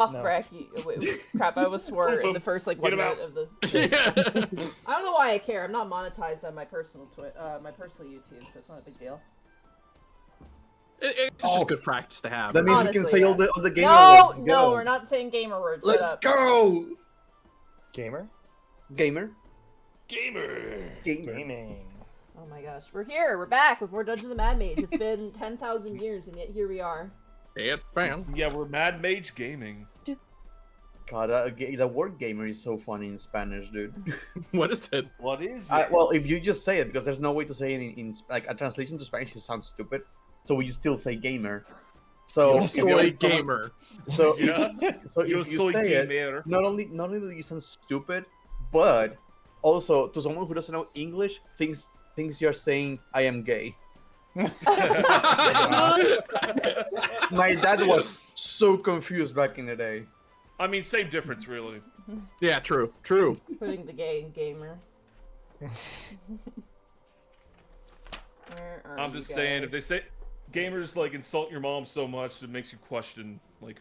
Off Bracky. Wait, crap, I was swore in the first like 1 minute of the. I don't know why I care. I'm not monetized on my personal YouTube, so it's not a big deal. It's just good practice to have. That means Honestly, we can say all the gamer words. No, we're not saying gamer words. Let's go! Gamer? Gamer? Gaming. Oh my gosh, we're here. We're back with more Dungeons of the Mad Mage. It's been 10,000 years, and yet here we are. It's fans. Yeah, we're Mad Mage Gaming. God, the word gamer is so funny in Spanish, dude. What is it? What is it? Well, if you just say it, because there's no way to say it in like a translation to Spanish, it sounds stupid. So we still say gamer. So Soy gamer. So Yeah. so if you say it, not only do you sound stupid, but also to someone who doesn't know English thinks you're saying I am gay. My dad was so confused back in the day. I mean, same difference, really. Yeah, true. Putting the gay in gamer. Where are I'm you just saying, guys? if they say gamers like insult your mom so much, it makes you question, like,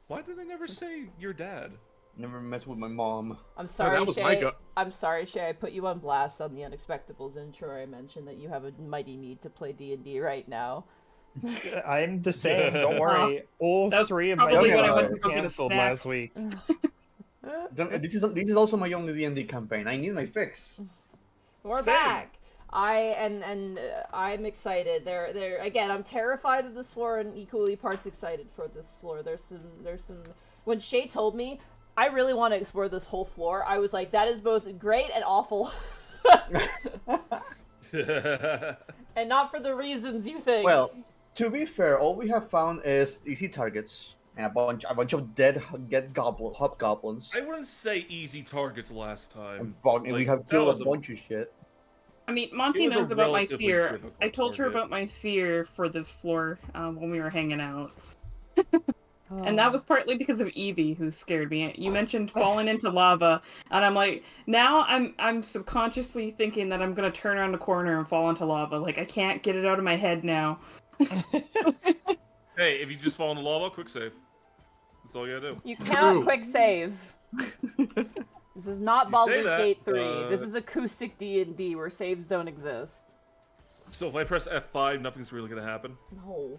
why do they never say your dad? Never mess with my mom. I'm sorry, that was my Shay. I'm sorry, Shay. I put you on blast on the Unexpectables intro. I mentioned that you have a mighty need to play D&D right now. I'm the same. Don't worry. All That's three of my probably when I games went were to go get a canceled snack. last week. This is also my only D&D campaign. I need my fix. We're Same. back. I'm excited. There again. I'm terrified of this floor, and equally parts excited for this floor. There's some. When Shay told me, I really want to explore this whole floor, I was like, that is both great and awful. And not for the reasons you think. Well, to be fair, all we have found is easy targets and a bunch of dead hobgoblins. I wouldn't say easy targets last time. And we have that killed was a bunch of shit. I mean, Monty It was a knows about my relatively fear. difficult I told her target. about my fear for this floor when we were hanging out. And that was partly because of Evie, who scared me. You mentioned falling into lava, and I'm like, now I'm subconsciously thinking that I'm gonna turn around the corner and fall into lava. Like, I can't get it out of my head now. Hey, if you just fall in the lava, quick save. That's all you gotta do. You cannot quick save. This is not You say Baldur's that, Gate 3. This is acoustic D&D where saves don't exist. So if I press F5, nothing's really gonna hapen.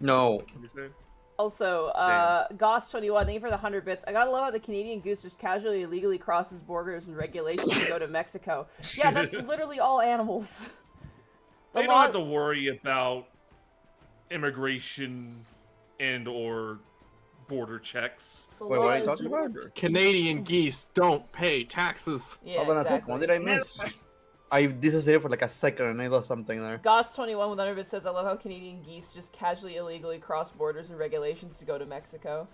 No. What do you say? Also, Goss21, thank you for the 100 bits. I gotta love how the Canadian goose just casually illegally crosses borders and regulations to go to Mexico. Yeah, that's literally all animals. They don't have to worry about immigration and or border checks. The Wait, law what are you is- talking about? Canadian geese don't pay taxes. Yeah, Hold on a second. exactly. What did I miss? I disassociated for like a second and I lost something there. Goss21 with 100 bits says, I love how Canadian geese just casually illegally cross borders and regulations to go to Mexico.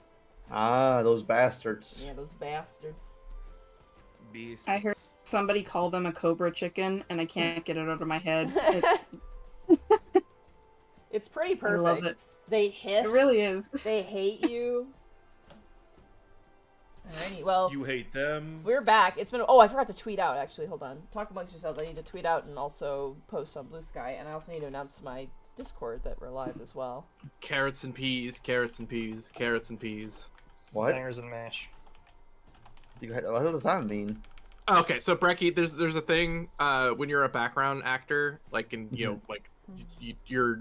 Ah, those bastards. Yeah, those bastards. Beasts. I heard somebody call them a cobra chicken, and I can't get it out of my head. It's, It's pretty I perfect. love it. They hiss. It really is. They hate you. Alrighty, well, You hate them. we're back. It's been. Oh, I forgot to tweet out. Actually, hold on. Talk amongst yourselves. I need to tweet out and also post on Blue Sky, and I also need to announce my Discord that we're live as well. Carrots and peas, carrots and peas, carrots and peas. What? Bangers and mash. What does that mean? Okay, so Brecky, there's a thing when you're a background actor, like in like you're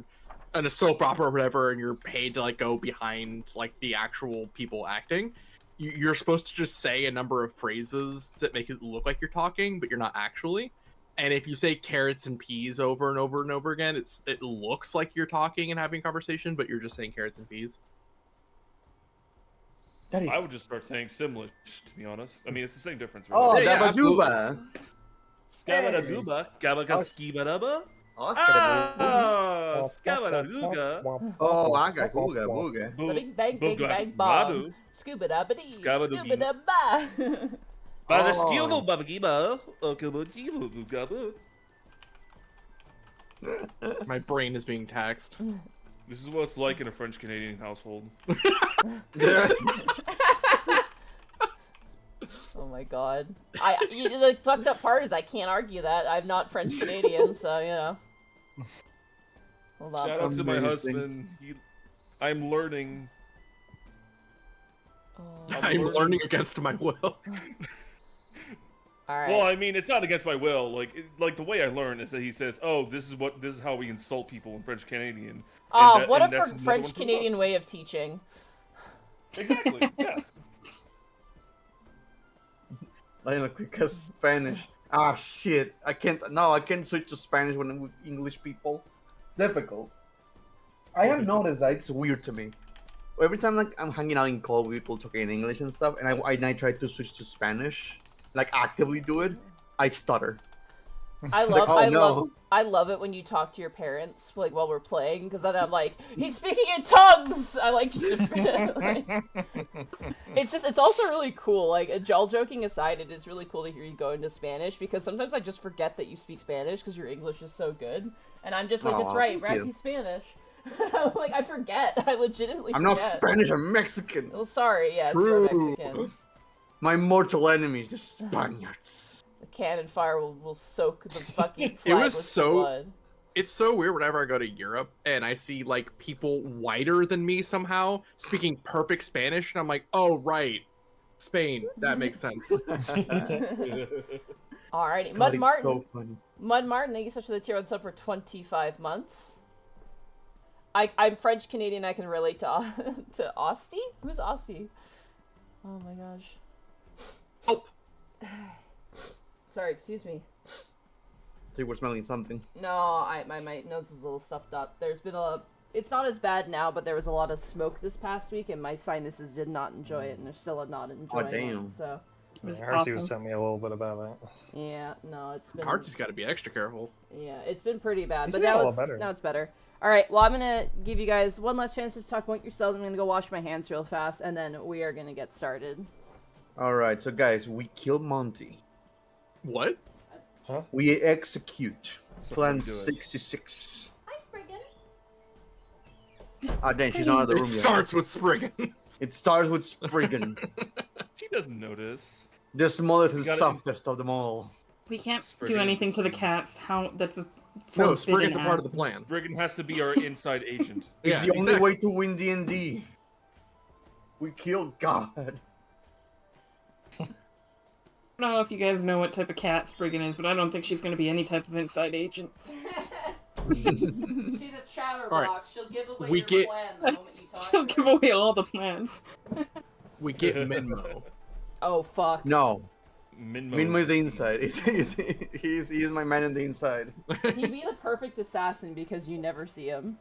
in a soap opera or whatever, and you're paid to like go behind like the actual people acting. You're supposed to just say a number of phrases that make it look like you're talking, but you're not actually. And if you say carrots and peas over and over and over again, it looks like you're talking and having a conversation, but you're just saying carrots and peas. That is... I would just start saying Simlish, to be honest. I mean, it's the same difference. Oh, Really. Yeah, Dabaduba! Skabadaduba, Gabagaskibadaba. Oh, Ah, Skabadaduga. oh, Aga, Googa, Booga. Bing bang bing Booga, bang bong. Babu. Scuba da ba dee. Scabadoo. Scuba da ba. Badaskibo Babagiba. Okabojibo Bugabu. My brain is being taxed. This is what it's like in a French Canadian household. Oh my god. The fucked up part is I can't argue that. I'm not French Canadian, so you know. Hold on. Shout out to my Amazing. husband. I'm learning. I'm learning against my will. All right. Well, I mean, it's not against my will. Like the way I learn is that he says, "Oh, this is how we insult people in French Canadian." What a French Canadian way of teaching. Exactly. Yeah. Like because Spanish. Ah shit! I can't switch to Spanish when I'm with English people. It's difficult. I have noticed that it's weird to me. Every time like I'm hanging out in call with people talking in English and stuff, and I try to switch to Spanish, like actively do it, I stutter. I love, Like, oh, no. I love it when you talk to your parents like while we're playing, because then I'm like, he's speaking in tongues. I like just, like, it's also really cool. Like, all joking aside, it is really cool to hear you go into Spanish, because sometimes I just forget that you speak Spanish because your English is so good, and I'm just like, it's right, he's Spanish. Like, I forget. I legitimately. I'm forget. not Spanish. I'm Mexican. Oh, sorry. Yes, True. you're Mexican. My mortal enemy is the Spaniards. The cannon fire will soak the fucking flag with blood. It's so weird whenever I go to Europe and I see like people whiter than me somehow speaking perfect Spanish, and I'm like, oh right, Spain. That makes sense. Alrighty, God, Mud Martin. So funny. Mud Martin, thank you so much for the tier 1 sub for 25 months. I'm French Canadian. I can relate to to Austie. Who's Austie? Oh my gosh. Oh. Sorry, excuse me. I think we're smelling something. No, my nose is a little stuffed up. There's been it's not as bad now, but there was a lot of smoke this past week, and my sinuses did not enjoy it, and they're still not enjoying it. So. Harsey was telling me a little bit about that. Yeah, no, it's been. Harsey's got to be extra careful. Yeah, it's been pretty bad, He's but getting now a it's lot better. now it's better. All right, well, I'm gonna give you guys one last chance to talk about yourselves. I'm gonna go wash my hands real fast, and then we are gonna get started. All right, so guys, we kill Monty. What? Huh? We execute So Plan we do it. 66. Hi, Spriggan. Ah, dang, she's not out of the It room yet. starts with Spriggan. It starts with Spriggan, She doesn't notice. the smallest and You gotta- softest of them all. We can't Spriggan do is- anything to the cats. That's a No, forbidden Spriggan's a part of act. the plan. Brigand has to be our inside agent. It's Yeah, the only exactly. way to win D&D. We kill God. I don't know if you guys know what type of cat Spriggan is, but I don't think she's going to be any type of inside agent. She's a chatterbox. All right. She'll give away We your get- plan the moment you talk She'll to give her. away all the plans. We get Minmo. Oh, fuck. No, Minmo Minmo is the inside. He's my man in the inside. He'd be the perfect assassin because you never see him.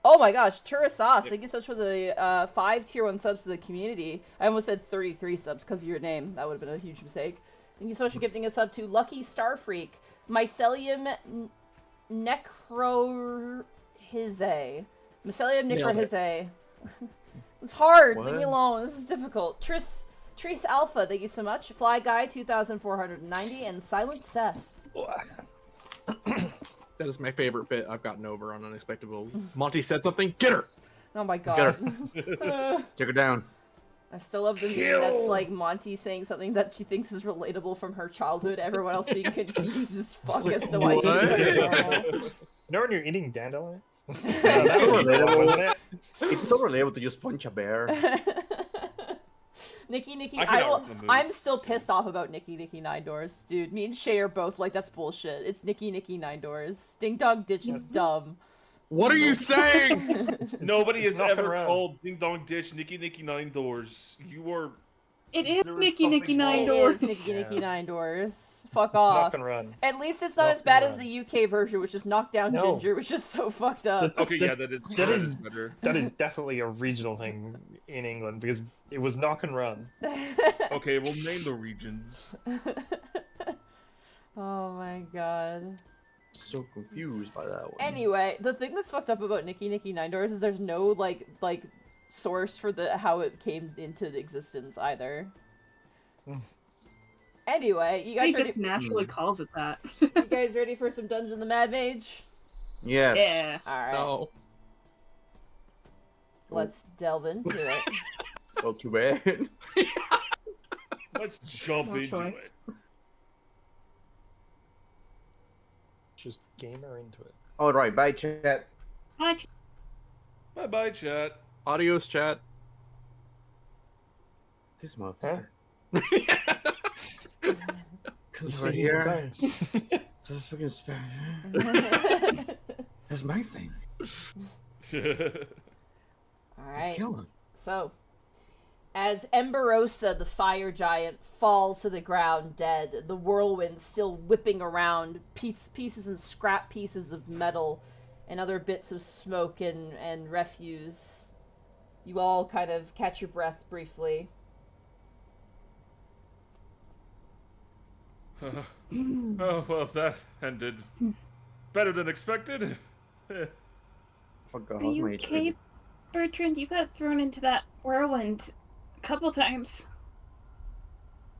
Oh my gosh, Churasauce, thank you so much for the 5 tier 1 subs to the community. I almost said 33 subs because of your name. That would have been a huge mistake. Thank you so much for gifting a sub to Lucky Starfreak, Mycelium Necrohizae. Mycelium Necrohizae. It's hard. Leave me What? alone. This is difficult. Treese Alpha, thank you so much. Fly Guy 2490 and Silent Seth. That is my favorite bit I've gotten over on Unexpected Bills. Monty said something, get her! Oh my Get god. Take her down. I still love the meme that's like Monty saying something that she thinks is relatable from her childhood, everyone else being confused as fuck as to why she thinks that's normal. You know when you're eating dandelions? It's That so was fun, relatable. wasn't it? It's so relatable to just punch a bear. Nikki, I can outwork the move. I'm still pissed off about Nikki 9 Doors. Dude, me and Shay are both like, that's bullshit. It's Nikki 9 Doors. Ding Dong Ditch is dumb. What are you saying? Nobody It's has not gonna ever run. called Ding Dong Ditch Nicky 9 Doors. You are. It is There is Nikki something 9 It Doors. is Nikki 9 Doors. Fuck It's not off. gonna run. At least it's not Not as bad gonna as the UK version, which is Knockdown No. Ginger, which is so fucked up. Okay, yeah, that is better. That is definitely a regional thing in England because it was knock and run. Okay, we'll name the regions. Oh my god. So confused by that one. Anyway, the thing that's fucked up about Nikki 9 Doors is there's no like source for the how it came into existence either. Anyway, you He guys just ready? naturally calls it that. You guys ready for some Dungeon the Mad Mage? Yes. Yeah. All right, No. let's delve into it. Well, too bad. Let's jump No into choice. it. Just gamer into it. All right, bye, chat. Hi, Bye bye, chat. Adios, chat. This motherfucker. You're Because we're speaking in here. tongues. So speaking Spanish. That's my thing. All right. Kill him. So, as Emberosa, the fire giant, falls to the ground dead, the whirlwind still whipping around, pieces and scrap pieces of metal and other bits of smoke and refuse. You all kind of catch your breath briefly. Oh, well, that ended better than expected. Forgot Are you my okay, Bertrand? You got thrown into that whirlwind a couple times.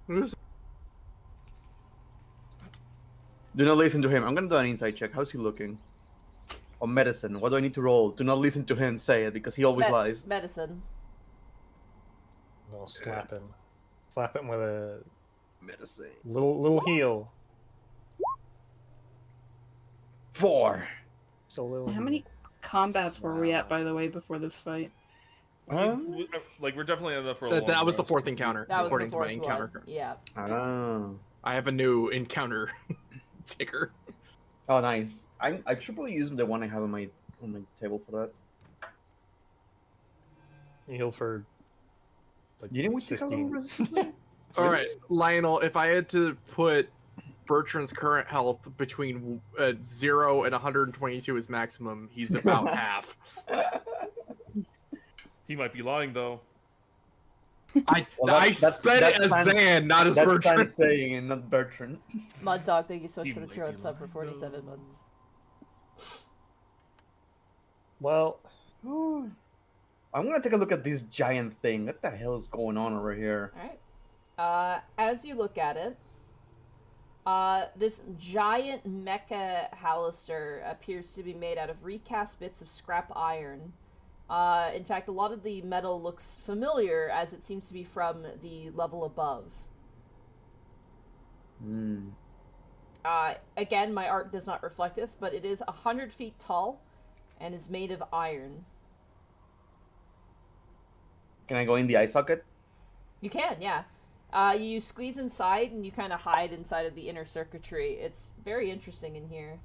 Do not listen to him. I'm gonna do an insight check. How's he looking? Or medicine. What do I need to roll? Do not listen to him say it because he always lies. Medicine. I'll slap him. Slap him with a Medicine. little heel. 4. Just a little. How many combats were we at, by the way, before this fight? Like, we're definitely enough for a long That was the rest. 4th encounter, That was according the fourth to my encounter. one. Yeah. Oh. I have a new encounter ticker. Oh, nice. I should probably use the one I have on my table for that. You heal for. Like You know what you 15. All right, Lionel, if I had to put Bertrand's current health between 0 and 122 as maximum, he's about half. He might be lying, though. I that's said it as Zan, not as That's Bertrand. Stan saying and not Bertrand. Mud Dog, thank you so much He for the might tier be sub for lying, 47 though. months. Well, I'm gonna take a look at this giant thing. What the hell is going on over here? Alright. As you look at it, this giant mecha Hallister appears to be made out of recast bits of scrap iron. In fact, a lot of the metal looks familiar, as it seems to be from the level above. Hmm. Again, my art does not reflect this, but it is 100 feet tall and is made of iron. Can I go in the eye socket? You can, yeah. You squeeze inside and you kind of hide inside of the inner circuitry. It's very interesting in here.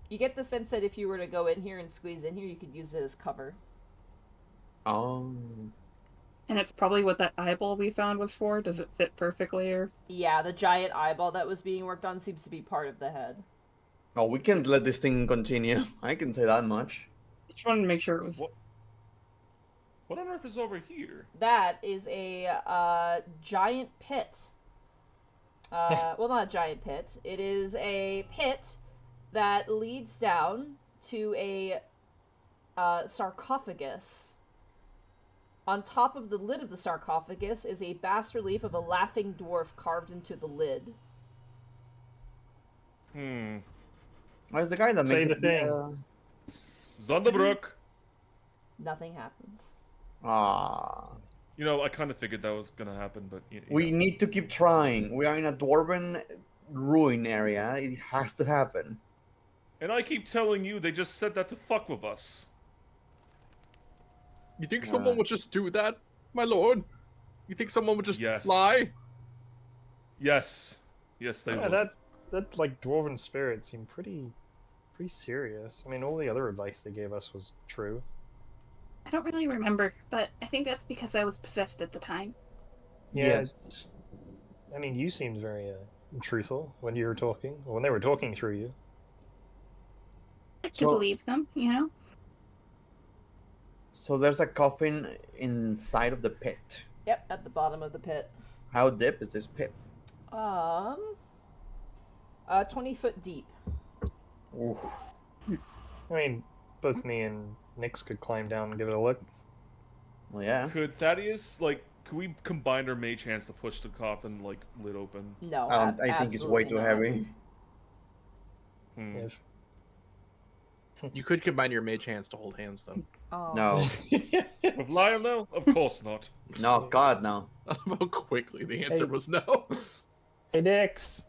You get the sense that if you were to go in here and squeeze in here, you could use it as cover. Oh. And it's probably what that eyeball we found was for. Does it fit perfectly here? Yeah, the giant eyeball that was being worked on seems to be part of the head. Oh, we can't let this thing continue. I can say that much. Just wanted to make sure it was. What on earth is over here? That is a giant pit. Well, not a giant pit. It is a pit that leads down to a sarcophagus. On top of the lid of the sarcophagus is a bas-relief of a laughing dwarf carved into the lid. Where's the guy that Say makes the it? thing. Zonderbrook. Nothing happens. Ah. You know, I kind of figured that was gonna happen, but you We know. need to keep trying. We are in a dwarven ruin area. It has to happen. And I keep telling you, they just said that to fuck with us. You think someone would just do that, my lord? You think someone would just Yes. lie? Yes, they yeah, would. that like dwarven spirit seemed pretty serious. I mean, all the other advice they gave us was true. I don't really remember, but I think that's because I was possessed at the time. Yeah, Yes. I mean, you seemed very truthful when you were talking, or when they were talking through you. I like to So- believe them, you know? So there's a coffin inside of the pit. Yep, at the bottom of the pit. How deep is this pit? 20 foot deep. Oof. I mean, both me and Nix could climb down and give it a look. Well, yeah. Could Thaddeus, like, could we combine our mage hands to push the coffin, like, lid open? No, I think it's way absolutely too not. heavy. If You could combine your mage hands to hold hands, though. Oh. No. With Lionel? Of course not. No, God, no. I love how quickly the answer Hey. was no. Hey, Nix.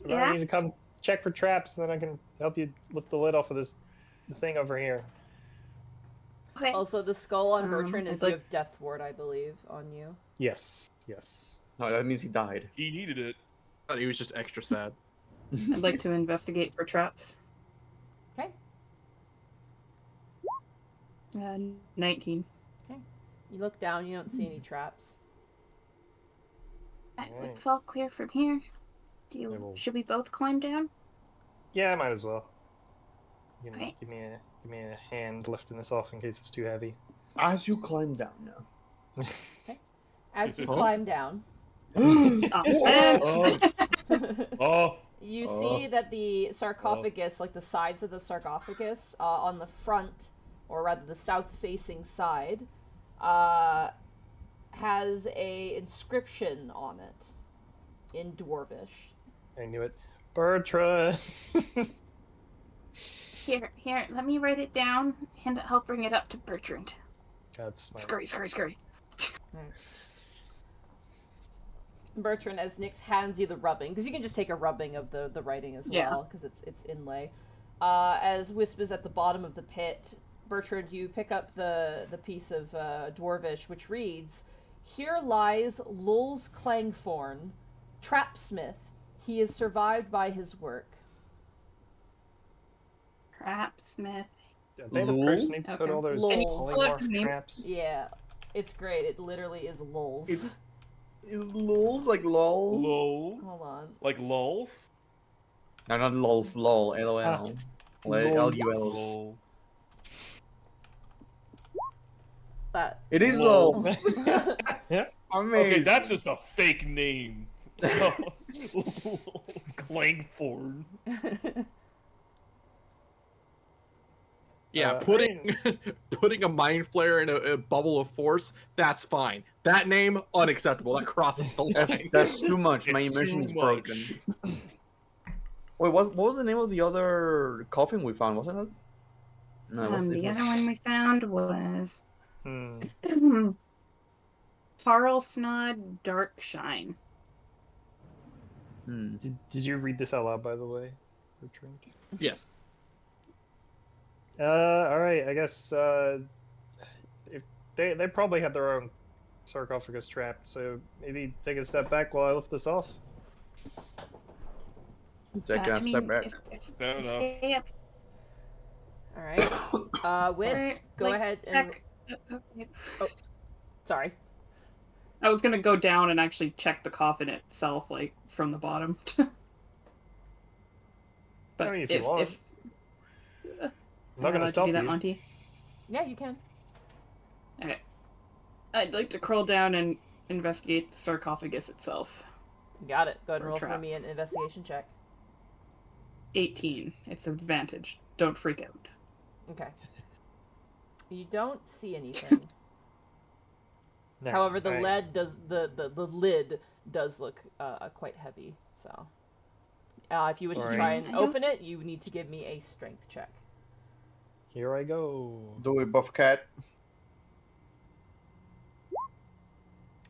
Yeah? I need to come check for traps, and then I can help you lift the lid off of the thing over here. Okay. Also, the skull on Bertrand I'd is like- you have Death Ward, I believe, on you. Yes. Yes. No, that means he died. He needed it. Thought he was just extra sad. I'd like to investigate for traps. Okay. 19. You look down, you don't see any traps. Alright. It's all clear from here. I will- Should we both climb down? Yeah, I might as well. Give me, Right. give me a hand lifting this off in case it's too heavy. As you climb down now. As you Huh? climb down, Oh. Oh. you see that the sarcophagus, like the sides of the sarcophagus, on the front, or rather the south-facing side, has a inscription on it in Dwarvish. I knew it. Bertrand! Here, let me write it down and I'll bring it up to Bertrand. That's smart. Scurry. Bertrand, as Nyx hands you the rubbing, because you can just take a rubbing of the writing as Yeah. well, because it's inlay. As Wisp is at the bottom of the pit, Bertrand, you pick up the piece of Dwarvish, which reads, "Here lies Lulz Clangthorn, trapsmith. He is survived by his work." Trapsmith. Are they the person Lulz? who put Okay. all those Lulz. polymorph traps? Yeah, it's great. It literally is Lulz. Is lols like lol? Lol. Hold on. Like lol. No, not lol, lol, lol. Like Lol. lul. Lol. That. It is Lol. lol. Yeah. Amazing. Okay, that's just a fake name. It's Clangthorn. Yeah, I putting a mind flare in a bubble of force, that's fine. That name, unacceptable. That crosses the line. That's too much. My It's immersion too is much. broken. Wait, what was the name of the other coffin we found? Wasn't it? No, it was The other one we found was Hmm. Harlsnod Darkshine. Hmm. Did you read this out loud, by the way, Bertrand? Yes. Alright, I guess, if they probably have their own sarcophagus trapped, so maybe take a step back while I lift this off. Take a step back. If Fair we enough. stay up All right. Wisp, Alright, go like, ahead and. check. Okay. Sorry. I was gonna go down and actually check the coffin itself, like, from the bottom. But I mean, if you want. I'm not gonna stop do that, you. Monty. Yeah, you can. Okay. I'd like to crawl down and investigate the sarcophagus itself. You got it. Go ahead and For a roll for trap. me an investigation check. 18. It's advantage. Don't freak out. Okay. You don't see anything. Nice. However, the Alright. lid does look quite heavy. So, if you wish to try Alright. and I don't- open it, you need to give me a strength check. Here I go. Do it, buff cat.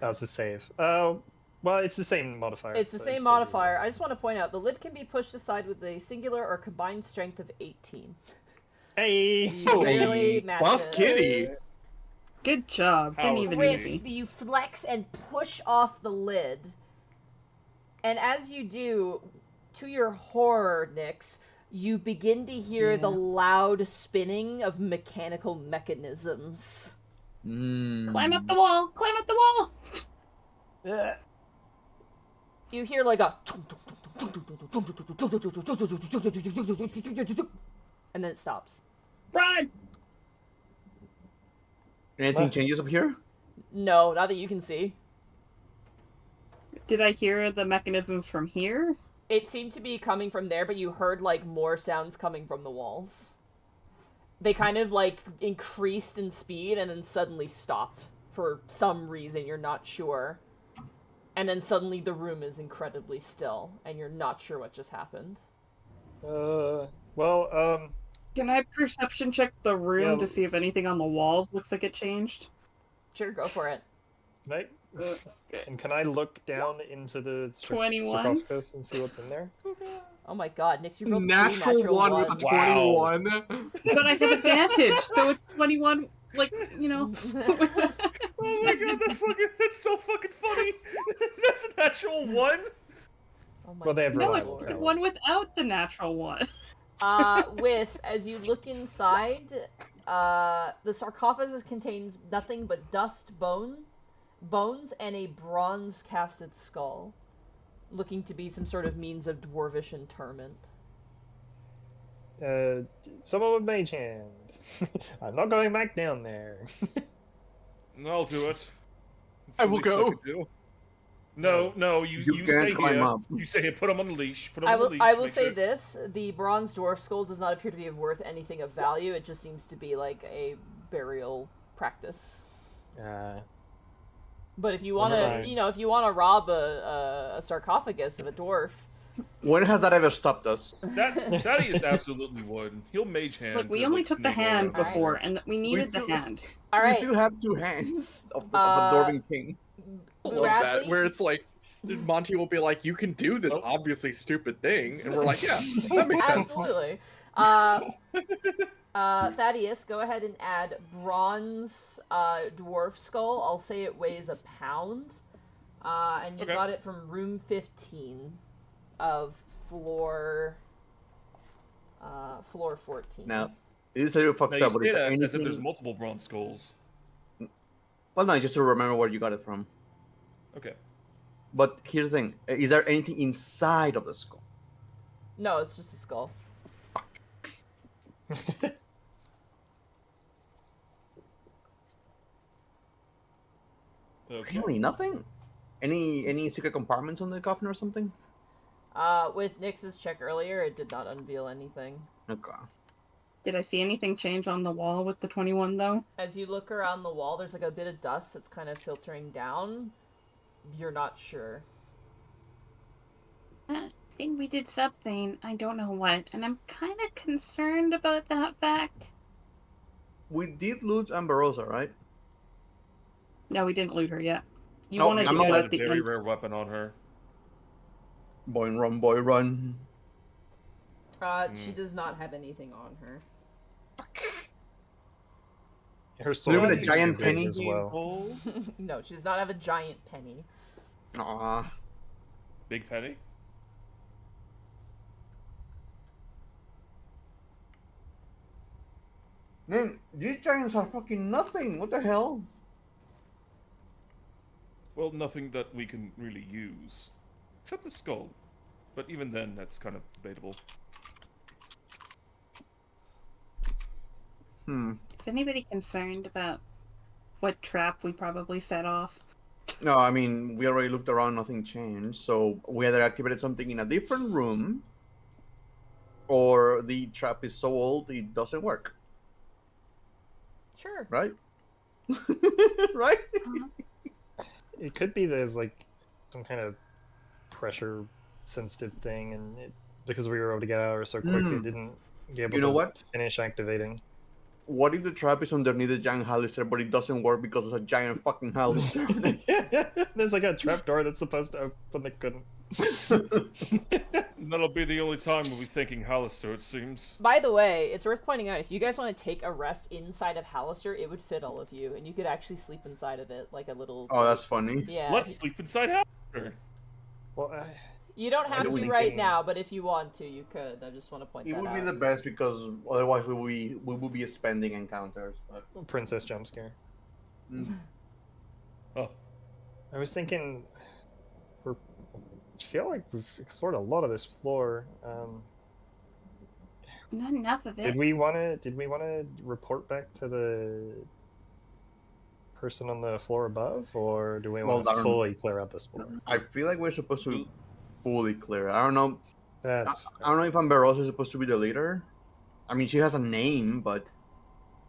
That's a save. Oh, well, it's the same modifier. It's the so same still modifier. I just want to point out the lid can be pushed aside with a singular or combined strength of 18. Hey! You really match Buff it. kitty. Good job. Didn't How even Wisp, need me. you flex and push off the lid. And as you do, to your horror, Nyx, you begin to hear the loud spinning of mechanical mechanisms. Climb up the wall! Climb up the wall! Yeah. You hear like a... And then it stops. Run! Anything What? changes up here? No, not that you can see. Did I hear the mechanisms from here? It seemed to be coming from there, but you heard like more sounds coming from the walls. They kind of like increased in speed and then suddenly stopped for some reason, you're not sure. And then suddenly the room is incredibly still and you're not sure what just happened. Well, Can I perception check the room Yeah. to see if anything on the walls looks like it changed? Sure, go for it. can I, and can I look down into the 21? sarcophagus and see what's in there? Oh my god, Nyx, you rolled Natural three natural one ones. with a Wow. 21. But I have advantage, so it's 21 like, you know. Oh my god, that's so fucking funny. That's a natural one. Oh my Well, they have No, it's reliable the talent. one without the natural one. Wisp, as you look inside, the sarcophagus contains nothing but dust, bones, and a bronze-casted skull, looking to be some sort of means of dwarvish interment. Someone with Mage Hand. I'm not going back down there. I'll do it. It's I the will least go. can do. No, you You stay can't climb here. up. You stay here. Put him on the leash. Put him I on the will. leash. I will make say sure- this: the bronze dwarf skull does not appear to be worth anything of value. It just seems to be like a burial practice. But if you want Never to, mind. you know, if you want to rob a sarcophagus of a dwarf, When has that ever stopped us? That is absolutely would. He'll mage hand. Look, we to, only like, took the finagle hand whatever. before, and we needed still- the hand. all We right, still have two hands of a Dwarven king. I love Bradley, that, where it's like, Monty will be like, you can do this obviously stupid thing, and we're like, yeah, that makes sense. absolutely. Thaddeus, go ahead and add bronze dwarf skull. I'll say it weighs a pound. And you Okay. got it from room 15 of floor 14. Now, this is a little fucked Now you up, but say is there that as if there's anything... multiple bronze skulls. Well, no, just to remember where you got it from. Okay. But here's the thing. Is there anything inside of the skull? No, it's just a skull. Okay. Really? Nothing? Any secret compartments on the coffin or something? With Nyx's check earlier, it did not unveil anything. Okay. Did I see anything change on the wall with the 21, though? As you look around the wall, there's like a bit of dust that's kind of filtering down. You're not sure. I think we did something. I don't know what, and I'm kind of concerned about that fact. We did loot Amberosa, right? No, we didn't loot her yet. You No, wanted I'm to not go Had at a the very end. rare weapon on her. Boy, run, boy, run. She does not have anything on her. Her sword Even a is giant big penny? as well. No, she does not have a giant penny. Aw. Big penny. Man, these giants are fucking nothing. What the hell? Well, nothing that we can really use, except the skull. But even then, that's kind of debatable. Is anybody concerned about What trap we probably set off? No, I mean, we already looked around, nothing changed. So we either activated something in a different room, or the trap is so old it doesn't work. Sure. Right? Right? It could be there's like some kind of pressure sensitive thing, and because we were able to get out of it so quickly, it didn't get able You know to what? finish activating. What if the trap is underneath the giant Hallister, but it doesn't work because it's a giant fucking Hallister? There's like a trapdoor that's supposed to open that couldn't. That'll be the only time we'll be thinking Hallister, it seems. By the way, it's worth pointing out, if you guys want to take a rest inside of Hallister, it would fit all of you, and you could actually sleep inside of it, like a little... Oh, that's funny. Yeah. Let's sleep inside Hallister. Well, You don't have was to right thinking- now, but if you want to, you could. I just want to point It that would out. be the best because otherwise we would be spending encounters. But princess jump scare. Oh, I was thinking, I feel like we've explored a lot of this floor. not enough of it? Did we want to report back to the person on the floor above, or do we Well, want to I don't- fully clear out this floor? I feel like we're supposed to fully clear. I don't know. That's I don't know if Amberosa is supposed to be the leader. I mean, she has a name, but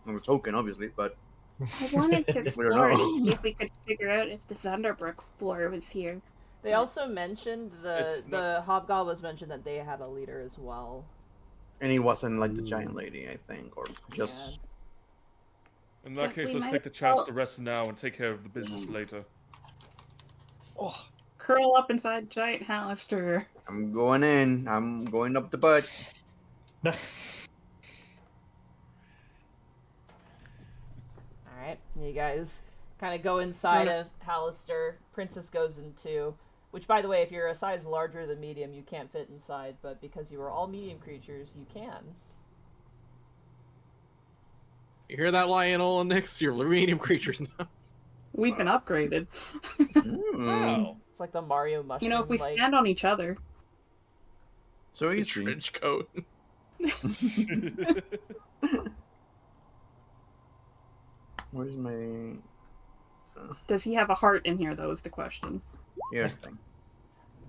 or a token, obviously. But I wanted to don't explore it know. and see if we could figure out if the Zunderbrook floor was here. They also mentioned It's the hobgoblins mentioned that they had a leader as well. and it wasn't like the giant lady, I think, or just. in So that case, we let's might take the as chance well- to rest now and take care of the business later. Curl up inside giant Hallister. I'm going in. I'm going up the butt. Alright, you guys kind of go inside of Hallister. Princess goes into, which, by the way, if you're a size larger than medium, you can't fit inside, but because you are all medium creatures, you can. You hear that, Lionel and Nyx? You're medium creatures now. We've been upgraded. Wow. It's like the Mario mushroom. You know, if we like... stand on each other. So The easy. trench coat. Where's my... Does he have a heart in here, though, is the question. Here's the thing.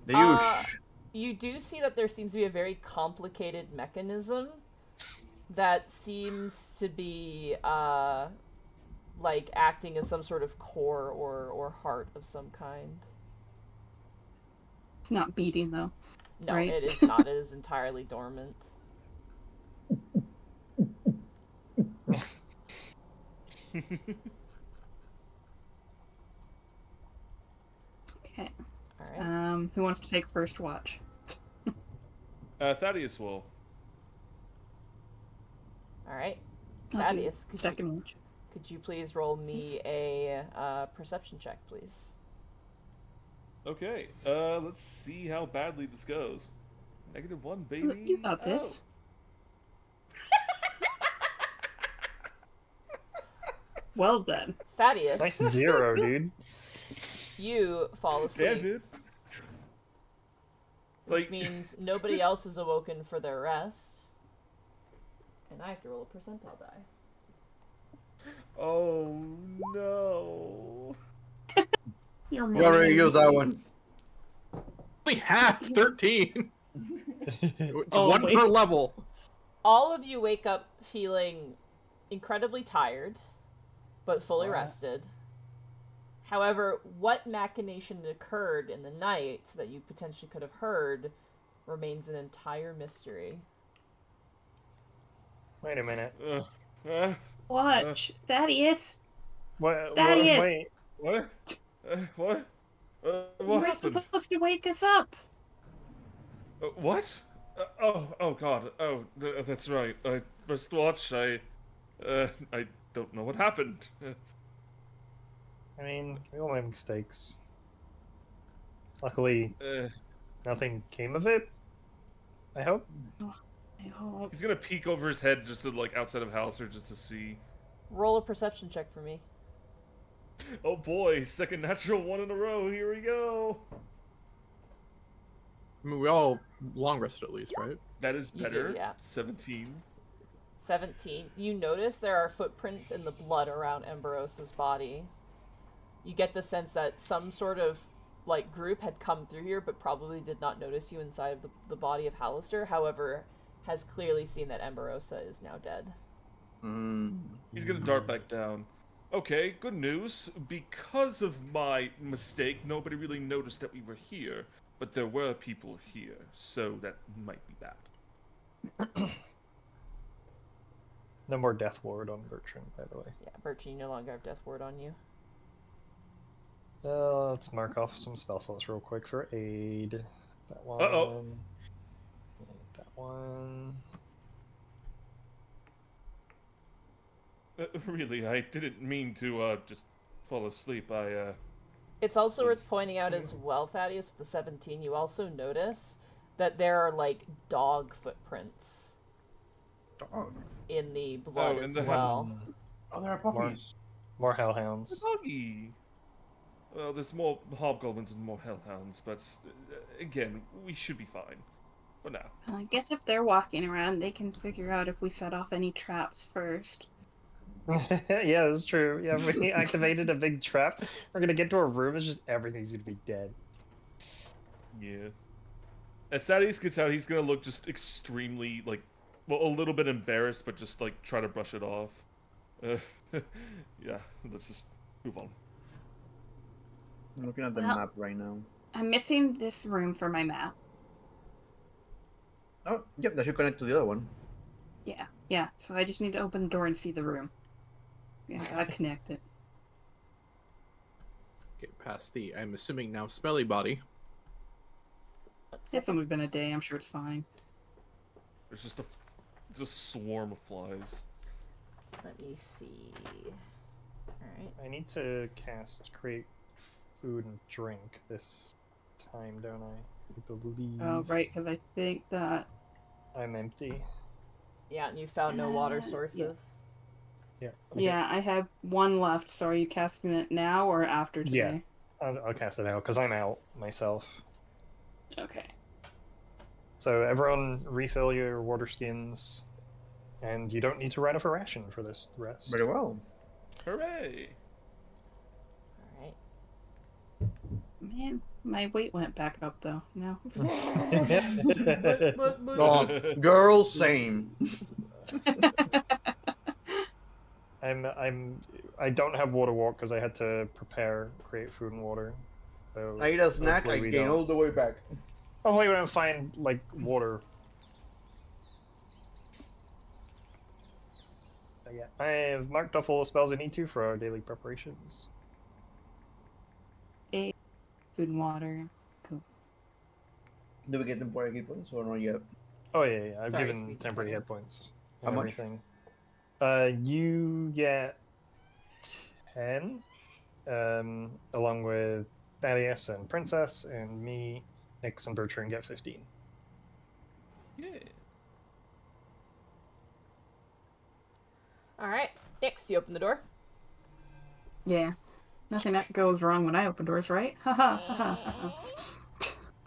The use. You do see that there seems to be a very complicated mechanism that seems to be, like, acting as some sort of core or heart of some kind. It's not beating, though. No, Right. it is not. It is entirely dormant. Okay. Alright. Who wants to take first watch? Thaddeus will. Alright. I'll do Thaddeus, second watch. could you please roll me a perception check, please? Okay, let's see how badly this goes. -1, baby. You got this. Well then. Thaddeus, Nice 0, dude. you fall Yeah, asleep, dude. which Like, means nobody else is awoken for their rest. And I have to roll a percentile die. oh no. You're You already used that one. Only half 13. It's Oh, one wait. per level. All of you wake up feeling incredibly tired, but fully rested. However, what machination occurred in the night that you potentially could have heard remains an entire mystery. Wait a minute. Watch. Thaddeus. What? Thaddeus! Wait. What? What? You What were happened? supposed to wake us up. What? Oh God. Oh, that's right. I first watch. I don't know what happened. I mean, we all make mistakes. Luckily, nothing came of it. I hope. I hope. He's gonna peek over his head just to, like, outside of Hauser just to see. Roll a perception check for me. Oh boy, second natural one in a row. Here we go. I mean, we all long rested at least, right? That is You better. do, yeah. 17. 17. You notice there are footprints in the blood around Emberos's body. You get the sense that some sort of, like, group had come through here, but probably did not notice you inside of the body of Hallister. However, has clearly seen that Emberosa is now dead. He's gonna dart back down. Okay, good news. Because of my mistake, nobody really noticed that we were here. But there were people here, so that might be bad. No more death ward on Bertrand, by the way. Yeah, Birch, you no longer have Death Ward on you. Let's mark off some spell slots real quick for aid. That one. Uh-oh. That one. Really, I didn't mean to just fall asleep. It's also worth pointing out as well, Thaddeus, with the 17, you also notice that there are, like, dog footprints Dog. in the blood in as the well. Oh, there are puppies. More hellhounds. Doggy. Well, there's more hobgoblins and more hellhounds, but again, we should be fine for now. I guess if they're walking around, they can figure out if we set off any traps first. Yeah, that's true. Yeah, we activated a big trap. We're gonna get to a room, it's just everything's gonna be dead. Yeah. As Thaddeus gets out, he's gonna look just extremely, like, well, a little bit embarrassed, but just, like, try to brush it off. Yeah, let's just move on. I'm looking at the Well- map right now. I'm missing this room for my map. Oh, yep, that should connect to the other one. Yeah, so I just need to open the door and see the room. Yeah, gotta connect it. Get past the, I'm assuming now, smelly body. It's only been a day, I'm sure it's fine. There's just a swarm of flies. Let me see. Alright. I need to cast create food and drink this time, don't I? I believe. Oh, right, because I think that. I'm empty. Yeah, and you found no water Yeah. sources. Yeah. Okay. Yeah, I have one left. So are you casting it now or after today? I'll cast it out because I'm out myself. Okay. So everyone refill your water skins, and you don't need to write off a ration for this rest. Very well. Hooray! Alright. Man, my weight went back up though. No. Oh, girl, same. I don't have water walk because I had to create food and water. So I eat a snack, hopefully I we gain don't- all the way back. Hopefully we don't find like water. But yeah, I have marked off all the spells I need to for our daily preparations. Food and water. Cool. Do we get temporary hit points or not yet? Oh yeah, I've Sorry, given speak to temporary someone. hit points. How And much? everything. You get 10, along with Thaddeus and Princess, and me, Nix, and Bertrand get 15. Yeah. Alright. Next, you open the door. Yeah. Nothing that goes wrong when I open doors, right? Haha.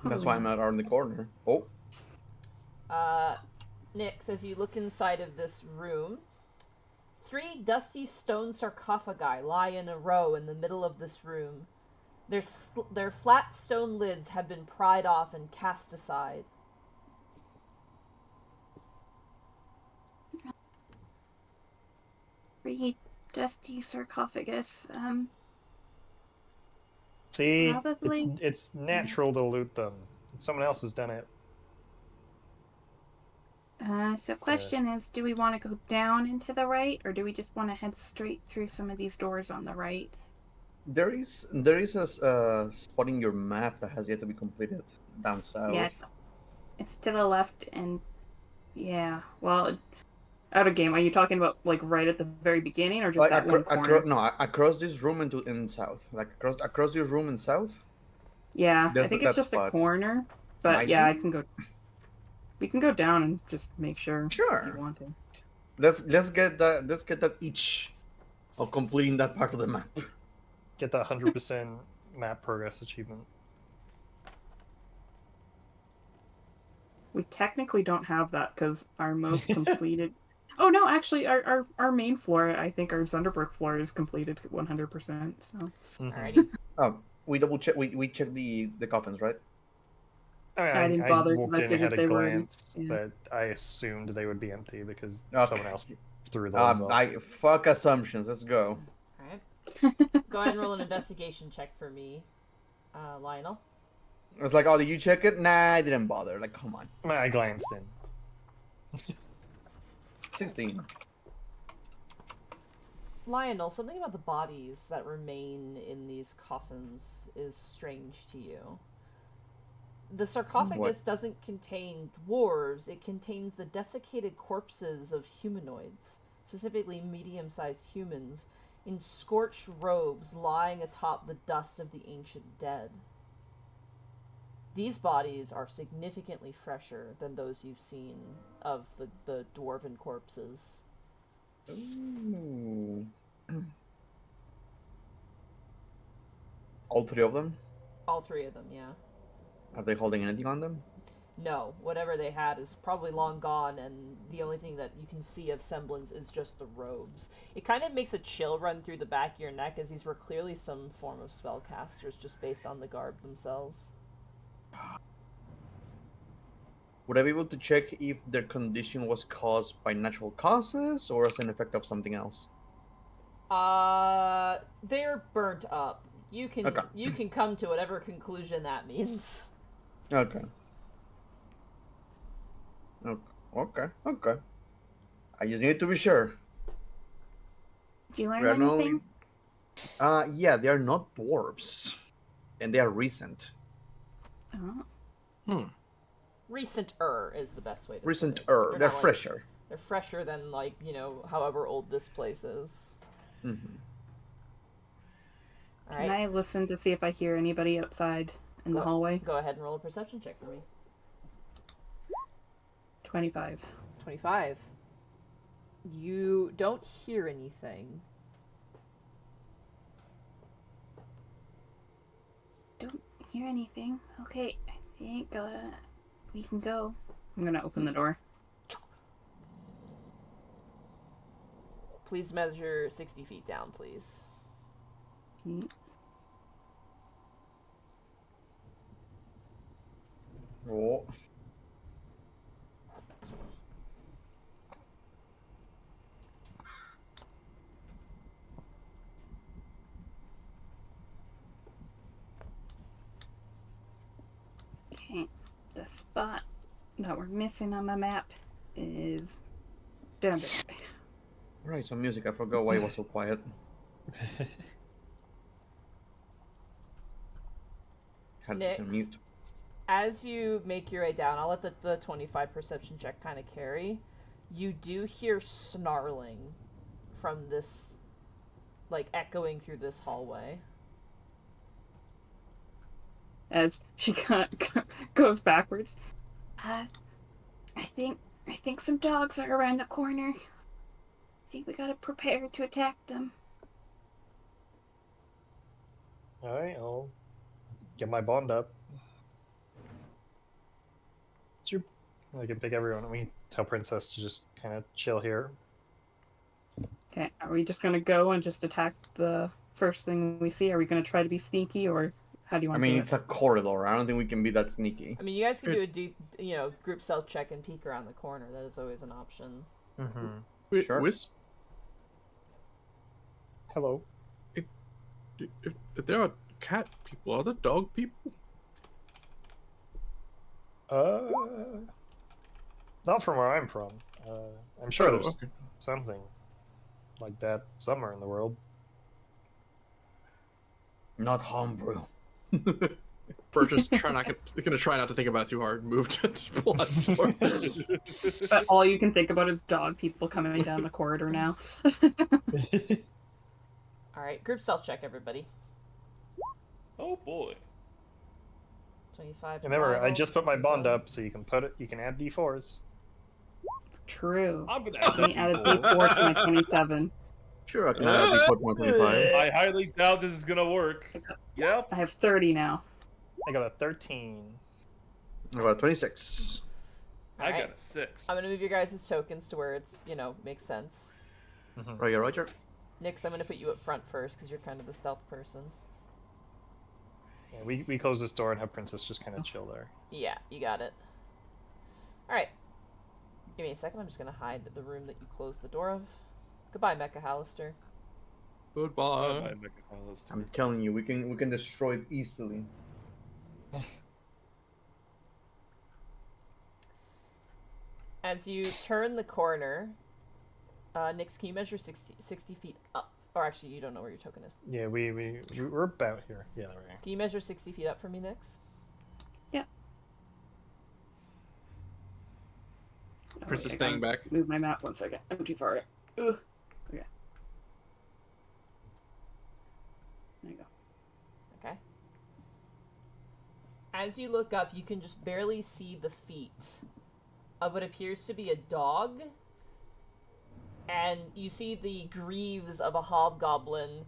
That's why I'm out on the corner. Oh, Nix, as you look inside of this room, 3 dusty stone sarcophagi lie in a row in the middle of this room. Their flat stone lids have been pried off and cast aside. Pretty dusty sarcophagus. See, Probably. it's natural to loot them. Someone else has done it. So question is, do we want to go down into the right, or do we just want to head straight through some of these doors on the right? there is a spot in your map that has yet to be completed down south. Yeah, It's to the left and yeah. Well, out of game. Are you talking about like right at the very beginning, or just Like that one corner? across this room in south, like across your room in south. Yeah, I There's think that it's just spot. a corner. But Might yeah, be. I can go. We can go down and just make sure. If Sure. you want to. Let's get that each of completing that part of the map. Get that 100% map progress achievement. We technically don't have that because our most completed. Oh no, actually, our main floor, I think our Zunderbrook floor is completed 100%. So Alrighty. We double check. We checked the coffins, right? I didn't bother 'cause walked I in and figured had a they were- glance, yeah. but I assumed they would be empty because Okay. someone else threw the ones off. I fuck assumptions. Let's go. Alright. Go ahead and roll an investigation check for me, Lionel. I was like, oh, did you check it? Nah, I didn't bother. Like, come on. I glanced in. 16. Lionel, something about the bodies that remain in these coffins is strange to you. The sarcophagus doesn't contain dwarves, it contains the desiccated corpses of humanoids, specifically medium-sized humans, in scorched robes lying atop the dust of the ancient dead. These bodies are significantly fresher than those you've seen of the dwarven corpses. Ooh. All 3 of them? All 3 of them, yeah. Are they holding anything on them? No, whatever they had is probably long gone, and the only thing that you can see of semblance is just the robes. It kind of makes a chill run through the back of your neck, as these were clearly some form of spellcasters, just based on the garb themselves. Would I be able to check if their condition was caused by natural causes or as an effect of something else? They're burnt up. You can Okay. you can come to whatever conclusion that means. Okay. Okay. I just need to be sure. Did you learn We are not anything? only... yeah, they are not dwarves. And they are recent. Oh. Recent-er is the best way to put it. Recent-er. They're not, like- fresher. They're fresher than, like, however old this place is. Mm-hmm. All Can right. I listen to see if I hear anybody outside in the hallway? Go ahead and roll a perception check for me. 25. 25. You don't hear anything. Don't hear anything. Okay, I think we can go. I'm gonna open the door. Please measure 60 feet down, please. Oh. Okay, the spot that we're missing on my map is down this way. Right, some music. I forgot why it was so quiet. Had this on Next. mute. As you make your way down, I'll let the 25 perception check kind of carry. You do hear snarling from this, like, echoing through this hallway. As she goes backwards. I think some dogs are around the corner. I think we gotta prepare to attack them. Alright, I'll get my bond up. I can pick everyone, and we tell Princess to just kind of chill here. Okay, are we just gonna go and just attack the first thing we see? Are we gonna try to be sneaky, or how do you I want mean, to do it's a corridor. I don't think we can be that sneaky. I mean, you guys can do a deep, group stealth check and peek around the corner. That is always an option. Mm-hmm. Wait, Sure. Wisp, Hello. if there are cat people, are there dog people? Not from where I'm from. I'm sure Oh, there's okay. something like that somewhere in the world. Not homebrew. We're just gonna try not to think about it too hard. Move to blood sword. it? But all you can think about is dog people coming down the corridor now. All right, group stealth check, everybody. Oh boy. 25. Remember, I Final, just put my bond 27. up, so you can add d4s. True. I'm gonna add Let me add a D4. D4 to my 27. Sure, I can add the code 125. I highly doubt this is gonna work. Yep. I have 30 now. I got a 13. I got a 26. I Alright. got a 6. I'm gonna move your guys' tokens to where it's, makes sense. Roger, Roger. Nix, I'm gonna put you up front first because you're kind of the stealth person. Yeah, we close this door and have Princess just kind of chill there. Yeah, you got it. Alright. Give me a second, I'm just gonna hide the room that you closed the door of. Goodbye, Mecha Hallister. Goodbye. I'm telling you, we can destroy it easily. As you turn the corner, Nix, can you measure 60 feet up? Or actually, you don't know where your token is. Yeah, we're about here. Yeah, there we are. Can you measure 60 feet up for me, Nix? Princess I staying gotta back. Move my map 1 second. I'm too far. Ugh. Okay. There you go. Okay. As you look up, you can just barely see the feet of what appears to be a dog. And you see the greaves of a hobgoblin.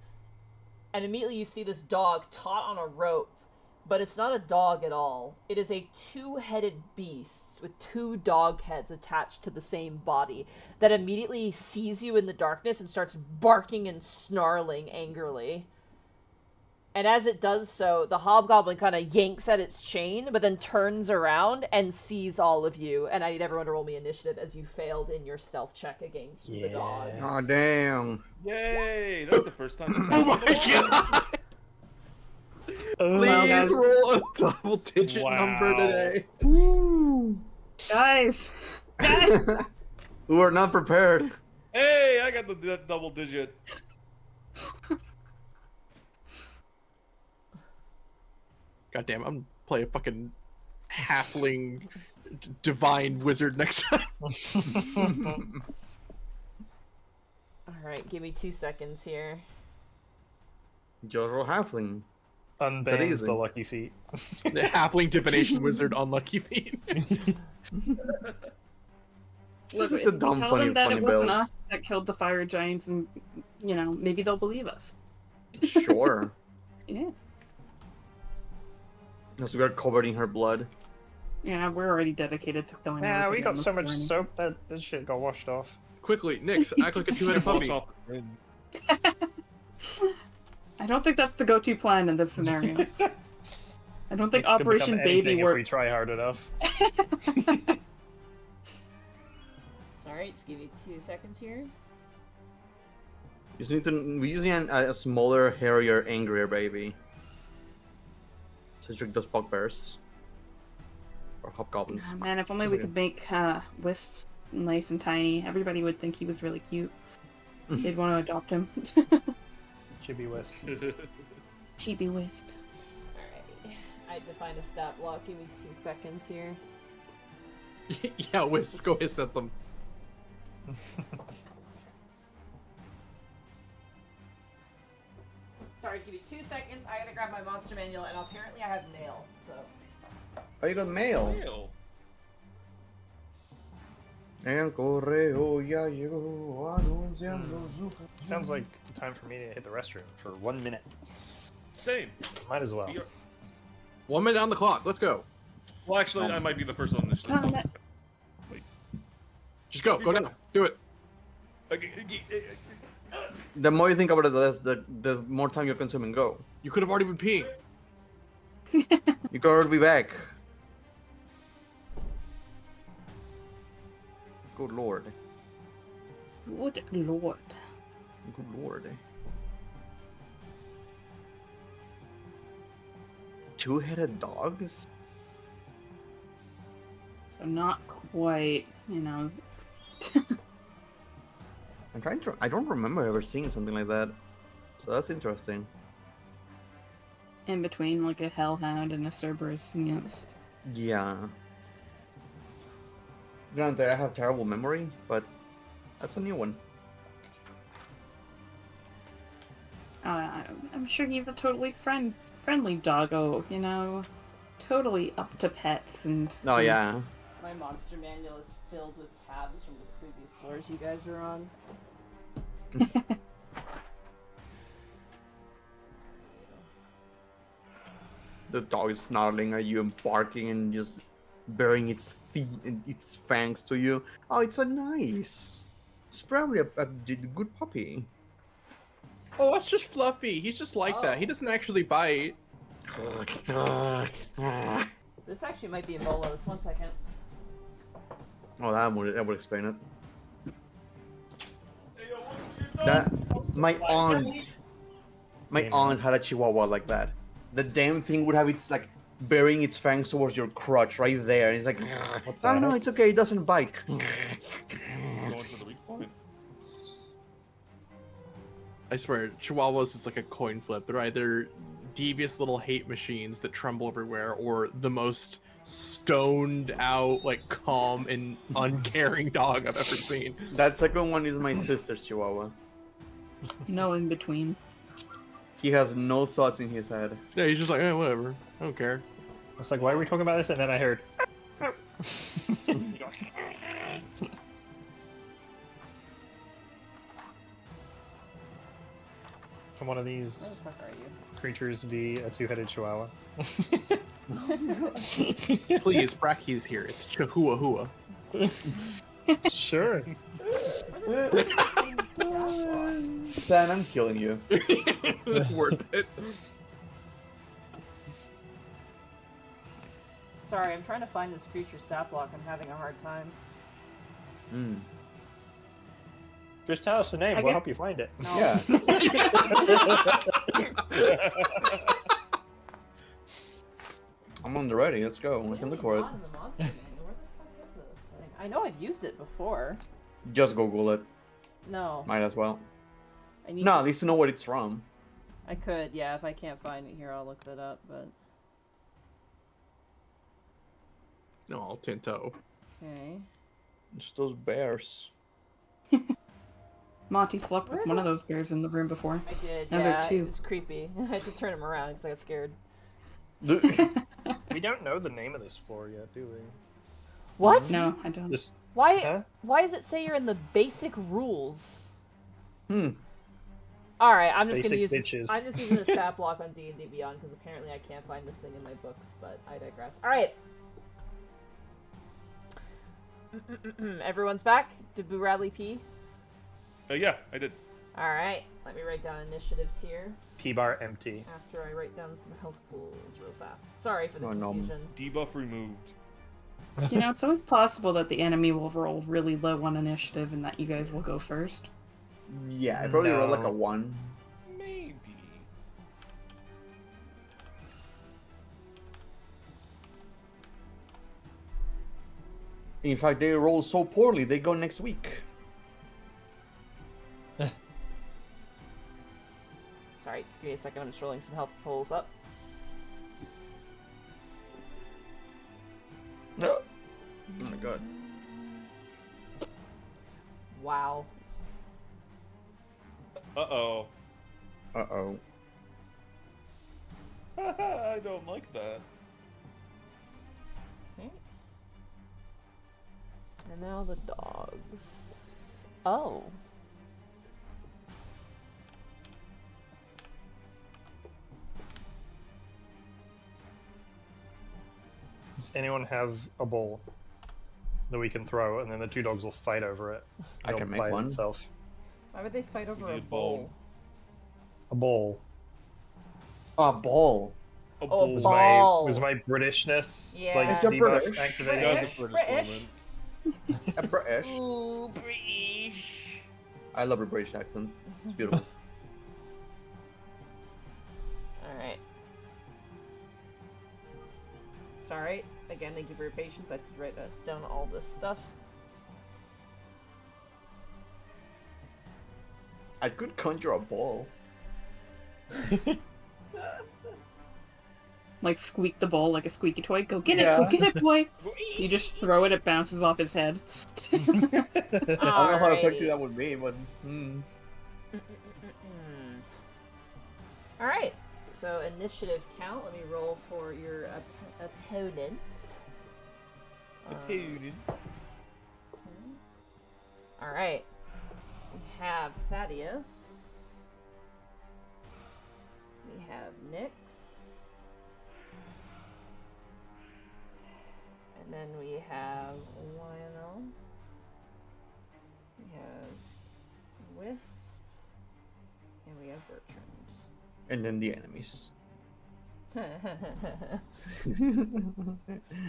And immediately you see this dog taut on a rope. But it's not a dog at all. It is a two-headed beast with two dog heads attached to the same body that immediately sees you in the darkness and starts barking and snarling angrily. And as it does so, the hobgoblin kind of yanks at its chain, but then turns around and sees all of you. And I need everyone to roll me initiative as you failed in your stealth check against the dog. Yes. Oh, damn. Yay! That's the first time this Oh happened. my god! Wow, Please guys. roll a double-digit number Wow. today. Guys! We were not prepared. Hey, I got the double digit. Goddamn, I'm gonna play a fucking halfling divine wizard next time. Alright, give me 2 seconds here. Just roll halfling. that Unbans easy? the lucky feet. The halfling divination wizard unlucky feat. Look, It's a if we dumb, tell funny, them that funny it wasn't build. us that killed the fire giants, and maybe they'll believe us. Sure. Yeah. Because we are covered in her blood. Yeah, we're already dedicated to killing. Nah, we everybody got on this so much journey. soap that this shit got washed off. Quickly, Nix, act like a two-headed Wash puppy. off the sin. I don't think that's the go-to plan in this scenario. I don't think It's gonna become Operation anything Baby if we worked. try hard enough. Sorry, just give me 2 seconds here. You just need to. We use a smaller, hairier, angrier baby. To trick those bugbears. Or hobgoblins. Ah, man, if only we could make Wisp nice and tiny. Everybody would think he was really cute. They'd want to adopt him. Chibi Wisp. Chibi Wisp. Alright. I had to find a stat block. Give me 2 seconds here. Yeah, Wisp, go ahead, set them. Sorry, just give me 2 seconds. I gotta grab my monster manual, and apparently I have mail, so. Oh, you got mail. Ew. El correo ya llegó anunciando su... Sounds like time for me to hit the restroom for 1 minute. Same. Might as well. We are- 1 minute on the clock. Let's go. Well, actually, I might be the first on this list. Wait. Just go. Go now. Do it. The more you think about it, the more time you're consuming. Go. You could have already been peeing. You could already be back. Good lord. Good lord. Good lord. Two-headed dogs? I'm not quite, I'm trying to. I don't remember ever seeing something like that. So that's interesting. in between like a hellhound and a Cerberus. Yeah. Granted, I have terrible memory, but that's a new one. I'm sure he's a totally friendly doggo, totally up to pets and. Oh yeah. My monster manual is filled with tabs from the previous floors you guys were on. The dog is snarling at you and barking and just burying its feet and its fangs to you. Oh, it's it's probably a good puppy. Oh, that's just Fluffy. He's just like that. He Oh. doesn't actually bite. This actually might be a Bolos. 1 second. Oh, that would explain it. That my aunt had a Chihuahua like that. The damn thing would have its like burying its fangs towards your crotch right there. And it's like, oh no, it's okay, it doesn't bite. Going for the weak point. I swear, Chihuahuas is like a coin flip. They're either devious little hate machines that tremble everywhere, or the most stoned out, like calm and uncaring dog I've ever seen. That second one is my sister's Chihuahua. No in between. He has no thoughts in his head. Yeah, he's just like, whatever. I don't care. It's like, why are we talking about this? And then I heard. Can one of Where these the fuck are you? creatures be a two-headed chihuahua? Please, Bracky's here. It's Chihuahua. Sure. Where the fuck is this thing stat block? Stan, I'm killing you. Worth it. Sorry, I'm trying to find this creature stat block. I'm having a hard time. Mm. Just tell us the name. I We'll guess- help you find it. No. Yeah. I'm on the ready. Let's go. We can look for it. Not in the monster manual. Where the fuck is this thing? I know I've used it before. Just Google it. No. Might as well. I need No, to- at least to know what it's from. I could, yeah. If I can't find it here, I'll look that up. But No, I'll Tinto. okay. It's those bears. Monty slept with one of those bears in the room before. I did, Now yeah, there's 2. it was creepy. I had to turn him around because I got scared. We don't know the name of this floor yet, do we? What? No, I don't. Just Why? Huh? Why does it say you're in the basic rules? Hmm. All right, I'm just gonna Basic use. bitches. I'm just using the stat block on D&D Beyond because apparently I can't find this thing in my books, but I digress. All right. Everyone's back. Did Boo Radley pee? Yeah, I did. All right. Let me write down initiatives here P bar empty. after I write down some health pools real fast. Sorry for the Oh, no. confusion. Debuff removed. You know, it's always possible that the enemy will roll really low on initiative and that you guys will go first. Yeah, I probably rolled like No. a 1. Maybe. In fact, they roll so poorly, they go next week. Sorry, just give me a second. I'm just rolling some health pools up. No. Oh my god. Wow. Uh-oh. Uh-oh. I don't like that. Okay. And now the dogs. Oh. Does anyone have a ball that we can throw, and then the 2 dogs will fight over it? I It'll can make bite one. Itself. Why would they fight over need a a ball. bowl? A ball. A ball. A Oh, bull. Was Ball. my Britishness Yeah. like It's your debuff British. activated? That British. was a British British. woman. A British. Ooh, British. I love a British accent. It's beautiful. Alright. It's alright. Again, thank you for your patience. I have to write down all this stuff. I could conjure a ball. Like squeak the ball like a squeaky toy. Go get Yeah. it, go get it, boy. You just throw it, it bounces off his head. I don't know how Alrighty. effective that would be, but Alright. So, initiative count. Let me roll for your opponents. Alright. We have Thaddeus. We have Nyx. And then we have Lionel. We have Wisp. And we have Bertrand. and then the enemies.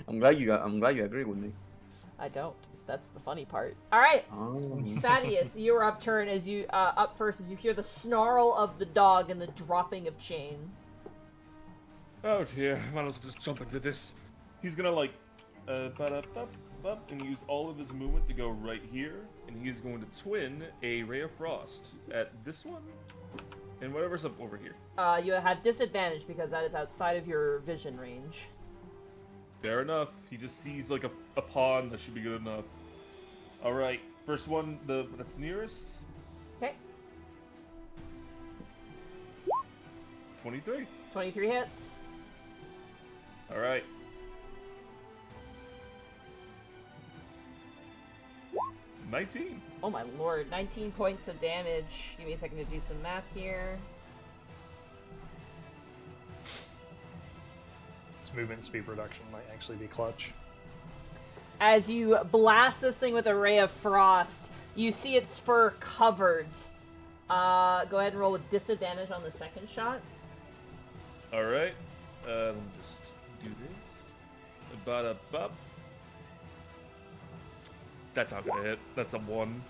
I'm glad you agree with me. I don't. That's the funny part. All right, Oh. Thaddeus, you're up turn as you up first as you hear the snarl of the dog and the dropping of chain. Oh dear, I might as well just jump into this. He's gonna like, and use all of his movement to go right here, and he's going to twin a Ray of Frost at this one, and whatever's up over here. You have disadvantage because that is outside of your vision range. Fair enough. He just sees like a pond. That should be good enough. All right, first one, that's nearest. Okay. 23. 23 hits. All right. 19. Oh my lord, 19 points of damage. Give me a second to do some math here. This movement speed reduction might actually be clutch. As you blast this thing with a ray of frost, you see its fur covered. Go ahead and roll with disadvantage on the second shot. All right. Let me just do this. Ba-da-bop. That's not gonna hit. That's a 1.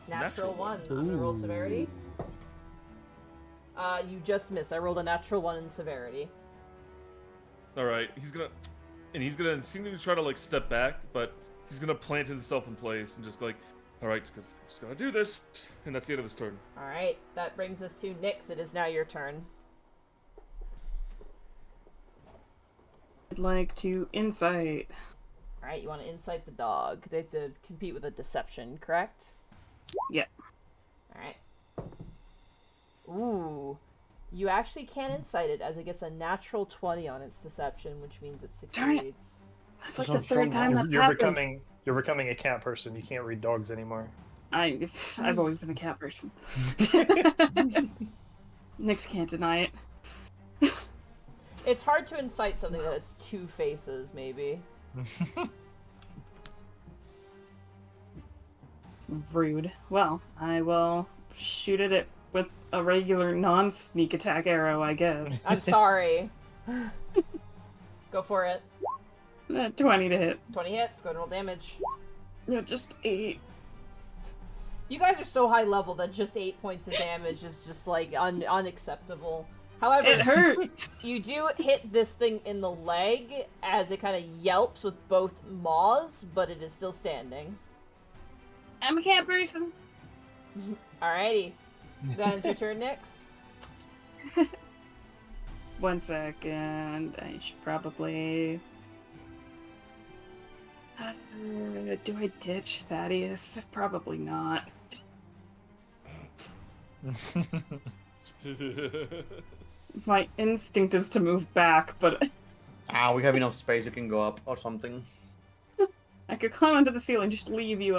Natural Natural one. one. I'm gonna roll severity. You just missed. I rolled a natural 1 in severity. All right. He's gonna seem to try to like step back, but he's gonna plant himself in place and just like, all right, just gonna do this, and that's the end of his turn. All right, that brings us to Nyx. It is now your turn. I'd like to insight. All right, you want to incite the dog. They have to compete with a deception, correct? Yeah. Alright. Ooh. You actually can insight it as it gets a natural 20 on its deception, which means it Darn it. succeeds. That's like So the third time that's happened. You're becoming a cat person. You can't read dogs anymore. I've always been a cat person. Nyx can't deny it. It's hard to incite something that has two faces, maybe. Rude. Well, I will shoot at it with a regular non-sneak attack arrow, I guess. I'm sorry. Go for it. 20 to hit. 20 hits, go and roll damage. No, just 8. You guys are so high level that just 8 points of damage is just like unacceptable. However, It hurts! you do hit this thing in the leg as it kind of yelps with both maws, but it is still standing. I'm a cat person. Alrighty. That ends your turn, Nyx. 1 second. I should probably... do I ditch Thaddeus? Probably not. My instinct is to move back, but We have enough space. You can go up or something. I could climb onto the ceiling, just leave you,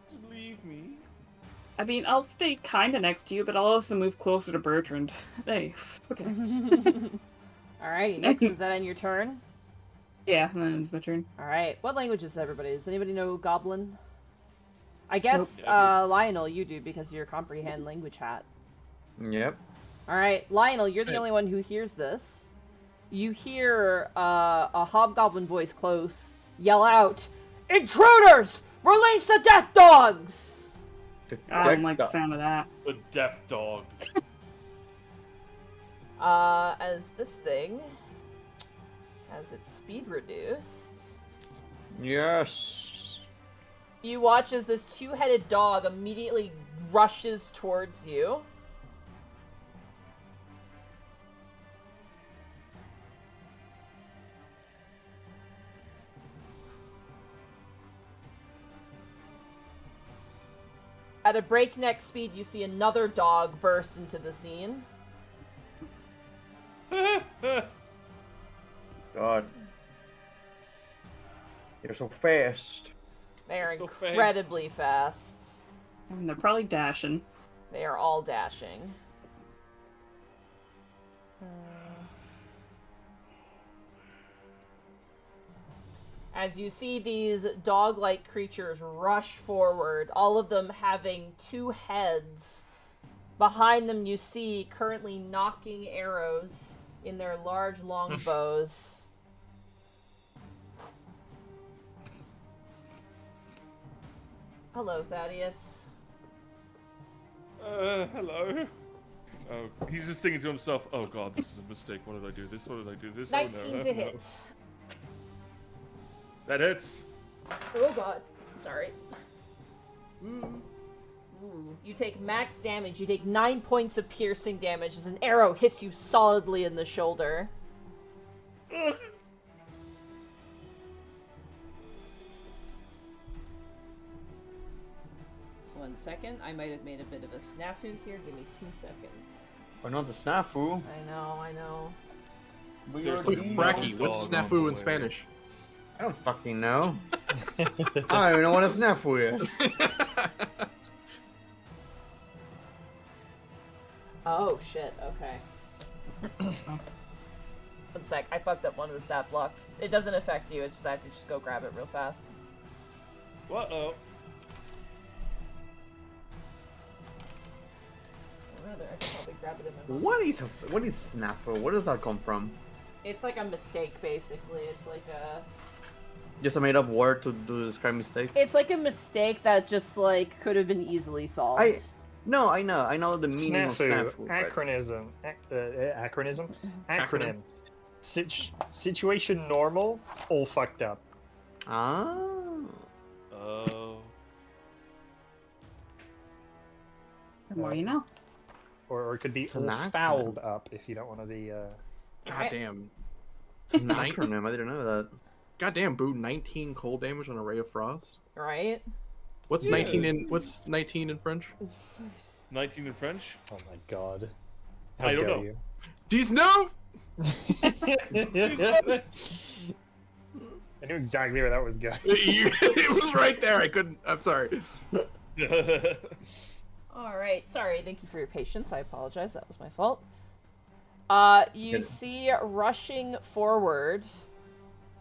Just leave me. I mean, I'll stay kinda next to you, but I'll also move closer to Bertrand. Hey, okay. Alrighty, Nyx, is that end your turn? Yeah, and then it's my turn. Alright, what language is everybody? Does anybody know Goblin? I guess, Nope. Lionel, you do, because you're Comprehend Language Hat. Yep. Alright, Lionel, you're the Hey. only one who hears this. You hear a hobgoblin voice close yell out, "Intruders! Release the death dogs!" I don't like the sound of that. The deaf dog. As this thing has its speed reduced, Yes. you watch as this two-headed dog immediately rushes towards you. At a breakneck speed, you see another dog burst into the scene. God. You're so fast. They are So fast. incredibly fast. And they're probably dashing. They are all dashing. As you see these dog-like creatures rush forward, all of them having two heads. Behind them you see currently knocking arrows in their large long bows. Hello, Thaddeus. Hello. Oh, he's just thinking to himself, "Oh God, this is a mistake. What did I do? This? What did I do? This? 19 oh, no, to no. hit. That hits. Oh god. Sorry. Ooh. You take max damage. You take 9 points of piercing damage as an arrow hits you solidly in the shoulder. One second. I might have made a bit of a snafu here. Give me 2 seconds. Or not the snafu. I know. We There's already like a know. Bracky, what's dog on the snafu in way. Spanish? I don't fucking know. I don't even know what a snafu is. Oh, shit. Okay. 1 sec. I fucked up one of the stat blocks. It doesn't affect you. It's just I have to just go grab it real fast. Uh-oh. Or rather, I could probably grab it in my mouth. What is snafu? Where does that come from? It's like a mistake, basically. It's like a... Just a made-up word to describe mistake. It's like a mistake that just, like, could have been easily solved. No, I know the meaning of Snafu, snafu. but- acronym, acronym. Situation normal, all fucked up. Ah. Oh. The more you know. Or it could be It's all an acronym. fouled up if you don't want to be. Goddamn. It's an acronym. I didn't know that. Goddamn, Boo, 19 cold damage on a Ray of Frost. Right? What's Yeah. 19 in French? 19 in French? Oh my god. How I don't dare know. you. These no. I knew exactly where that was going. It was right there. I couldn't. I'm sorry. All right. Sorry. Thank you for your patience. I apologize. That was my fault. You see rushing forward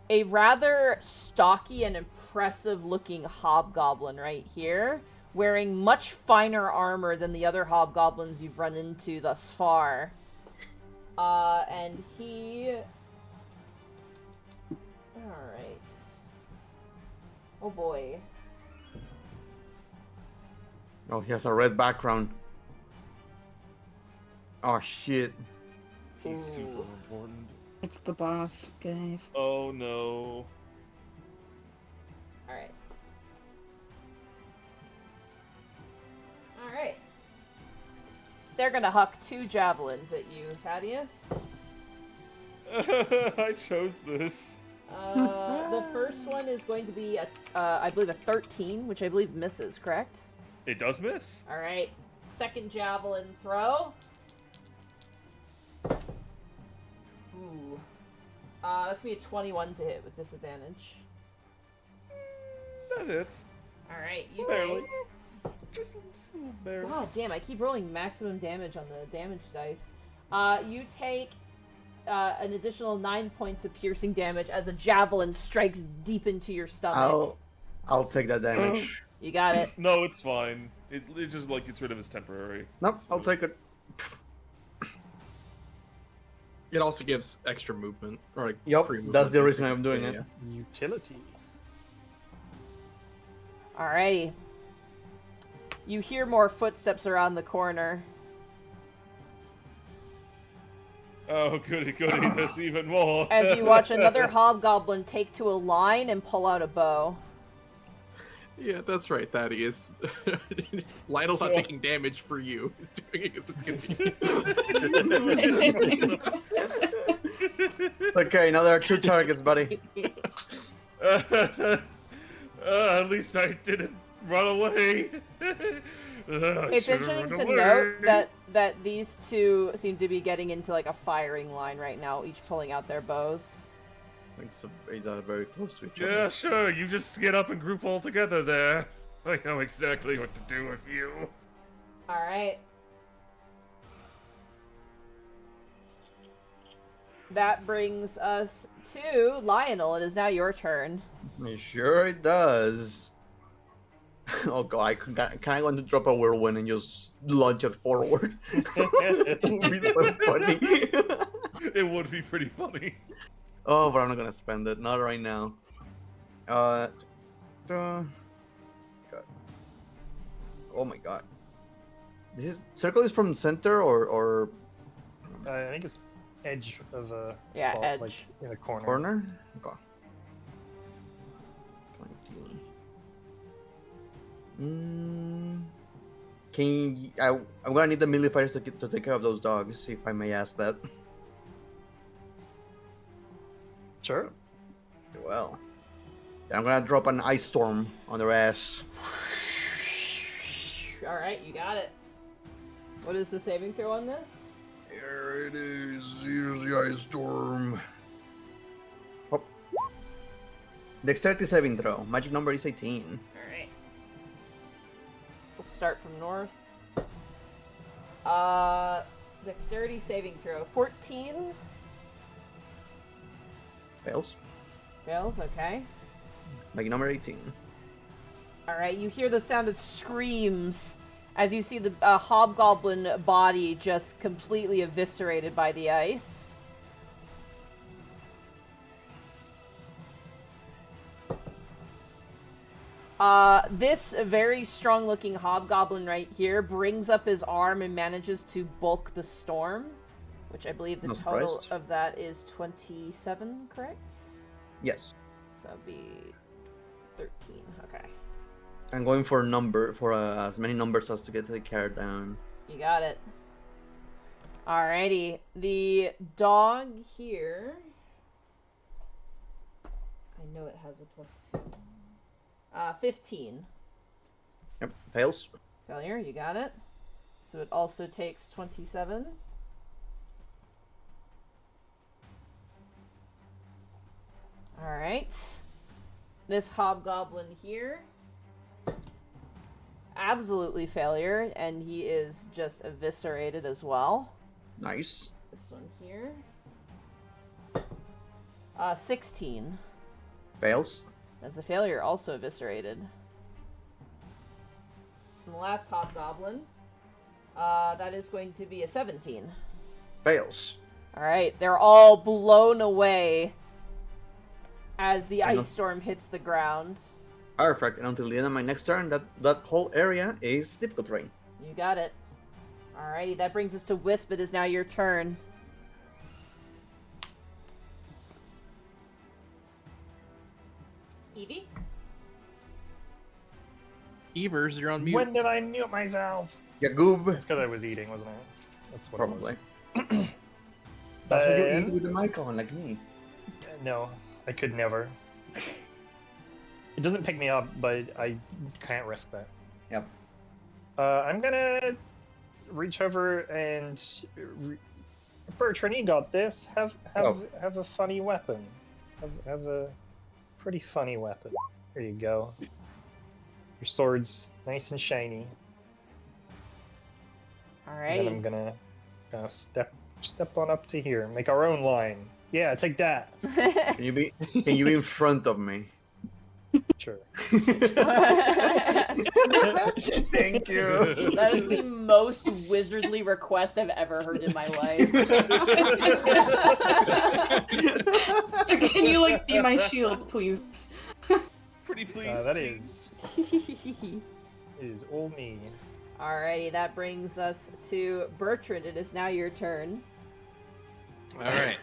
a rather stocky and impressive-looking hobgoblin right here, wearing much finer armor than the other hobgoblins you've run into thus far. And he... Alright. Oh boy. Oh, he has a red background. Oh shit. He's super important. It's the boss, guys. Oh no. Alright. Alright. They're gonna huck 2 javelins at you, Thaddeus. I chose this. The first one is going to be, I believe, a 13, which I believe misses, correct? It does miss. Alright. Second javelin throw. Ooh. That's gonna be a 21 to hit with disadvantage. That hits. Alright, you Barely. take... Just a little barely. God damn, I keep rolling maximum damage on the damage dice. You take an additional 9 points of piercing damage as a javelin strikes deep into your stomach. I'll take that damage. You got it. No, it's fine. It just like gets rid of his temporary. Nope, I'll take it. It also gives extra movement, or like Yep, free movement. that's the reason I'm basically. doing Yeah, it. Utility. Alrighty. You hear more footsteps around the corner. Oh, goody, goody, there's even more. As you watch another hobgoblin take to a line and pull out a bow. Yeah, that's right. Thaddeus. Lionel's not taking damage for you. He's doing it because it's gonna be. It's okay, now there are 2 targets, buddy. At least I didn't run away. It's interesting to note that these 2 seem to be getting into like a firing line right now, each pulling out their bows. It's very close to each Yeah, other. sure. You just get up and group all together there. I know exactly what to do with you. Alright. That brings us to Lionel. It is now your turn. Sure it does. Oh god, can I go to drop a whirlwind and just launch it forward? It would be so funny. It would be pretty funny. Oh, but I'm not gonna spend it. Not right now. God. Oh my god. This is circle is from center or I think it's edge of a Yeah, spot, edge. like in a corner. corner? Okay. 20. I'm gonna need the melee fighters to take care of those dogs, if I may ask that. Sure. Well, I'm gonna drop an ice storm on their ass. Alright, you got it. What is the saving throw on this? Here it is. Here's the ice storm. Oh. Dexterity saving throw. Magic number is 18. Alright. We'll start from north. Dexterity saving throw. 14. Fails. Fails, okay. Magic number 18. Alright, you hear the sound of screams as you see the hobgoblin body just completely eviscerated by the ice. This very strong-looking hobgoblin right here brings up his arm and manages to bulk the storm, which I believe the Not total surprised. of that is 27, correct? Yes. So that'd be 13, okay. I'm going for a number, for as many numbers as to get the carrot down. You got it. Alrighty. The dog here... I know it has a +2. 15. Yep, fails. Failure, you got it. So it also takes 27. Alright. This hobgoblin here. Absolutely failure, and he is just eviscerated as well. Nice. This one here. 16. Fails. As a failure, also eviscerated. And the last hobgoblin. That is going to be a 17. Fails. Alright, they're all blown away as the ice storm hits the ground. Perfect. And until the end of my next turn, that whole area is difficult terrain. You got it. Alrighty, that brings us to Wisp. It is now your turn. Evie? Evers, you're on mute. When did I mute myself? Yeah, goob. It's because I was eating, wasn't it? That's what Probably. it was. That's what you Uh, eat with the mic on, like me. No, I could never. It doesn't pick me up, but I can't risk that. Yep. I'm gonna reach over and Bertrand, you got this. Have a funny weapon. Have a pretty funny weapon. There you go. Your sword's nice and shiny. Alrighty. And then I'm gonna step on up to here. Make our own line. Yeah, take that. Can you be in front of me? Sure. Thank you. That is the most wizardly request I've ever heard in my life. Can you like be my shield, please? Pretty please. That is all me. Alrighty, that brings us to Bertrand. It is now your turn. All right.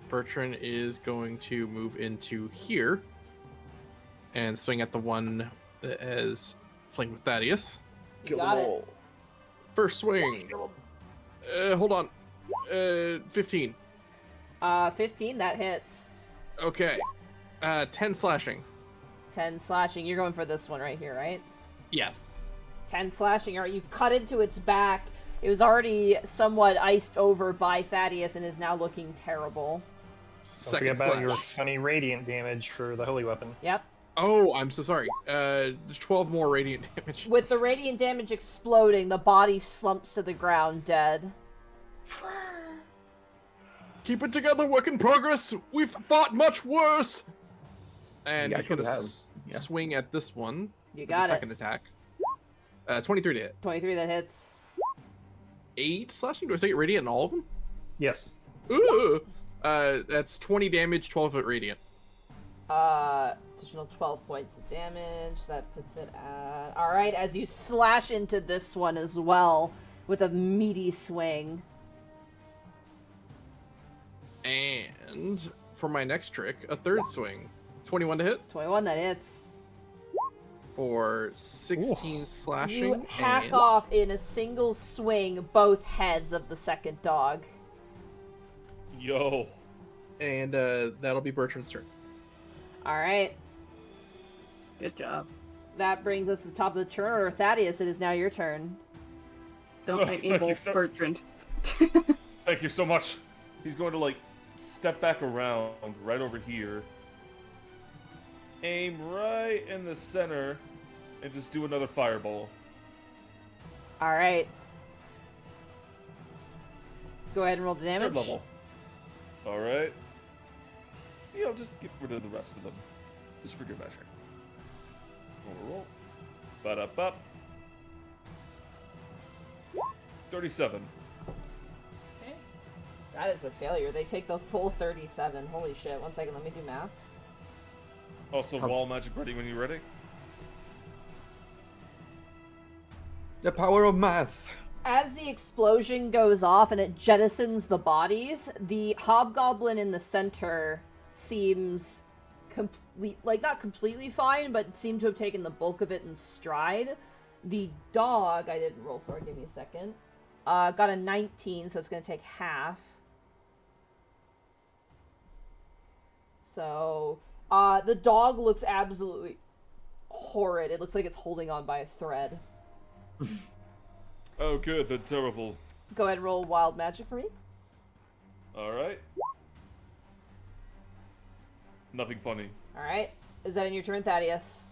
Bertrand is going to move into here and swing at the one that has flanked with Thaddeus. You got it. First swing. Hold on. 15. 15, that hits. Okay. 10 slashing. 10 slashing. You're going for this one right here, right? Yes. 10 slashing. Alright, you cut into its back. It was already somewhat iced over by Thaddeus and is now looking terrible. Don't forget about your funny radiant damage for the holy weapon. Yep. Oh, I'm so sorry. There's 12 more radiant damage. With the radiant damage exploding, the body slumps to the ground dead. Keep it together, work in progress. We've fought much worse. And Yeah, he's gonna I could have. swing at this one. You with got the it. second attack. 23 to hit. 23, that hits. 8 slashing. Do I say radiant in all of them? Yes. Ooh. That's 20 damage, 12 at radiant. Additional 12 points of damage. That puts it at... Alright, as you slash into this one as well with a meaty swing. And for my next trick, a third swing. 21 to hit 21, that hits. for 16 slashing. You hack and... off in a single swing both heads of the second dog. Yo. And that'll be Bertrand's turn. Alright. Good job. That brings us to the top of the turn. Or Thaddeus, it is now your turn. Don't fight Thank evil, you, sir. Bertrand. Thank you so much. He's going to, like, step back around right over here. Aim right in the center. And just do another fireball. Alright. Go ahead and roll the damage. Third level. Alright. Yeah, I'll just get rid of the rest of them. Just for good measure. Roll. Ba-da-bop. 37. Okay. That is a failure. They take the full 37. Holy shit. 1 second, let me do math. Also, wall magic ready when you're ready. The power of math. As the explosion goes off and it jettisons the bodies, the hobgoblin in the center seems not completely fine, but seemed to have taken the bulk of it in stride. The dog, I didn't roll for it, give me a second, got a 19, so it's going to take half. So, the dog looks absolutely horrid. It looks like it's holding on by a thread. Oh, good. They're terrible. Go ahead and roll wild magic for me. All right. Nothing funny. All right. Is that in your turn, Thaddeus?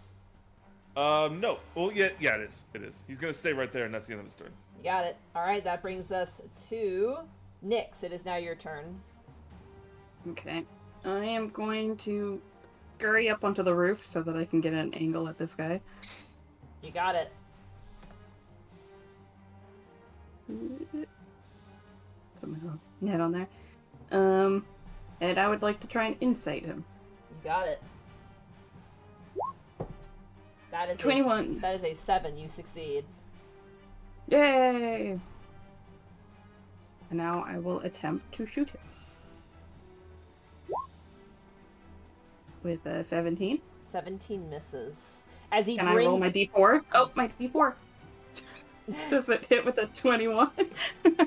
No. Well, yeah, it is. It is. He's gonna stay right there, and that's the end of his turn. You got it. All right. That brings us to Nyx. It is now your turn. Okay. I am going to scurry up onto the roof so that I can get an angle at this guy. You got it. Put my little net on there. And I would like to try and insight him. You got it. That is 21. That is a 7. You succeed. Yay! And now I will attempt to shoot him. With a 17. 17 misses. As he Can I brings roll my d4? Oh, my d4! Does it hit with a 21?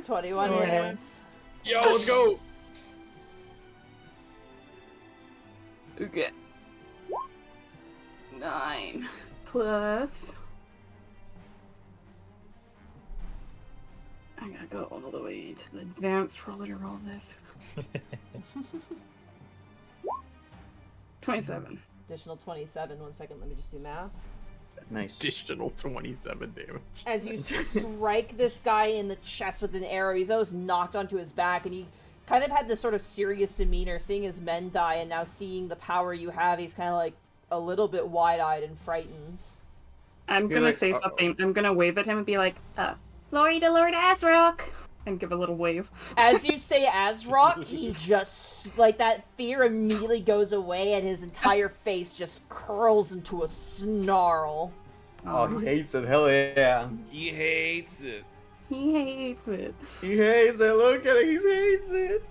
21 Oh, hits. Yo, let's go. Okay. 9 plus. I gotta go all the way into the advanced roller to roll this. 27. Additional 27. 1 second, let me just do math. Nice. Additional 27 damage. As you strike this guy in the chest with an arrow, he's almost knocked onto his back, and he kind of had this sort of serious demeanor, seeing his men die, and now seeing the power you have, he's kind of like a little bit wide-eyed and frightened. I'm You're gonna like, say uh-oh. something. I'm gonna wave at him and be like, glory to Lord Azrock! And give a little wave. As you say Azrock, he just, like, that fear immediately goes away, and his entire face just curls into a snarl. Oh, he hates it. Hell yeah. He hates it. He hates it. He hates it. Look at it. He hates it.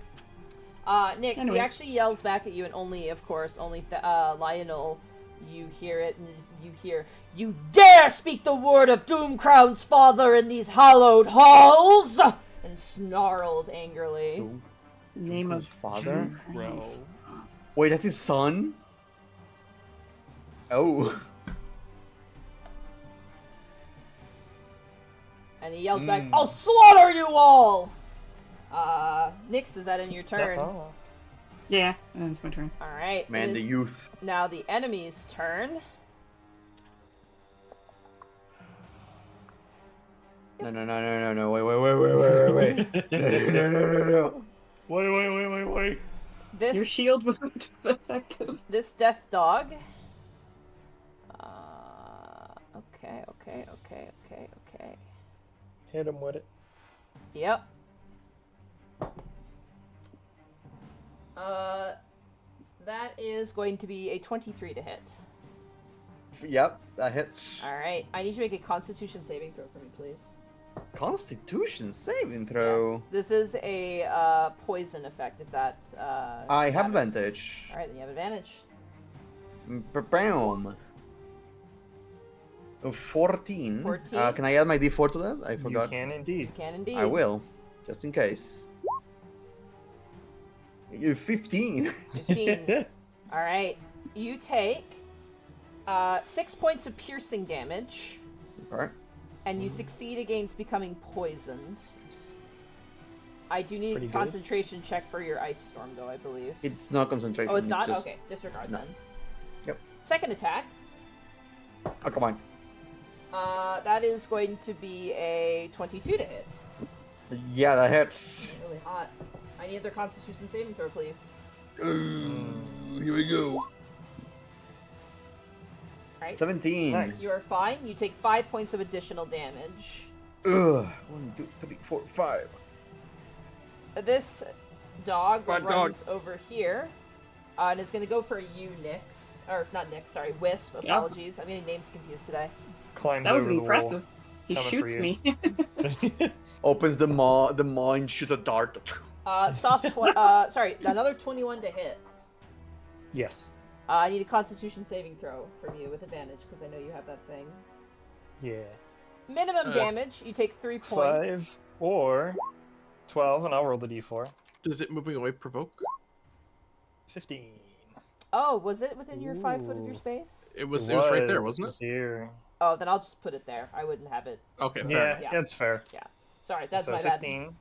Nyx, Anyway. he actually yells back at you, and only, of course, Lionel, you hear it, and you hear, "You dare speak the word of Doomcrown's father in these hallowed halls!" And snarls angrily. Name of father? Bro. Wait, that's his son? Oh. And he yells back, "I'll slaughter you all!" Nyx, is that in your turn? Yeah, and it's my turn. Alright. Man, the youth. Now the enemy's turn. No. Wait. No. Wait. This Your shield wasn't effective. this death dog. Okay. Hit him with it. Yep. That is going to be a 23 to hit. Yep, that hits. Alright, I need you to make a constitution saving throw for me, please. Constitution saving throw. Yes. This is a poison effect, if that I have matters. advantage. Alright, then you have advantage. Bam. 14. 14? Can I add my d4 to that? I forgot. You can indeed. You can indeed. I will, just in case. 15. 15. Alright, you take 6 points of piercing damage, Alright. and you succeed against becoming poisoned. I do need Pretty a good. concentration check for your ice storm, though, I believe. It's not concentration. Oh, it's not? just... Okay, disregard No. then. Yep. Second attack. Oh, come on. That is going to be a 22 to hit. Yeah, that hits. Really hot. I need their constitution saving throw, please. Here we go. Alright. 17. Nice. You are fine. You take 5 points of additional damage. 1, 2, 3, 4, 5. This dog Bad runs over here, and is going to go for you, Nyx. Or, not Nyx, sorry, Wisp. Apologies. I'm getting names confused today. Climbs That was over the impressive. wall. He Coming shoots for me. Opens the maw and shoots a dart. Sorry, another 21 to hit. Yes. I need a constitution saving throw from you with advantage, because I know you have that thing. Yeah. Minimum damage, you take 3 points. 5 or 12, and I'll roll the d4. Does it moving away provoke? 15. Oh, was it within your 5 foot of your Ooh. space? It was right there, wasn't It's it? here. Oh, then I'll just put it there. I wouldn't have it. Okay, fair Yeah, enough. Yeah. that's fair. Sorry, that's So my bad. 15.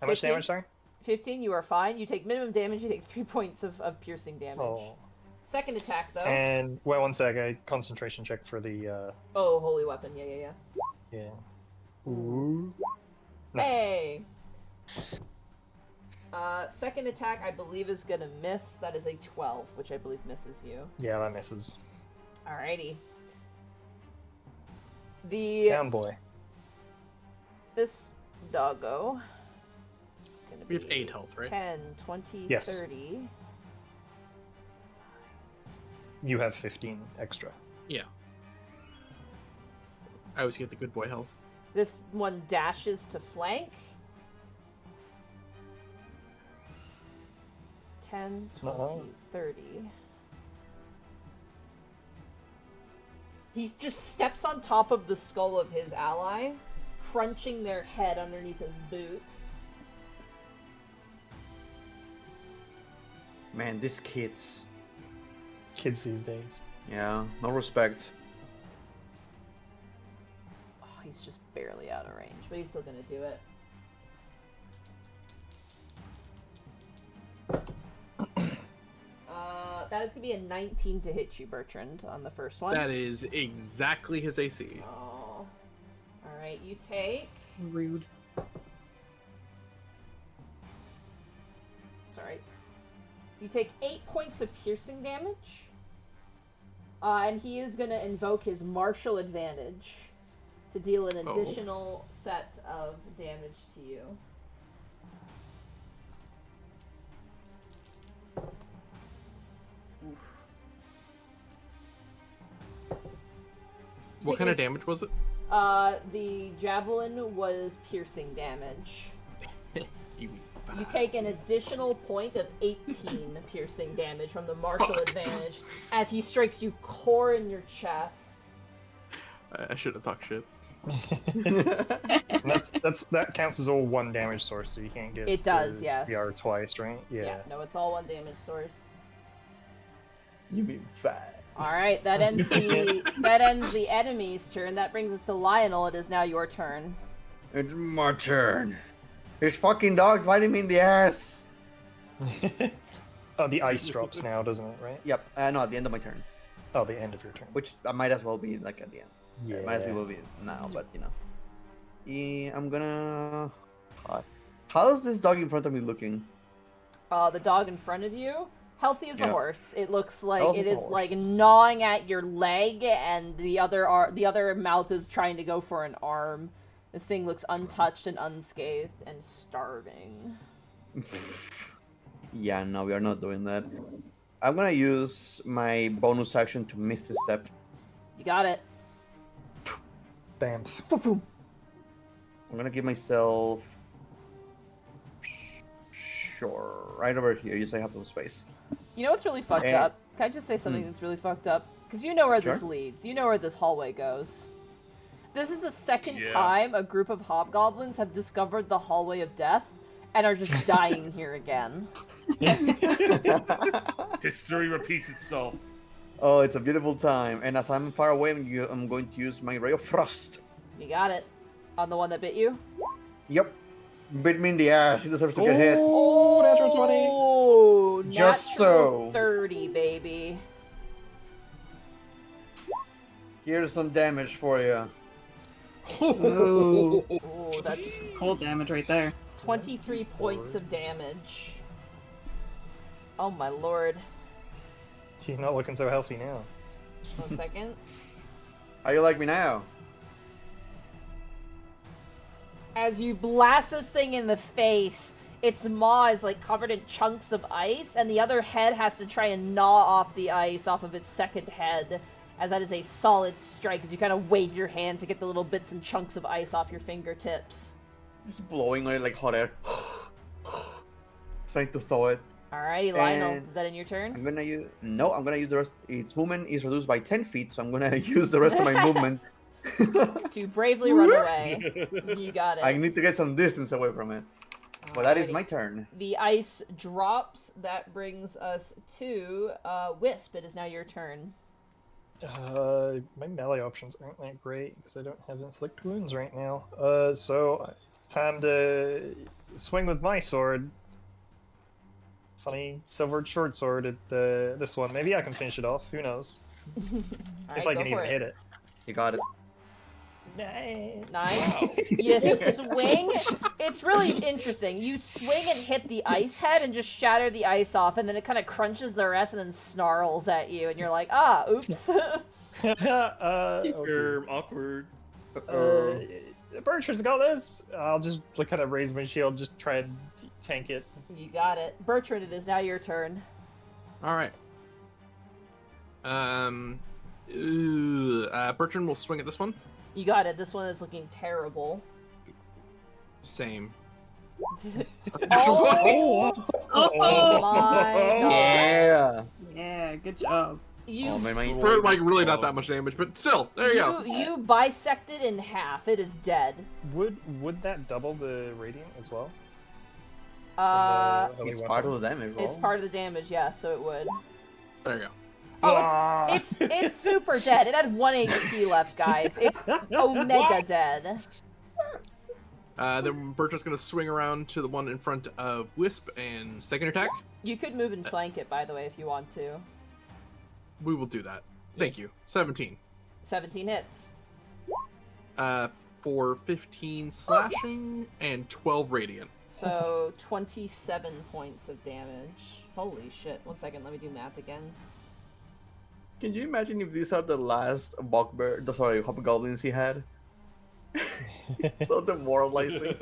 How much 15? damage, sorry? 15, you are fine. You take minimum damage. You take 3 points of piercing damage. Oh. Second attack, though. And wait 1 sec. I concentration check for the. Oh, holy weapon. Yeah. Yeah. Ooh. Nice. Hey! Second attack, I believe, is gonna miss. That is a 12, which I believe misses you. Yeah, that misses. Alrighty. The... Down boy. This doggo... is gonna We have be 8 health, right? 10, 20, Yes. 30... You have 15 extra. Yeah. I always get the good boy health. This one dashes to flank. 10, 20, Uh-oh. 30. He just steps on top of the skull of his ally, crunching their head underneath his boots. Man, these kids. Kids these days. Yeah, no respect. Oh, he's just barely out of range, but he's still gonna do it. That is gonna be a 19 to hit you, Bertrand, on the first one. That is exactly his AC. Oh. Alright, you take... Rude. Sorry. You take 8 points of piercing damage. And he is gonna invoke his martial advantage to deal an additional set of damage to you. Oof. What kind of damage was it? The javelin was piercing damage. You You take an additional point of 18 piercing damage from the martial advantage as he strikes you core in your chest. I should have talked shit. And that counts as all 1 damage source, so you can't get It does, the yes. PR twice, right? Yeah. No, it's all 1 damage source. You mean fat? All right, that ends the enemy's turn. That brings us to Lionel. It is now your turn. It's my turn. There's fucking dogs biting me in the ass. Oh, the ice drops now, doesn't it, right? Yep, no, at the end of my turn. Oh, the end of your turn. Which I might as well be like at the end. Yeah. It might as well be now, but you know. Yeah, I'm gonna... How's this dog in front of me looking? The dog in front of you, healthy as a Yeah. horse. It looks like Healthy it as a is horse. like gnawing at your leg, and the other mouth is trying to go for an arm. This thing looks untouched and unscathed and starving. Yeah, no, we are not doing that. I'm gonna use my bonus action to Misty Step. You got it. Bam. Boom. I'm gonna give myself... Sure, right over here, just so I have some space. You know what's really fucked Hey. up? Can I just say something that's really fucked up? Because you know where this Sure. leads. You know where this hallway goes. This is the second Yeah. time a group of hobgoblins have discovered the hallway of death and are just dying here again. History repeats itself. Oh, it's a beautiful time. And as I'm far away, I'm going to use my Ray of Frost. You got it. On the one that bit you? Yep. Bit me in the ass. He deserves to get hit. Oh, natural 20. Oh, Just natural so. 30, baby. Here's some damage for you. Ooh, Oh, that's cold damage right there. 23 points of damage. Oh my lord. She's not looking so healthy now. 1 second. How you like me now? As you blast this thing in the face, its maw is like covered in chunks of ice, and the other head has to try and gnaw off the ice off of its second head, as that is a solid strike as you kind of wave your hand to get the little bits and chunks of ice off your fingertips. Just blowing on it like hot air. Trying to thaw it. Alrighty, Lionel, And is that in your turn? I'm gonna use... No, I'm gonna use the rest... Its movement is reduced by 10 feet, so I'm gonna use the rest of my movement. To bravely run away. You got it. I need to get some distance away from it. Well, that is Alrighty. my turn. The ice drops. That brings us to Wisp. It is now your turn. My melee options aren't that great because I don't have inflict wounds right now. So it's time to swing with my sword. Funny silver short sword at this one. Maybe I can finish it off. Who knows? Alright, If I go can for even it. hit it. You got it. Nine. You swing. It's really interesting. You swing and hit the ice head and just shatter the ice off, and then it kind of crunches the rest and then snarls at you, and you're like, oops. Okay. Awkward. Bertrand's got this. I'll just kind of raise my shield, just try and tank it. You got it. Bertrand, it is now your turn. All right. Bertrand will swing at this one. You got it. This one is looking terrible. Same. Oh Oh, my god. Yeah. yeah, good job. You, Oh, man, For like really not that much damage, but still, there you go. you bisect it in half. It is dead. Would that double the radiant as well? Uh, From the holy It's weapon? part of the damage roll. it's part of the damage, yeah, so it would. There you go. Oh, it's super dead. It had 1 HP left, guys. It's omega dead. Then Bertrand's gonna swing around to the one in front of Wisp and second attack. You could move and flank it, by the way, if you want to. We will do that. Thank you. 17. 17 hits. For 15 slashing and 12 radiant. So 27 points of damage. Holy shit. 1 second, let me do math again. Can you imagine if these are the last hobgoblins he had? So demoralizing.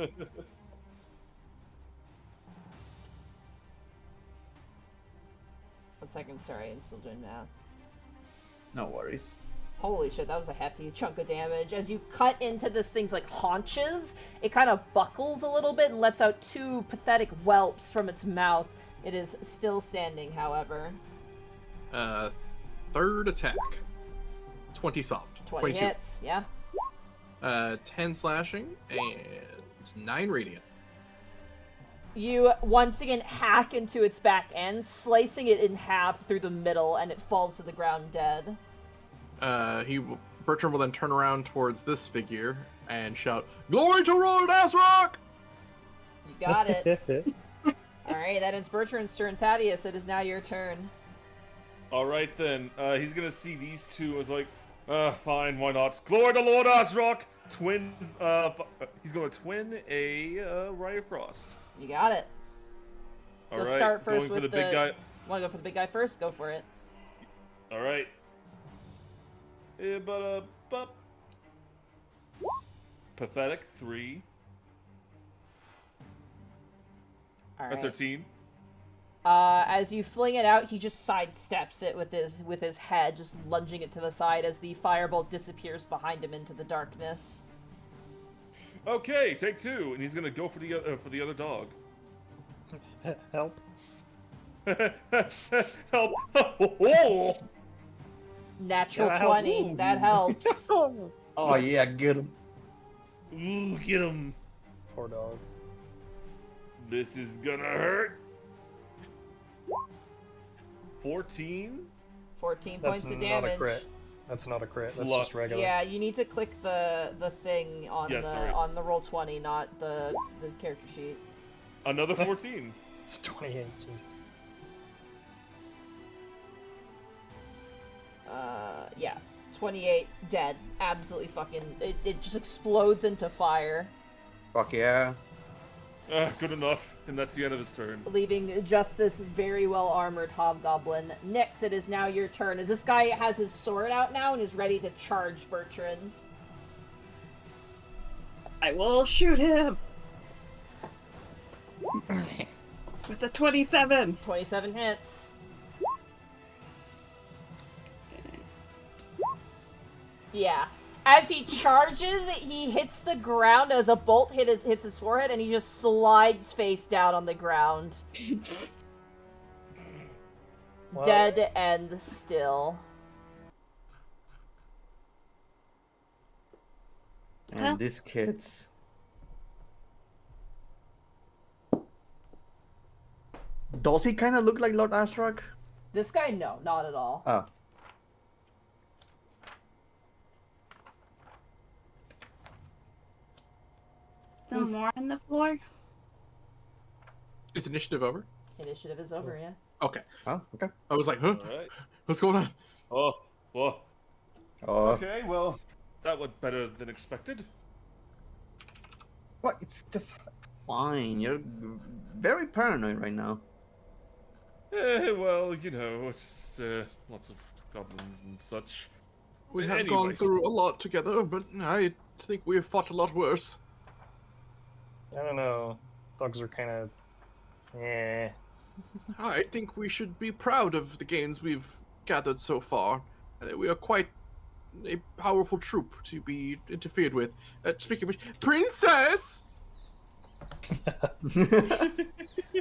1 second, sorry, I'm still doing math. No worries. Holy shit, that was a hefty chunk of damage. As you cut into this thing's like haunches, it kind of buckles a little bit and lets out 2 pathetic whelps from its mouth. It is still standing, however. Third attack. 20 soft. 20 22. hits, yeah. 10 slashing and 9 radiant. You once again hack into its back end, slicing it in half through the middle, and it falls to the ground dead. Bertrand will then turn around towards this figure and shout, "Glory to Lord Asrock!" You got it. Alright, that ends Bertrand's turn. Thaddeus, it is now your turn. All right then. He's gonna see these two as like, fine, why not? Glory to Lord Asrock. Twin. He's gonna twin a Ray of Frost. You got it. All Let's right. start first going with for the big guy. Want to go for the big guy first? Go for it. All right. Pathetic 3. Alright. 13. As you fling it out, he just sidesteps it with his head, just lunging it to the side as the firebolt disappears behind him into the darkness. Okay, take 2, and he's gonna go for the other dog. Help. Help! Oh! Natural That helps. 20. That helps. Oh yeah, get him. Ooh, get him! Poor dog. This is gonna hurt. 14. 14 That's points of not damage. a crit. That's not a crit. That's Fluff. just regular. Yeah, you need to click the thing on Yeah, sorry. on the roll 20, not the character sheet. Another 14. It's 28. Jesus. Yeah. 28 dead. Absolutely fucking it just explodes into fire, Fuck yeah. Good enough. And that's the end of his turn. leaving just this very well armored hobgoblin. Nyx, it is now your turn. As this guy has his sword out now and is ready to charge Bertrand. I will shoot him with the 27. 27 hits. Yeah. As he charges, he hits the ground as a bolt hits his forehead, and he just slides face down on the ground. Well, Dead and still. And these kids. Does he kind of look like Lord Astrak? This guy, no, not at all. Oh. Still more on the floor? Is initiative over? Initiative is over, yeah. Okay. Oh, okay. I was like, huh? Alright. What's going on? Oh, well. Oh. Okay, well, that went better than expected. What? It's just fine. You're very paranoid right now. Well, you know, just lots of goblins and such. We have gone Anyways. through a lot together, but I think we have fought a lot worse. I don't know. Dogs are kind of. Yeah. I think we should be proud of the gains we've gathered so far. We are quite a powerful troop to be interfered with. Speaking of which, Princess!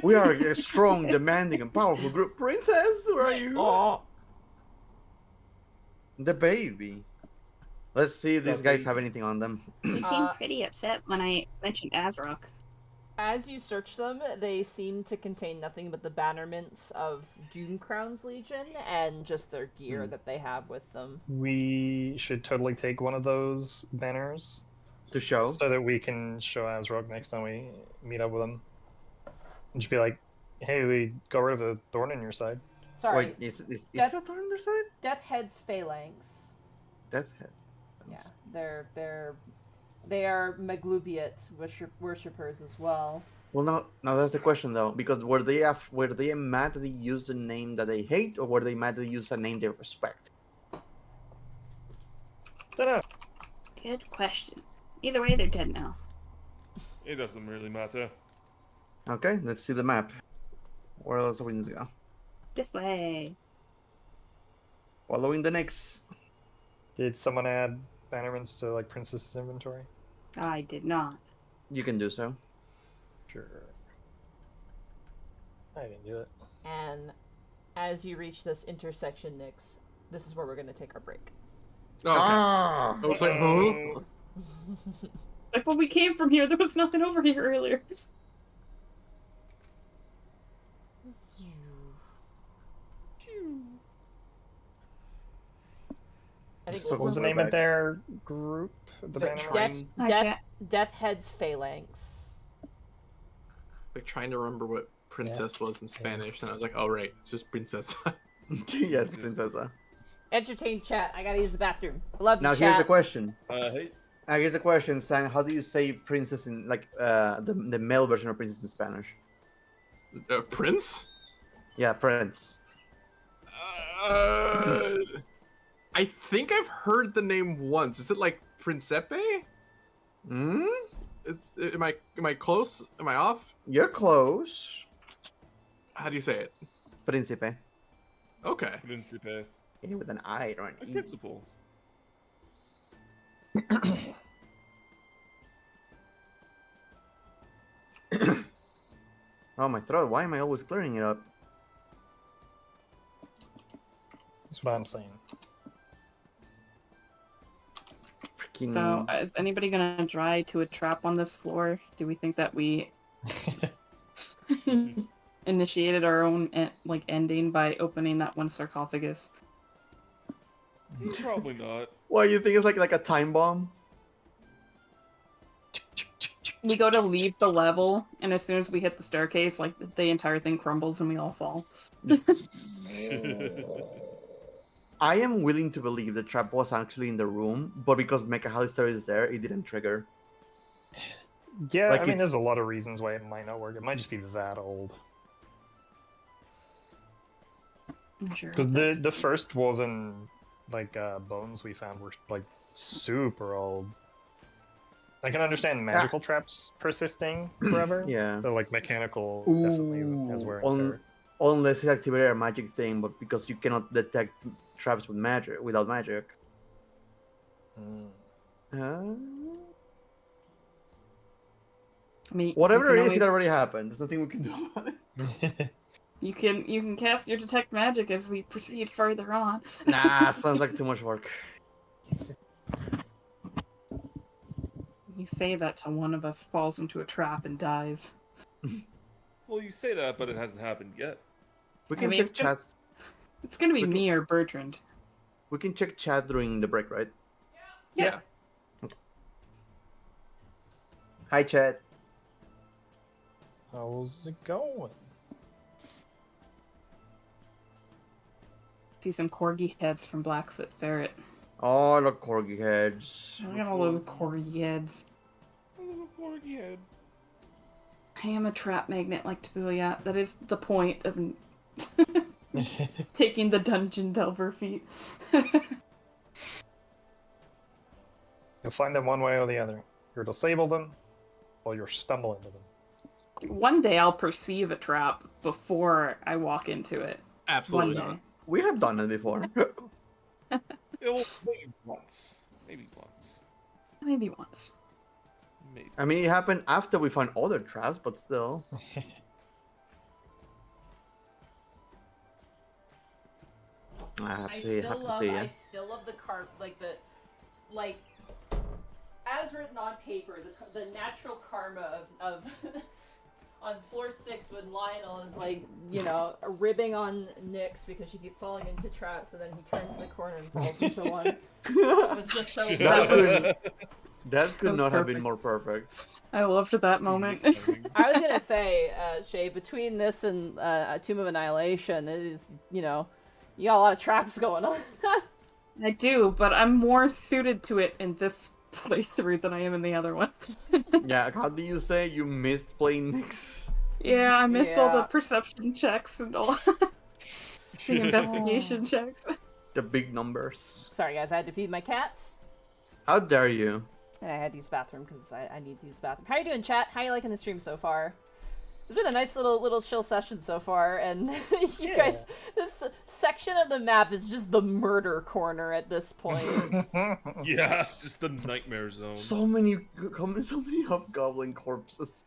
We are a strong, demanding, and powerful group. Princess, where are you? Oh, The baby. Let's see if these The guys baby. have anything on them. He seemed pretty upset when I mentioned Azrock. As you search them, they seem to contain nothing but the bannerments of Doomcrown's Legion and just their gear that they have with them. We should totally take one of those banners To show. so that we can show Azrog next time we meet up with him. And just be like, hey, we got rid of a thorn in your side. Sorry, Wait, is Death- there a thorn on their side? Death Head's Phalanx. Death heads. Yeah, they are Maglubiot worshippers as well. Well, now that's the question though, because were they mad that they used a name that they hate, or were they mad that they used a name they respect? Dunno. Good question. Either way, they're dead now. It doesn't really matter. Okay, let's see the map. Where else do we need to go? This way. Following the Nyx. Did someone add bannerments to like Princess's inventory? I did not. You can do so. Sure. I didn't do it. And as you reach this intersection, Nyx, this is where we're going to take our break. okay. Ah! I was like, huh? Like, well, we came from here. There was nothing over here earlier. I think So What was the we're name back. of their group? The So banner? Death, Hi, Death, chat. Death Head's Phalanx. Like trying to remember what princess was in Spanish, and I was like, oh right, it's just princess. Yes, Princessa. Entertain chat. I gotta use the bathroom. I love you, Now chat. here's the question. Hey, Now here's the question, Sam. How do you say princess in like the male version of princess in Spanish? Prince? Yeah, prince. I think I've heard the name once. Is it like Principe? Hmm? Am I close? Am I off? You're close. How do you say it? Principe. Okay. Principe. A with an I or an A E. principal. Oh, my throat. Why am I always clearing it up? That's what I'm saying. Freaking... So, is anybody gonna try to a trap on this floor? Do we think that we initiated our own ending by opening that one sarcophagus? Probably not. Why, you think it's like a time bomb? We go to leave the level, and as soon as we hit the staircase, like the entire thing crumbles and we all fall. I am willing to believe the trap was actually in the room, but because Mecha Hallister is there, it didn't trigger. Yeah, Like I mean, it's- there's a lot of reasons why it might not work. It might just be that old. I'm sure. Because the first woven bones we found were like super old. I can understand magical traps persisting forever. Yeah. But like mechanical definitely has wear and tear. Unless it activated a magic thing, but because you cannot detect traps with magic without magic. Mm. I mean, Whatever you it can is, it always- already happened. There's nothing we can do about it. You can cast your detect magic as we proceed further on. Nah, sounds like too much work. You say that till one of us falls into a trap and dies. Well, you say that, but it hasn't happened yet. We I can mean, check it's just- chat. It's gonna be We can- me or Bertrand. We can check chat during the break, right? Yeah. Hi, chat. How's it going? See some corgi heads from Blackfoot Ferret. Oh, the corgi heads. Look at all those corgi heads. A little corgi head. I am a trap magnet like Tabuya. That is the point of taking the dungeon delver feat. You'll find them one way or the other. You'll disable them, or you'll stumble into them. One day I'll perceive a trap before I walk into it. Absolutely One day. not. We have done it before. Yeah, well, maybe once. Maybe once. Maybe once. Maybe. I mean, it happened after we found other traps, but still. I have I to still love say, I still love the like as written on paper, the natural karma of on floor 6 when Lionel is like, you know, ribbing on Nyx because she keeps falling into traps and then he turns the corner and falls into one. It was just so That could was not have been perfect. more perfect. I loved that moment. I was gonna say, Shay, between this and Tomb of Annihilation, it is, you know, you got a lot of traps going on. I do, but I'm more suited to it in this playthrough than I am in the other one. Yeah, how do you say you missed playing Nyx? Yeah, I missed all the Yeah. perception checks and all the investigation checks. The big numbers. Sorry guys, I had to feed my cats. How dare you? And I had to use the bathroom because I need to use the bathroom. How you doing, chat? How you liking the stream so far? It's been a nice little chill session so far, and you guys, this section of the map is just the murder corner at this point. Yeah, just the nightmare zone. So many hobgoblin corpses.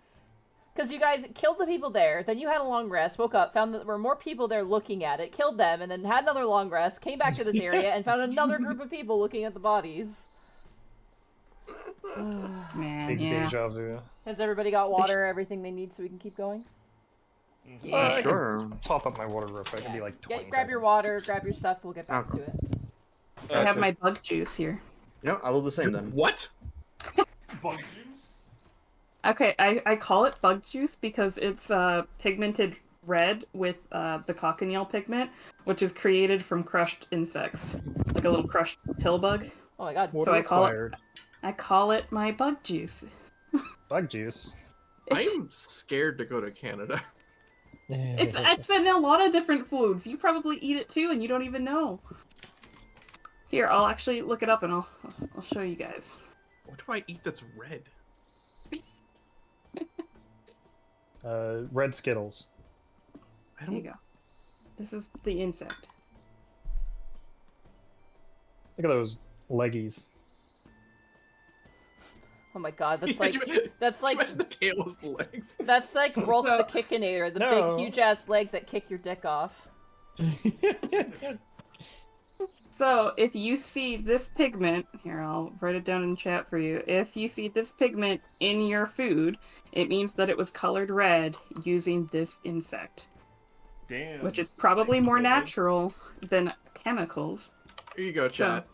Because you guys killed the people there, then you had a long rest, woke up, found that there were more people there looking at it, killed them, and then had another long rest, came back to this area, and found another group of people looking at the bodies. Man, Big yeah. deja vu. Has everybody got water, everything they need so we can keep going? I can Sure. top up my water real quick. It'll be like 20 Grab your seconds. water, grab your stuff, we'll get back Okay. to it. I have my bug juice here. Yeah, I'll do the same then. What? Bug juice? Okay, I call it bug juice because it's pigmented red with the cochineal pigment, which is created from crushed insects, like a little crushed pill bug. Oh my god. Water So I required. I call it my bug juice. Bug juice. I'm scared to go to Canada. It's in a lot of different foods. You probably eat it too, and you don't even know. Here, I'll actually look it up, and I'll show you guys. What do I eat that's red? Red Skittles. I There you don't. go. This is the insect. Look at those leggies. Oh my god, that's like that's like Imagine the tail is the legs. that's like Rolf the Kickinator, the No. big huge ass legs that kick your dick off. So, if you see this pigment, here, I'll write it down in chat for you. If you see this pigment in your food, it means that it was colored red using this insect, Damn. which is probably Thank more you. natural than chemicals. Here you go, chat.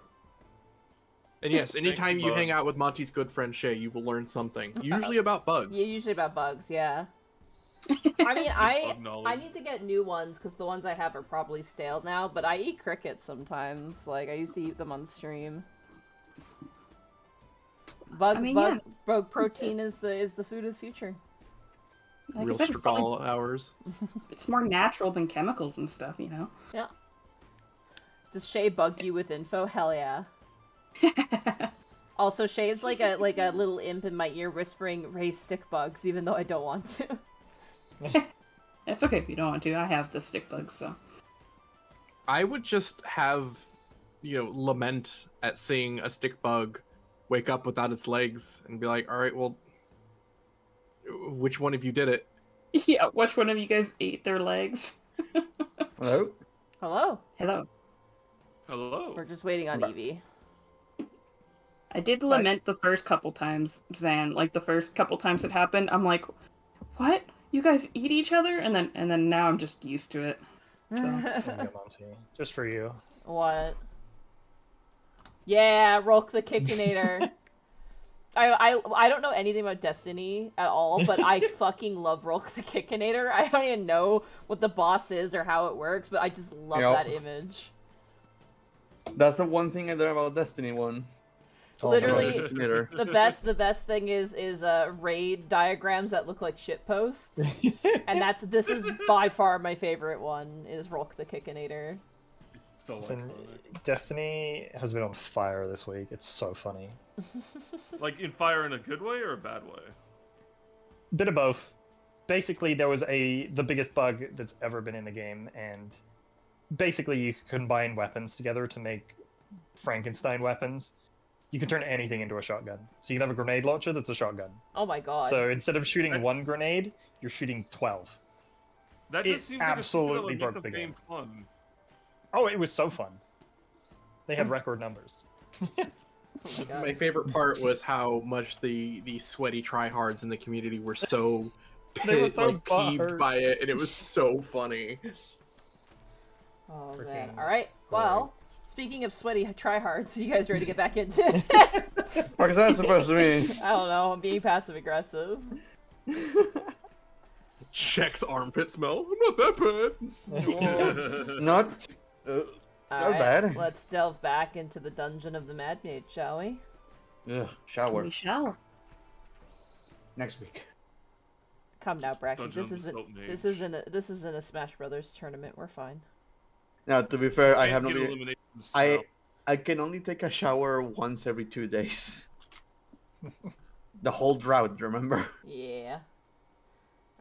And yes, anytime you bug. hang out with Monty's good friend Shay, you will learn something. Usually about bugs. Yeah, usually about bugs, yeah. I mean, Bug I knowledge. need to get new ones because the ones I have are probably stale now, but I eat crickets sometimes. Like, I used to eat them on stream. Bug protein is the food of the future. Like I Real said, it's probably- Struggle hours. it's more natural than chemicals and stuff, you know? Yeah. Does Shay bug you with info? Hell yeah. Also, Shay's like a little imp in my ear whispering, raise stick bugs, even though I don't want to. It's okay if you don't want to. I have the stick bugs, so. I would just have, lament at seeing a stick bug wake up without its legs and be like, all right, well, which one of you did it? Yeah, which one of you guys ate their legs? Hello? Hello. Hello. Hello. We're just waiting on Evie. I did lament the first couple times, Zan. Like, the first couple times it happened, I'm like, what? you guys eat each other, and then now I'm just used to it. So Come on to you. Just for you. What? Yeah, Rolk the Kickinator. I don't know anything about Destiny at all, but I fucking love Rolk the Kickinator. I don't even know what the boss is or how it works, but I just love that image. That's the one thing I learned about Destiny 1. Literally, the best thing is raid diagrams that look like shit posts, and this is by far my favorite one. Is Rolk the Kickinator. So Listen, Destiny has been on fire this week. It's so funny. Like in fire in a good way or a bad way? Bit of both. Basically, there was the biggest bug that's ever been in the game, and basically you combine weapons together to make Frankenstein weapons. You can turn anything into a shotgun. So you can have a grenade launcher that's a shotgun. Oh my god. So instead of shooting one grenade, you're shooting 12. That just seems absolutely like broke the game. Fun. Oh, it was so fun. They had record numbers. Oh my favorite part was how much the sweaty tryhards in the community were so peeved by it, and it was so funny. Oh Freaking man! All right. Well, speaking of sweaty tryhards, you guys ready to get back into it? What's that supposed to mean? I don't know. I'm being passive aggressive. Checks armpit smell. Not that bad. Not Alright, bad. let's delve back into the dungeon of the Mad Mage, shall we? Ugh, shower. we shall. Next week. Come now, Bracky. Dungeon This of the isn't Salt this isn't a Smash Brothers tournament. We're fine. Now, to be fair, I Can't have no. get eliminated from I Salt. I can only take a shower once every 2 days. The whole drought, remember? Yeah.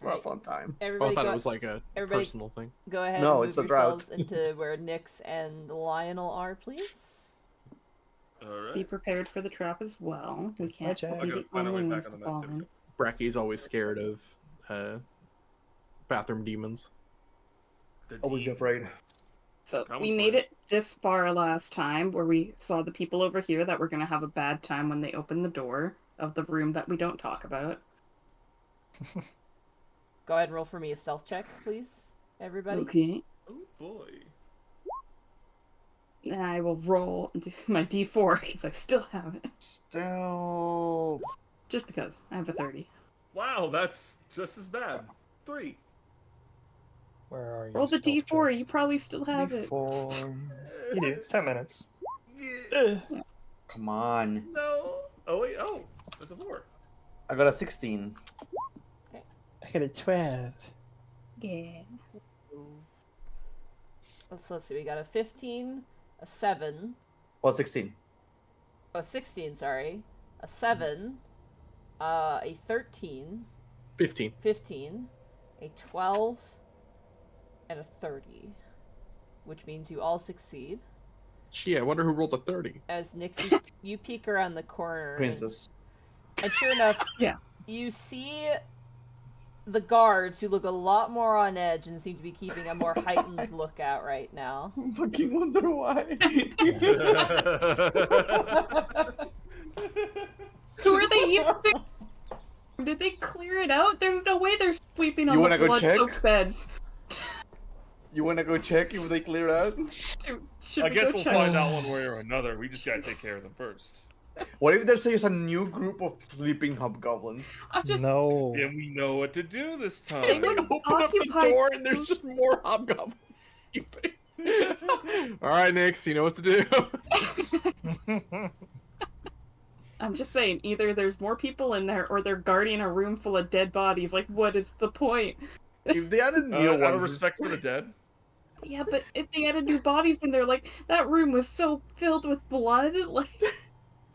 For a fun time. I Everybody, thought it was like a personal thing. go ahead No, and it's move a drought. yourselves into where Nyx and Lionel are, please. Be Alright. prepared for the trap as well. We can't Jack. be I gotta the find our way only back ones on to the fall map, in. Bracky's always scared of bathroom demons. The Always be demon. afraid. So Come we for made it. it this far last time, where we saw the people over here that were going to have a bad time when they open the door of the room that we don't talk about. Go ahead and roll for me a stealth check, please, everybody. Okay. Oh boy. And I will roll my d4 because I still have it. Still. Just because I have a 30. Wow, that's just as bad. 3. Where are you? Roll the stealth d4. check? You probably still have it. Before. You do. It's 10 minutes. Come on. No. Oh wait. Oh, that's a 4. I got a 16. I got a 12. Yeah. Let's see. We got a 15, a 7, Well, 16. a 16. Sorry, a 7, a 13, 15. 15, a 12, and a 30, which means you all succeed. Gee, I wonder who rolled a 30. As Nyx, you peek around the corner, Princess. and sure enough, Yeah. you see the guards who look a lot more on edge and seem to be keeping a more heightened lookout right now. Fucking wonder why. Who are they even? Did they clear it out? There's no way they're sweeping on You the wanna go check? blood-soaked beds. You wanna go check if they clear out? Should I we guess go we'll check? find out one way or another. We just gotta take care of them first. What if there's just a new group of sleeping hobgoblins? I'm just No. And we know what to do this They time. were Open up the occupied- door and there's just more hobgoblins. Alright, Nyx, you know what to do. I'm just saying, either there's more people in there or they're guarding a room full of dead bodies. Like, what is the point? If they added new Out of ones, respect for the dead. Yeah, but if they added new bodies in there, like, that room was so filled with blood, like...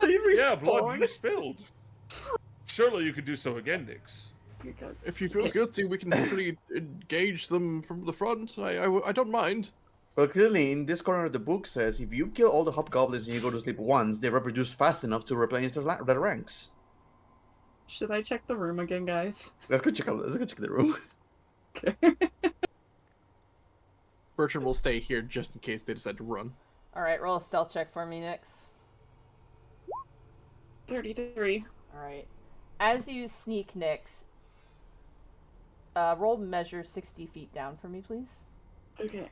they Yeah, blood respawn. you spilled. Surely you could do so again, Nyx. If you feel Okay. guilty, we can simply engage them from the front. I don't mind. Well, clearly, in this corner of the book says if you kill all the hobgoblins and you go to sleep once, they reproduce fast enough to replenish their ranks. Should I check the room again, guys? Let's go check the room. Okay. Bertrand will stay here just in case they decide to run. Alright, roll a stealth check for me, Nyx. 33. Alright. As you sneak, Nyx, Roll measure 60 feet down for me, please. Okay.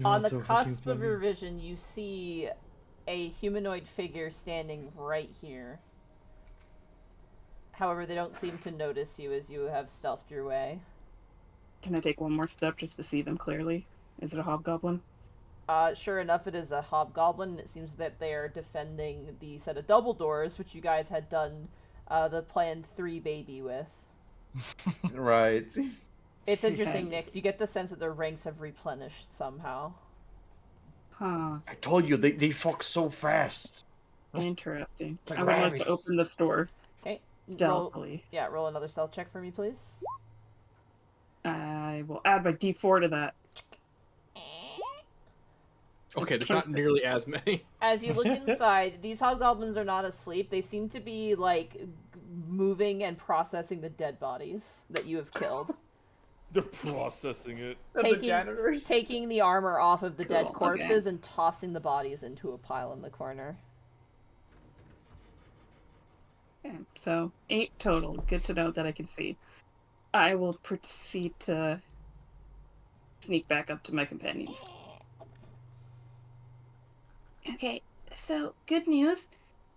On the cusp of your vision, you see a humanoid figure standing right here. However, they don't seem to notice you as you have stealthed your way. Can I take one more step just to see them clearly? Is it a hobgoblin? Sure enough, it is a hobgoblin. It seems that they are defending the set of double doors, which you guys had done the plan 3 baby with. Right. It's interesting, Nix. You get the sense that their ranks have replenished somehow. Huh. I told you, they fuck so fast. Interesting. like I would like rabbits. to open this door Okay. stealthily. Roll another stealth check for me, please. I will add my d4 to that. Okay, It's there's not constant. nearly as many. As you look inside, these hobgoblins are not asleep. They seem to be, like, moving and processing the dead bodies that you have killed. They're processing it. Taking the armor off of the dead Cool, corpses and tossing the bodies into a pile in the corner. Okay, so 8 total. Good to know that I can see. I will proceed to sneak back up to my companions. Okay, so good news.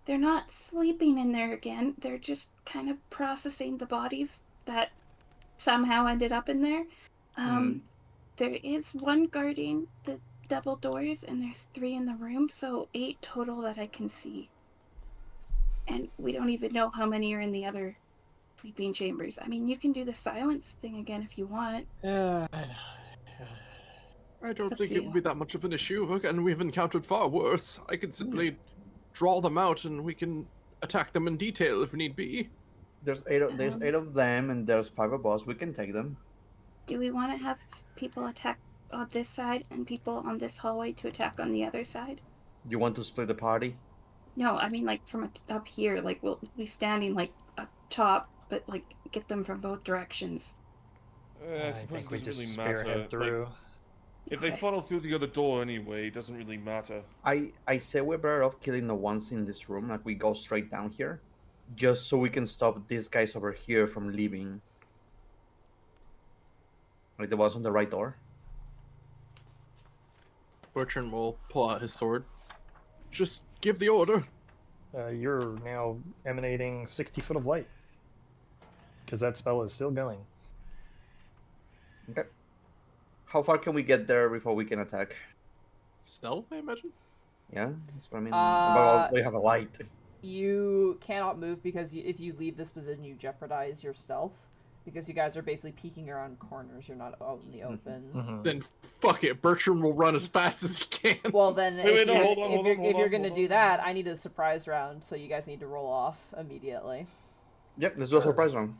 They're not sleeping in there again. They're just kind of processing the bodies that somehow ended up in there. There is one guarding the double doors, and there's 3 in the room, so 8 total that I can see. And we don't even know how many are in the other sleeping chambers. I mean, you can do the silence thing again if you want. I don't Up think to it you. would be that much of an issue. Again, we've encountered far worse. I can simply draw them out and we can attack them in detail if need be. There's 8 of them, and there's 5 of us. We can take them. Do we want to have people attack on this side and people on this hallway to attack on the other side? You want to split the party? No, I mean like from up here. Like we'll be standing like up top, but like get them from both directions. I I suppose think we it just doesn't really matter. spearhead through. If they funnel through the other door anyway, it doesn't really matter. I say we're better off killing the ones in this room. Like we go straight down here, just so we can stop these guys over here from leaving. Like the ones on the right door. Bertrand will pull out his sword. Just give the order. You're now emanating 60 foot of light. Because that spell is still going. Okay. How far can we get there before we can attack? Stealth, I imagine? Yeah, that's what I mean. Uh, But we have a light. You cannot move because if you leave this position, you jeopardize your stealth. Because you guys are basically peeking around corners. You're not out in the open. Then fuck it. Bertrand will run as fast as he can. Well, then, Wait, no, hold on, if you're gonna hold do on. that, I need a surprise round, so you guys need to roll off immediately. Yep, let's do a surprise round.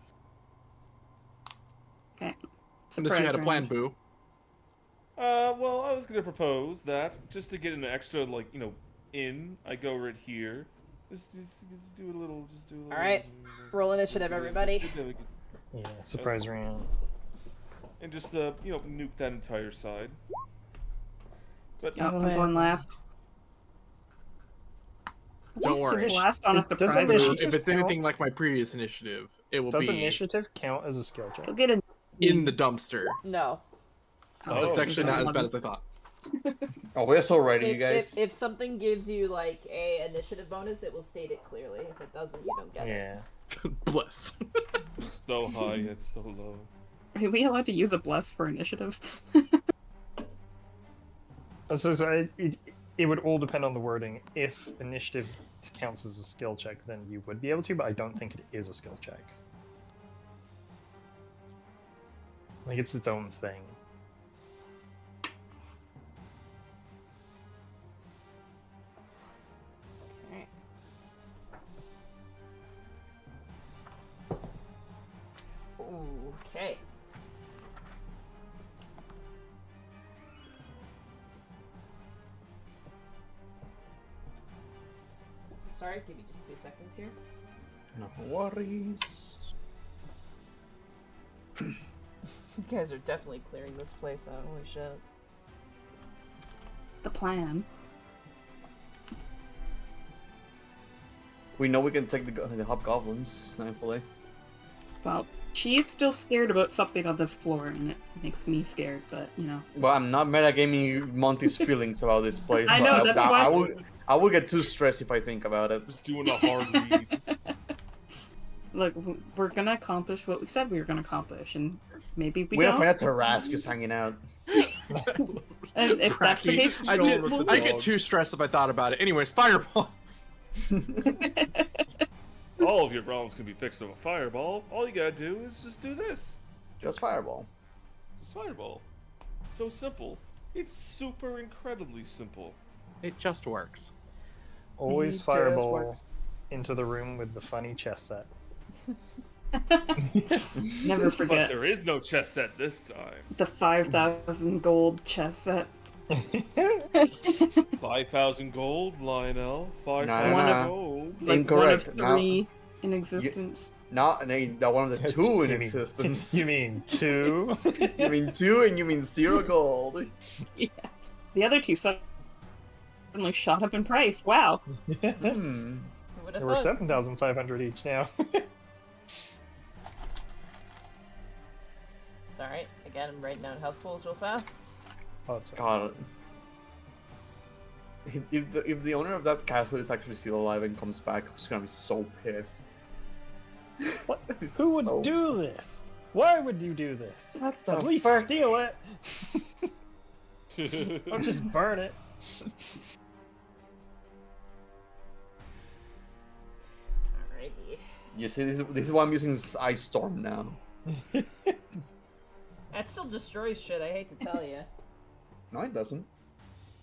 Okay. Unless you had a Surprise plan, round. boo. Well, I was gonna propose that just to get an extra, like, in, I go right here. Just do a little, All right, roll initiative, everybody. Yeah, surprise round. And just, nuke that entire side. But Oh, I'm going last. Don't What's worry. Last on a Does surprise initiative round. If it's count? anything like my previous initiative, it will Does be initiative count as a skill check? You'll get a. in the dumpster. No. Oh, It's actually not as okay. bad as I thought. Oh, we're so ready, you guys. If something gives you like a initiative bonus, it will state it clearly. If it doesn't, you don't get it. Yeah. Bless. so high, it's so low. Are we allowed to use a bless for initiative? It would all depend on the wording. If initiative counts as a skill check, then you would be able to, but I don't think it is a skill check. Like, it's its own thing. Okay. Sorry, give me just 2 seconds here. No worries. You guys are definitely clearing this place out. Holy shit. It's the plan. We know we can take the hobgoblins, thankfully. Well, she's still scared about something on this floor, and it makes me scared, but, you know. Well, I'm not metagaming Monty's feelings about this place. I know, but that's why- I will get too stressed if I think about it. Just doing a hard read. Look, we're gonna accomplish what we said we were gonna accomplish, and maybe we We're don't. gonna find a Tarrasque just hanging out. And if that's the case, I Going get, with the I get dog. too stressed if I thought about it. Anyways, fireball. All of your problems can be fixed with a fireball. All you gotta do is just do this. Just fireball. Just fireball. It's so simple. It's super incredibly simple. It just works. Always just fireball works. into the room with the funny chess set. never But forget there is no chess set this time. the 5,000 gold chess set. 5,000 gold, Lionel. 5,000 no. gold. Like Incorrect. one of 3 in existence. Not one of the two in You mean- existence. You mean 2? You mean 2 and you mean 0 gold. Yeah. The other 2 suddenly shot up in price. Wow. Hmm. Who would There have were thought? 7,500 each now. It's alright. Again, I'm writing down health pools real fast. Oh, it's fine. God. If the owner of that castle is actually still alive and comes back, he's gonna be so pissed. What? He's Who would so- do this? Why would you do this? What the At least fuck? steal it. Don't just burn it. Alrighty. You see, this is why I'm using Ice Storm now. That still destroys shit, I hate to tell you. No, it doesn't.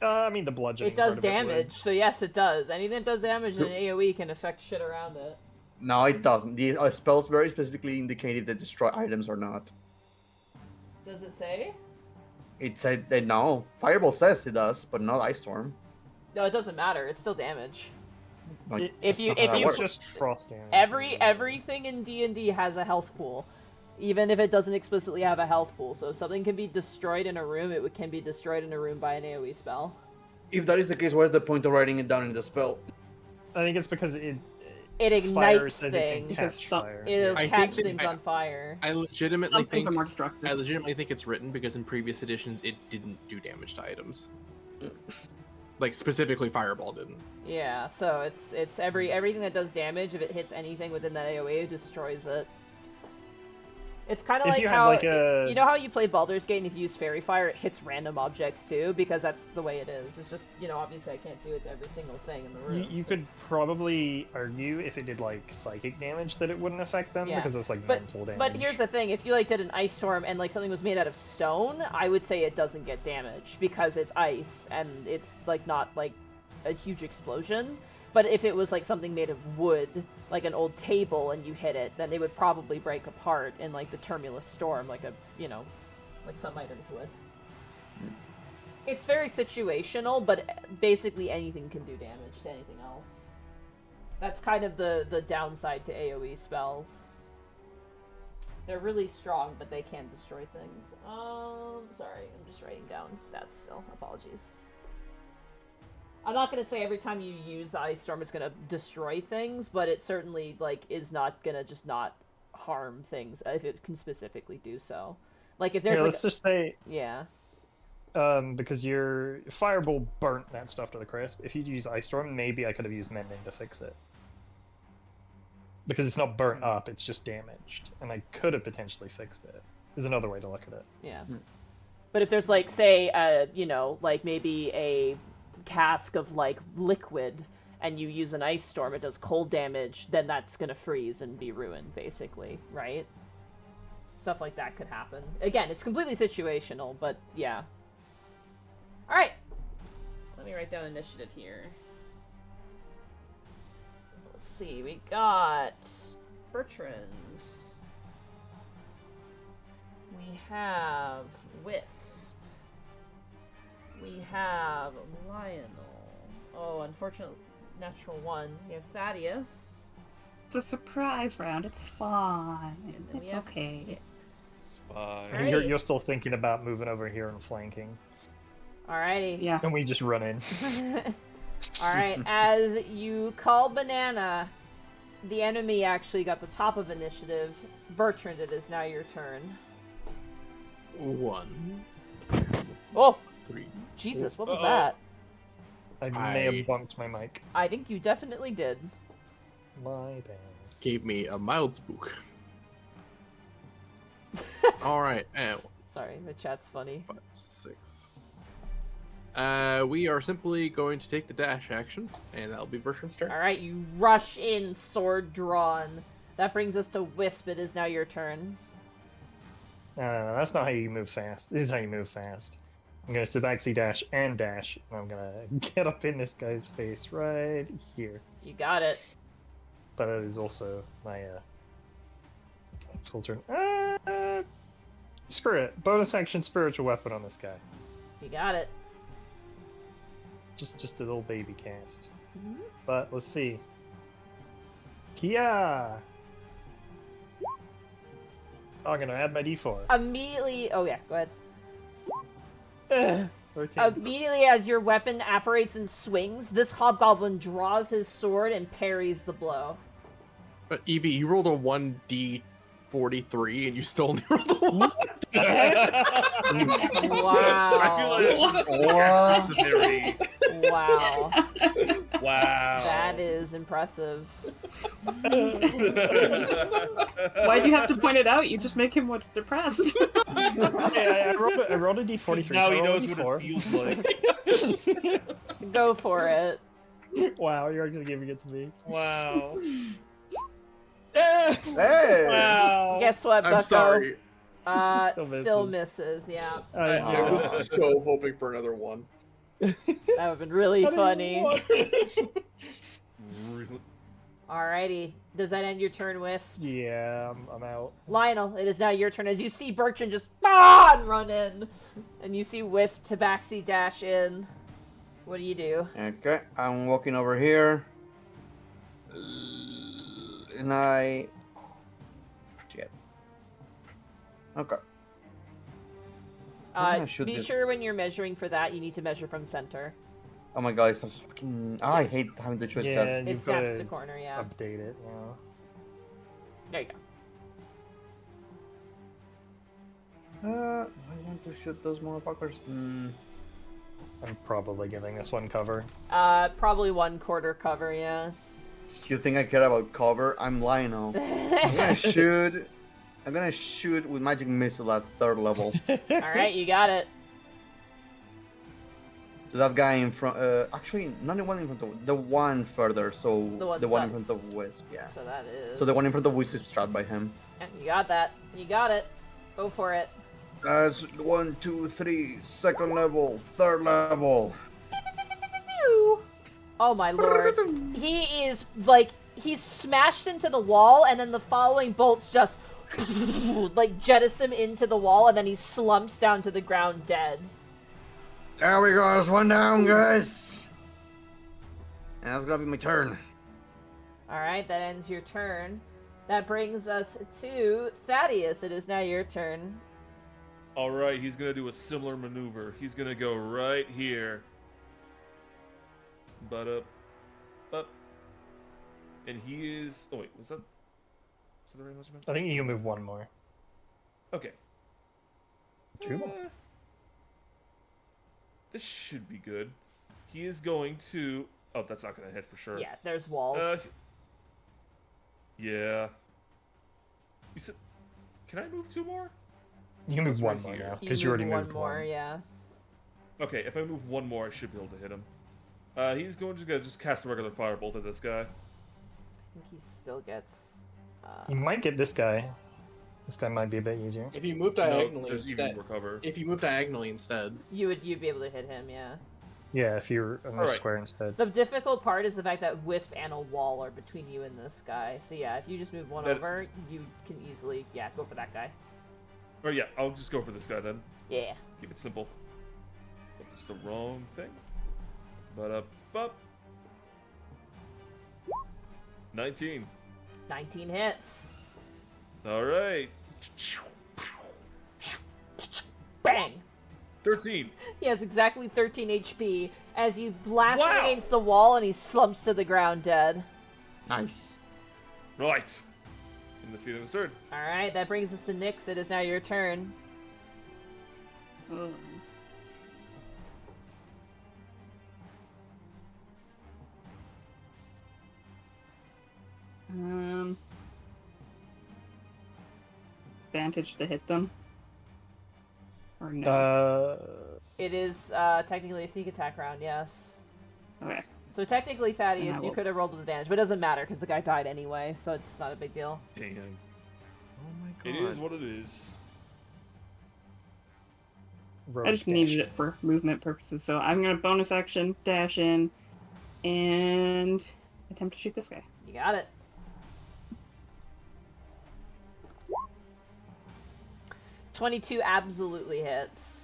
I mean, the bludgeoning. It does part of it would. damage, so yes, it does. Anything that does damage in an AoE can affect shit around it. No, it doesn't. The spells very specifically indicate if they destroy items or not. Does it say? It said that no. Fireball says it does, but not Ice Storm. No, it doesn't matter. It's still damage. Like, It- If you- that's not if how that you- works. It's just frost damage. Everything in D&D has a health pool, even if it doesn't explicitly have a health pool. So if something can be destroyed in a room, can be destroyed in a room by an AoE spell. If that is the case, what's the point of writing it down in the spell? I think it's because it It fire ignites says it can things. Because catch some- fire. It'll I catch think things on fire. I legitimately Some things think are more destructive. it's written because in previous editions it didn't do damage to items. Like specifically Fireball didn't. Yeah, so it's everything that does damage. If it hits anything within that AoE, it destroys it. It's kind of If like you had, how like, a- you know how you play Baldur's Gate and if you use Fairy Fire, it hits random objects too, because that's the way it is. It's just, obviously I can't do it to every single thing in the room. You could probably argue if it did like psychic damage that it wouldn't affect them Yeah. because it's like But mental damage. but here's the thing: if you did an ice storm and something was made out of stone, I would say it doesn't get damaged because it's ice and it's not a huge explosion. But if it was something made of wood, like an old table, and you hit it, then it would probably break apart in the Tumulus storm, like some items would. It's very situational, but basically anything can do damage to anything else. That's kind of the downside to AoE spells. They're really strong, but they can destroy things. Sorry, I'm just writing down stats still. Apologies. I'm not gonna say every time you use the Ice Storm it's gonna destroy things, but it certainly is not gonna just not harm things if it can specifically do so. If there's let's just say yeah. because your fireball burnt that stuff to the crisp. If you use Ice Storm, maybe I could have used Mending to fix it. Because it's not burnt up, it's just damaged. And I could have potentially fixed it. There's another way to look at it. Yeah. But if there's say maybe a cask of liquid and you use an ice storm, it does cold damage, then that's gonna freeze and be ruined, basically, right? Stuff like that could happen. Again, it's completely situational, but yeah. Alright. Let me write down initiative here. Let's see, we got Bertrand. We have Wisp. We have Lionel. Oh, unfortunately, natural one. We have Thaddeus. It's a surprise round. It's fine. And then It's we have okay. Hix. It's fine. Alright. You're still thinking about moving over here and flanking. Alrighty. Yeah. And we just run in. Alright, as you call Banana, the enemy actually got the top of initiative. Bertrand, it is now your turn. 1, Oh, 3. Jesus, what was Uh-oh. that? I may have bumped my mic. I think you definitely did. My bad. Gave me a mild spook. All right, and Sorry, the chat's funny. 5, 6. We are simply going to take the dash action, and that'll be Bertrand's turn. Alright, you rush in, sword drawn. That brings us to Wisp. It is now your turn. No, that's not how you move fast. This is how you move fast. I'm gonna tabaxi dash and dash, and I'm gonna get up in this guy's face right here. You got it. But that is also my full turn. Screw it. Bonus action spiritual weapon on this guy. You got it. Just a little baby cast. Mhm. But let's see. Kia. Oh, I'm gonna add my D4. Immediately. Oh, yeah, go ahead. 13. Immediately as your weapon apparates and swings, this hobgoblin draws his sword and parries the blow. But Evie, you rolled a 1d43, and you still only rolled a 1. Wow. I feel like that's just severity. Wow. Wow. That is impressive. Why'd you have to point it out? You just make him more depressed. I rolled a D43. Now so I he rolled knows a what D4. it feels like. Go for it. Wow, you're actually giving it to me. Wow. Hey! Wow. Guess what, Bucko? I'm sorry. Still misses, yeah. I was so hoping for another 1. That would have been really funny. Really? Alrighty. Does that end your turn, Wisp? Yeah, I'm out. Lionel, it is now your turn as you see Bertrand just and run in. And you see Wisp tabaxi dash in. What do you do? Okay, I'm walking over here. And I... Shit. Okay. I'm gonna shoot Be this- sure when you're measuring for that, you need to measure from center. Oh my god, it's so fucking... I hate having to twist Yeah, that. It you've snaps gotta to corner, yeah. update it. Yeah. There you go. Do I want to shoot those motherfuckers? I'm probably giving this one cover. Probably 1/4 cover, yeah. You think I care about cover? I'm Lionel. I'm gonna shoot... I'm gonna shoot with magic missile at 3rd level. Alright, you got it. So that guy in front... actually, not the one in front of... The one further, so... The one in south. front of Wisp, yeah. So that is... So the one in front of Wisp is shot by him. Yeah, you got that. You got it. Go for it. That's 1, 2, 3, 2nd level, 3rd level. Oh my lord. He is, like, he's smashed into the wall, and then the following bolts just, like, jettison him into the wall, and then he slumps down to the ground dead. There we go, that's 1 down, guys. And that's gonna be my turn. Alright, that ends your turn. That brings us to Thaddeus. It is now your turn. Alright, he's gonna do a similar maneuver. He's gonna go right here. But up. And he is... Oh wait, was that the right measurement? I think you can move one more. Okay. 2 more. This should be good. He is going to... Oh, that's not gonna hit for sure. Yeah, there's walls. Yeah. You said... Can I move 2 more? You can move It's one right more here. now, You because you already move moved one more, yeah. Okay, if I move 1 more, I should be able to hit him. He's going to just cast a regular firebolt at this guy. I think he still gets... You might get this guy. This guy might be a bit easier. If you move No, diagonally there's even instead, more cover. if you move diagonally instead, You'd be able to hit him, yeah. Yeah, if you're on the Alright. square instead. The difficult part is the fact that Wisp and a wall are between you and this guy. So yeah, if you just move one That- over, you can easily, yeah, go for that guy. Oh yeah, I'll just go for this guy then. Yeah. Keep it simple. But it's the wrong thing. But up. 19. 19 hits. Alright. Bang! 13. He has exactly 13 HP as you blast him Wow. against the wall and he slumps to the ground dead. Nice. Right. And let's see the third. Alright, that brings us to Nyx. It is now your turn. Oh. Advantage to hit them? Or no? It is technically a sneak attack round, yes. Okay. So technically, Thaddeus, I you will- could have rolled with advantage, but it doesn't matter because the guy died anyway, so it's not a big deal. Damn. Oh my god. It is what it is. I just needed it for movement purposes, so I'm gonna bonus action, dash in, and attempt to shoot this guy. You got it. $22 absolutely hits.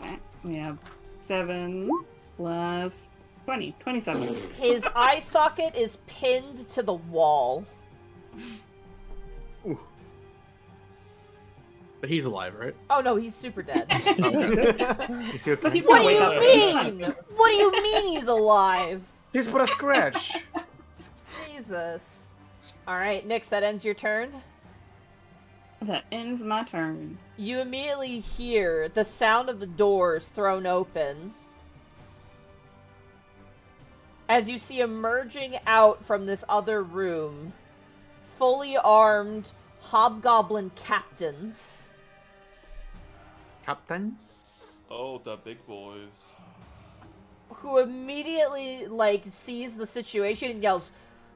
Okay. We have 7 plus 20. 27. His eye socket is pinned to the wall. Ooh. But he's alive, right? Oh no, he's super dead. Is he okay? But he's What gonna do wake you up. mean? What do you mean he's alive? This but a scratch. Jesus. Alright, Nyx, that ends your turn. That ends my turn. You immediately hear the sound of the doors thrown open as you see emerging out from this other room fully armed hobgoblin captains. Captains. Oh, the big boys. Who immediately, sees the situation and yells,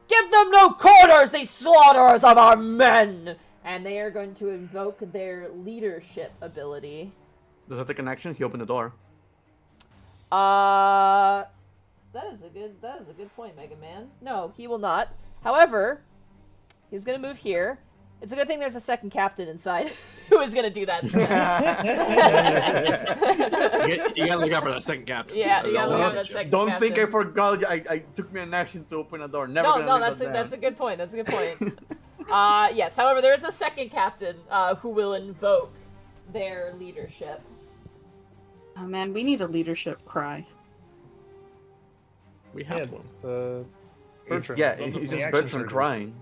"Give them no quarters, these slaughterers of our men!" And they are going to invoke their leadership ability. Does that take an action? He opened the door. That is a good point, Mega Man. No, he will not. However, he's gonna move here. It's a good thing there's a second captain inside who is gonna do that instead. You gotta look out for that second captain. Yeah, you gotta look out for that second Don't captain. think I forgot. I took me an action to open a door. Never No, gonna no, leave that's that that's a down. good point. That's a good point. Yes. However, there is a second captain who will invoke their leadership. Oh man, we need a leadership cry. We Yeah, have one. it's, It's- Bertrand. yeah, Some of he's the just action Bertrand surges. crying.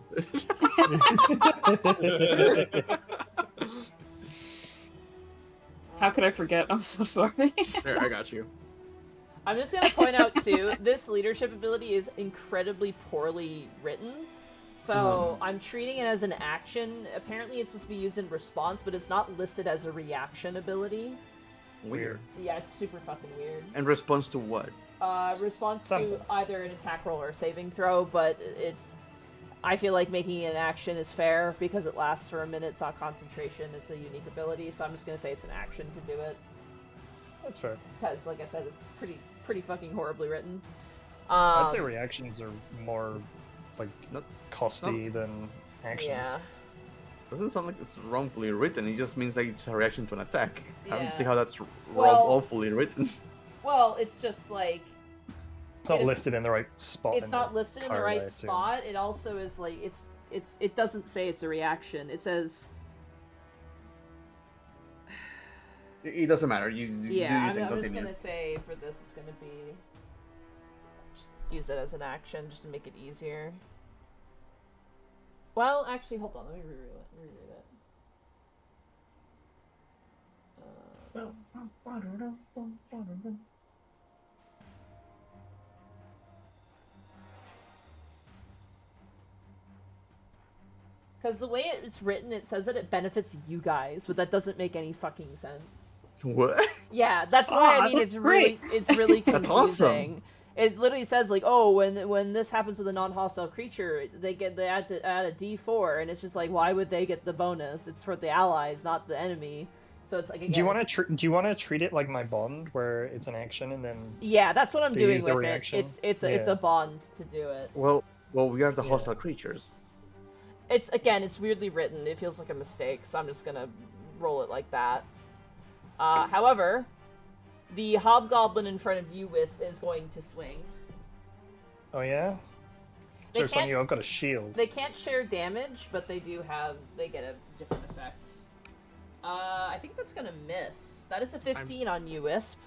How could I forget? I'm so sorry. There, I got you. I'm just gonna point out too, this leadership ability is incredibly poorly written. So I'm treating it as an action. Apparently it's supposed to be used in response, but it's not listed as a reaction ability. Weird. Yeah, it's super fucking weird. In response to what? Response Something. to either an attack roll or a saving throw, but I feel like making it an action is fair because it lasts for a minute. It's not concentration. It's a unique ability, so I'm just gonna say it's an action to do it. That's fair. Because, like I said, it's pretty fucking horribly written. I'd say reactions are more like Not- costy than actions. Yeah. Doesn't sound like it's wrongfully written. It just means that it's a reaction to an attack. I Yeah. don't see how that's Well- awfully written. Well, it's just like It's not It is- listed in the right spot. it's not listed in the card, I right assume. spot. It also is like it doesn't say it's a reaction. It says It doesn't matter. You do yeah. your I'm thing. just Continue. gonna say for this, it's gonna be just use it as an action just to make it easier. Well, actually, hold on. Let me reread it. Because the way it's written, it says that it benefits you guys, but that doesn't make any fucking sense. What? Yeah, that's why I mean that's it's really That's awesome. confusing. It literally says like, oh, when this happens with a non-hostile creature, they add a D4, and it's just like, why would they get the bonus? It's for the allies, not the enemy. So it's like, again, Do you want it's- to do you want to treat it like my bond, where it's an action and then Yeah, that's what I'm to doing use a with it. reaction? It's Yeah. a bond to do it. Well, we are the Yeah. hostile creatures. It's weirdly written. It feels like a mistake, so I'm just gonna roll it like that. However, the hobgoblin in front of you, Wisp, is going to swing. oh yeah, They jokes on can't- you. I've got a shield. They can't share damage, but they get a different effect. I think that's gonna miss. That is a 15 on you, Wisp.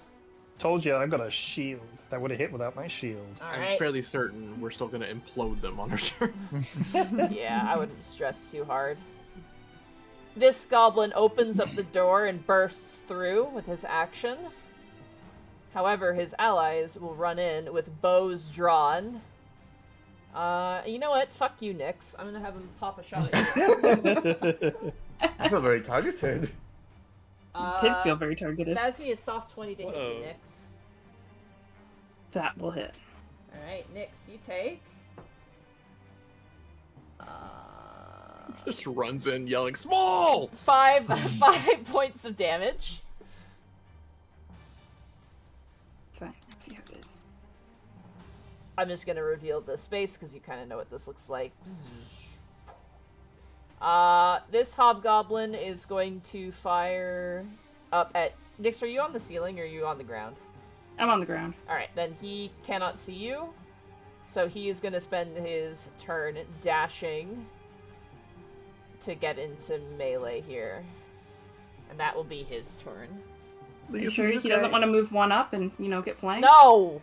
Told you I got a shield. That would have hit without my shield. All I'm right. fairly certain we're still gonna implode them on our turn. Yeah, I wouldn't stress too hard. This goblin opens up the door and bursts through with his action. However, his allies will run in with bows drawn. You know what? Fuck you, Nyx. I'm gonna have him pop a shot at you. I feel very targeted. Did feel very targeted. That's me a soft 20 to hit you, Whoa. Nyx. That will hit. Alright, Nyx, you take. Just runs in yelling, "Small!" 5 points of damage. Fine. Let's see how it is. I'm just gonna reveal the space because you kind of know what this looks like. This hobgoblin is going to fire up at Nyx. Are you on the ceiling or are you on the ground? I'm on the ground. All right, then he cannot see you, so he is gonna spend his turn dashing to get into melee here, and that will be his turn. Are you sure he doesn't want to move one up and, get flanked? No!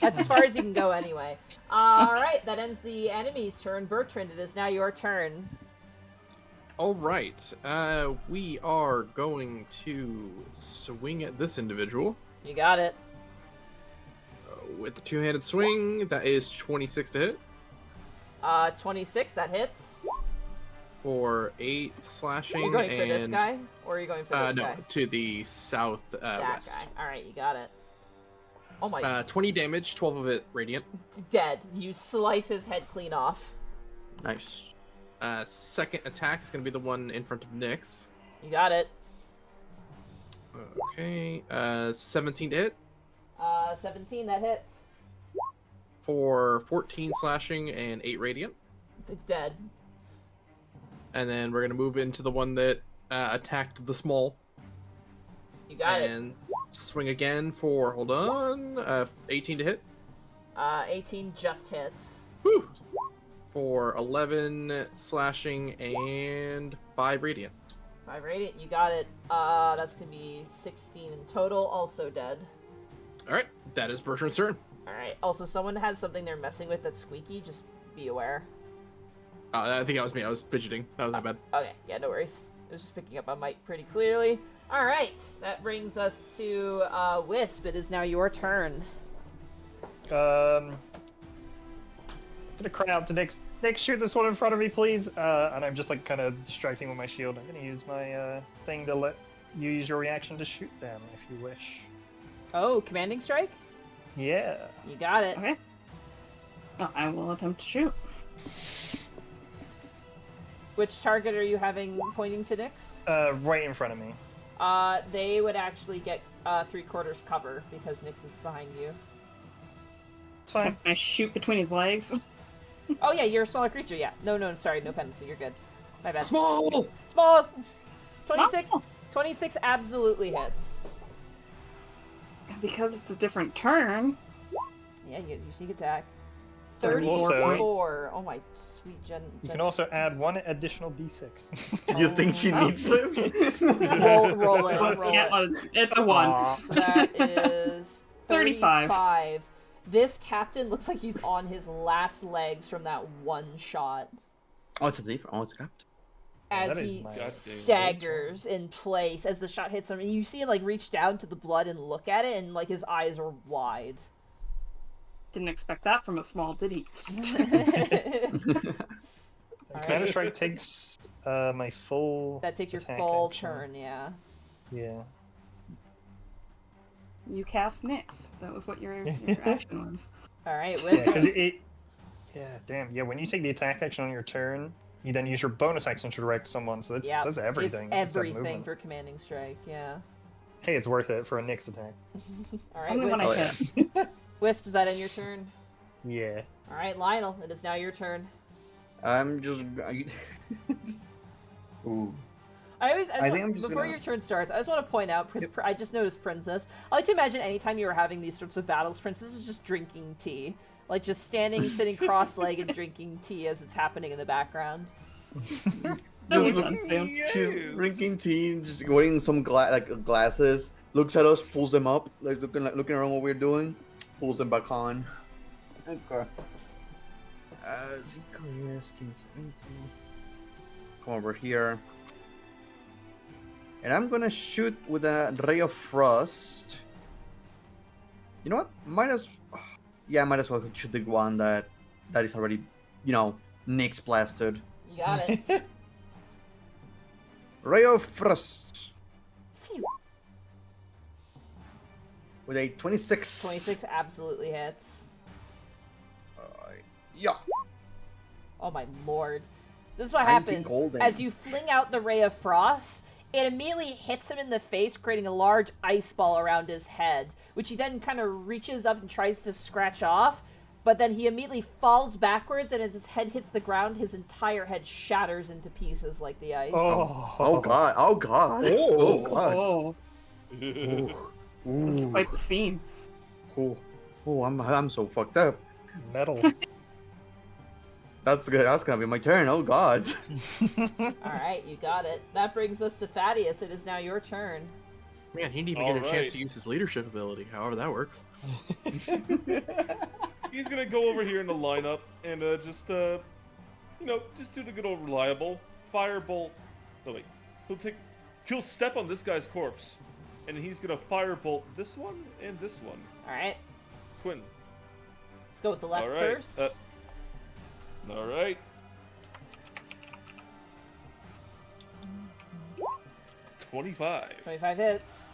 That's as far as you can go anyway. Alright, that ends the enemy's turn. Bertrand, it is now your turn. All right, we are going to swing at this individual You got it. with the two-handed swing. That is 26 to hit 26, that hits. for 8 slashing. Are you going and, for this guy? Or are you going for this no, guy? to the south That west. guy. Alright, you got it. Oh my, 20 damage, 12 of it radiant. dead. You slice his head clean off. Nice. Second attack is going to be the one in front of Nyx. You got it. Okay, 17 to hit 17, that hits. for 14 slashing and 8 radiant. Dead. And then we're going to move into the one that attacked the small. You got it. And swing again for, 18 to hit 18 just hits. Woo! For 11 slashing and 5 radiant. 5 radiant, you got it. That's gonna be 16 in total, also dead. Alright, that is Bertrand's turn. Alright, also someone has something they're messing with that's squeaky, just be aware. I think that was me, I was fidgeting. That was not bad. Okay, yeah, no worries. I was just picking up on mic pretty clearly. Alright, that brings us to Wisp. It is now your turn. Gonna cry out to Nyx. Nyx, shoot this one in front of me, please. And I'm just kind of distracting with my shield. I'm gonna use my thing to let you use your reaction to shoot them, if you wish. Oh, commanding strike? Yeah. You got it. Okay. Well, I will attempt to shoot. Which target are you having pointing to Nyx? Right in front of me. They would actually get 3/4 cover because Nyx is behind you. It's fine. I shoot between his legs. Oh yeah, you're a smaller creature, yeah. No, sorry, no penalty, you're good. My bad. Small! Small! 26, Oh. 26 absolutely hits. Because it's a different turn. Yeah, you get your sneak attack. Thirty. 34. Oh my sweet Jen. You can also add 1 additional d6. You think she needs it? roll it. Can't let it- It's a 1. Aw. So that is 35. 35. This captain looks like he's on his last legs from that one shot. Oh, it's a thief. Oh, it's a captain. As that is he nice. staggers in place as the shot hits him, and you see him reach down to the blood and look at it, and his eyes are wide. Didn't expect that from a small, did he? Commander Strike takes my full. That takes your attack full action. turn, yeah. Yeah. You cast Nyx. That was what your action was. All right, Yeah, Wisp. because Yeah, when you take the attack action on your turn, you then use your bonus action to direct someone. So that's everything. It's except everything movement. for commanding strike, yeah. Hey, it's worth it for a Nyx attack. All right, Only when Wisp. I can. Wisp, is that in your turn? Yeah. All right, Lionel, it is now your turn. I'm just. Ooh. I think I'm just before gonna- your turn starts, I just want to point out, because I just noticed Princess. I like to imagine anytime you were having these sorts of battles, Princess is just drinking tea. Just standing, sitting cross-legged, drinking tea as it's happening in the background. So Just we've done soon. She's drinking tea, just wearing some glasses, looks at us, pulls them up, looking around what we're doing, pulls them back on. Okay. Come over here. And I'm gonna shoot with a ray of frost. You know what? Might as well shoot the one that is already, Nick's blasted. You got it. Ray of frost. Phew. With a 26. 26 absolutely hits. Yeah. Oh my lord. This is what 19 happens. golden. As you fling out the ray of frost, it immediately hits him in the face, creating a large ice ball around his head, which he then kind of reaches up and tries to scratch off, but then he immediately falls backwards, and as his head hits the ground, his entire head shatters into pieces like the ice. Oh god. Oh god. Oh god. Oh, that's Ooh. quite the scene. Oh, I'm so fucked up. Metal. That's good. That's gonna be my turn. Oh god. Alright, you got it. That brings us to Thaddeus. It is now your turn. Man, he didn't even get a chance Alright. to use his leadership ability. However that works. He's gonna go over here in the lineup and just do the good old reliable firebolt. Oh wait, he'll step on this guy's corpse, and he's gonna firebolt this one and this one. Alright, Twin. let's go with the left All right, first. All right. 25. 25 hits.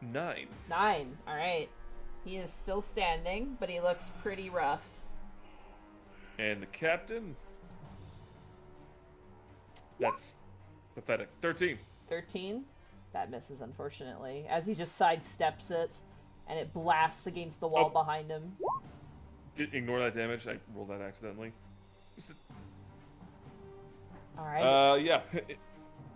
Nine. 9. Alright. He is still standing, but he looks pretty rough. And the captain. That's pathetic. 13. 13. That misses, unfortunately, as he just sidesteps it, and it blasts against the wall Oh. behind him. Ignore that damage. I rolled that accidentally. Alright. Yeah.